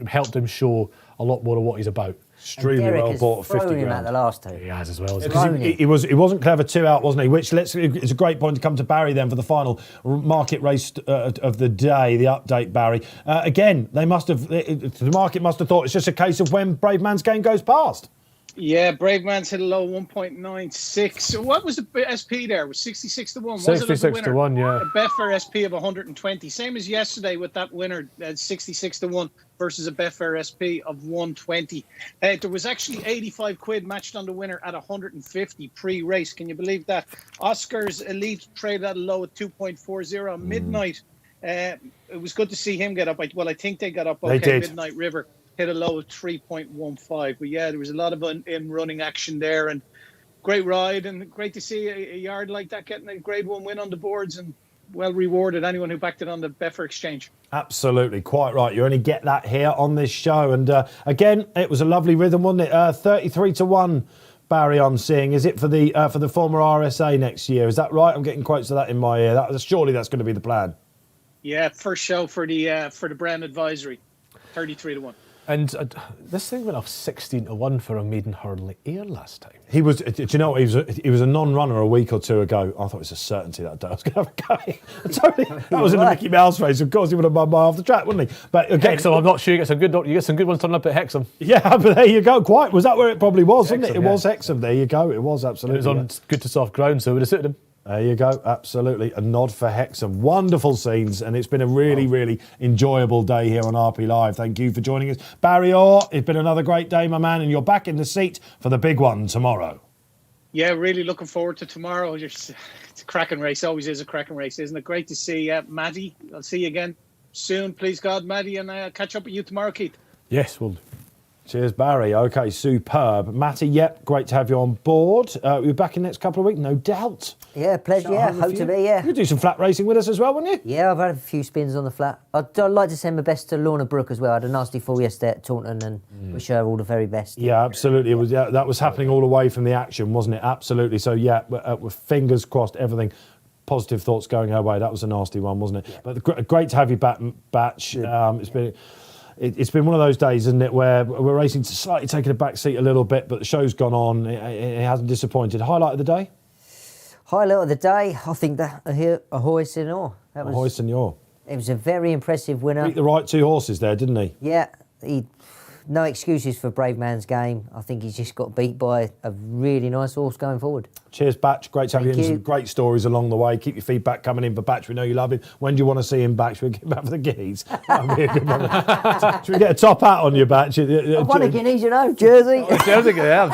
Speaker 3: helped him show a lot more of what he's about.
Speaker 1: Extremely well bought, 50
Speaker 2: grand. At the last 2.
Speaker 3: He has as well.
Speaker 1: He wasn't clever 2 out, wasn't he? Which it's a great point to come to Barry then for the final market race of the day, the update, Barry. Again, the market must have thought it's just a case of when Brave Man's game goes past.
Speaker 4: Yeah, Brave Man's hit a low 1.96. So what was the SP there? It was 66 to 1.
Speaker 3: 66 to 1, yeah.
Speaker 4: A Betfair SP of 120. Same as yesterday with that winner at 66 to 1 versus a Betfair SP of 120. There was actually 85 quid matched on the winner at 150 pre-race. Can you believe that? Oscar's Elite traded at a low at 2.40 on midnight. It was good to see him get up. I think they got up okay. Midnight River. hit a low of 3.15. But yeah, there was a lot of in running action there, and great ride, and great to see a yard like that getting a Grade 1 win on the boards, and well rewarded anyone who backed it on the Betfair Exchange.
Speaker 1: Absolutely, quite right. You only get that here on this show. And again, it was a lovely rhythm, wasn't it? 33-1, Barry, I'm seeing. Is it for the former RSA next year? Is that right? I'm getting quotes of that in my ear. Surely that's going to be the plan.
Speaker 4: Yeah, first show for the Brown Advisory, 33-1.
Speaker 3: And this thing went off 16-1 for a maiden hurdle air last time.
Speaker 1: He was. Do you know what? He was a non-runner a week or two ago. I thought it was a certainty that day I was going to have a go. Totally, that was in the Mickey Mouse race. Of course, he would have won by half the track, wouldn't he? But again,
Speaker 3: Hexham, I'm not sure you get some good ones turning up at Hexham.
Speaker 1: Yeah, but there you go. Quite. Was that where it probably was, wasn't it? It
Speaker 3: yeah.
Speaker 1: was Hexham. There you go. It was absolutely.
Speaker 3: It was on good to soft ground, so it would have suited him.
Speaker 1: There you go, absolutely. A nod for Hexham. Wonderful scenes, and it's been a really enjoyable day here on RP Live. Thank you for joining us. Barry Orr, it's been another great day, my man, and you're back in the seat for the big one tomorrow.
Speaker 4: Yeah, really looking forward to tomorrow. It's a cracking race, always is a cracking race, isn't it? Great to see Mattie. I'll see you again soon, please God, Mattie, and catch up with you tomorrow, Keith.
Speaker 3: Yes, we'll do.
Speaker 1: Cheers, Barry. Okay, superb. Matty, yep, great to have you on board. We'll be back in the next couple of weeks, no doubt.
Speaker 2: Yeah, pleasure. Yeah, hope to be. Yeah.
Speaker 1: You'll do some flat racing with us as well, won't you?
Speaker 2: Yeah, I've had a few spins on the flat. I'd like to send my best to Lorna Brooke as well. I had a nasty fall yesterday at Taunton, and wish her all the very best.
Speaker 1: Yeah, absolutely. It was that was happening all the way from the action, wasn't it? Absolutely. So yeah, with fingers crossed, everything. Positive thoughts going her way. That was a nasty one, wasn't it? Yeah. But great to have you back, Batch. It's been one of those days, isn't it, where we're racing to slightly taking a back seat a little bit, but the show's gone on. It hasn't disappointed. Highlight of the day?
Speaker 2: Highlight of the day, I think that a hoist in ore.
Speaker 1: A hoist in ore.
Speaker 2: It was a very impressive winner.
Speaker 1: Beat the right two horses there, didn't he?
Speaker 2: Yeah, no excuses for Brave Man's Game. I think he's just got beat by a really nice horse going forward.
Speaker 1: Cheers, Batch. Great to have you in.
Speaker 2: Thank you.
Speaker 1: Some great stories along the way. Keep your feedback coming in. But Batch, we know you love him. When do you want to see him back? Should we get him back for the guineas? That would be a good one. Should we get a top hat on you, Batch?
Speaker 2: I won a guineas, you know, jersey.
Speaker 3: Jersey, yeah.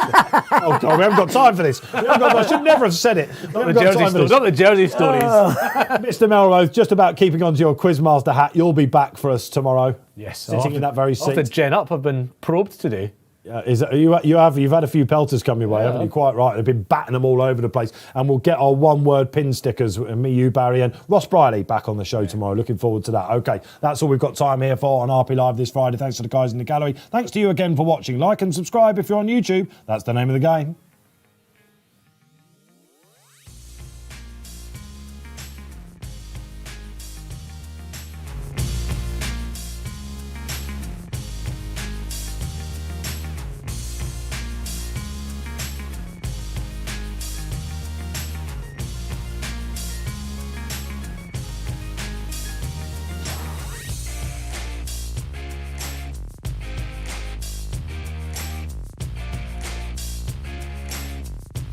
Speaker 1: Oh, God, we haven't got time for this. I should never have said it.
Speaker 3: Not the jersey stories.
Speaker 1: Mr. Melrose, just about keeping on to your Quizmaster hat. You'll be back for us tomorrow.
Speaker 3: Yes.
Speaker 1: Sitting in that very seat.
Speaker 3: After Gen Up, I've been probed today.
Speaker 1: You've had a few pelters come your way, haven't you? Quite right. They've been batting them all over the place. And we'll get our one-word pin stickers, me, you, Barry, and Ross Briley back on the show tomorrow. Looking forward to that. Okay, that's all we've got time here for on RP Live this Friday. Thanks to the guys in the gallery. Thanks to you again for watching. Like and subscribe if you're on YouTube. That's the name of the game.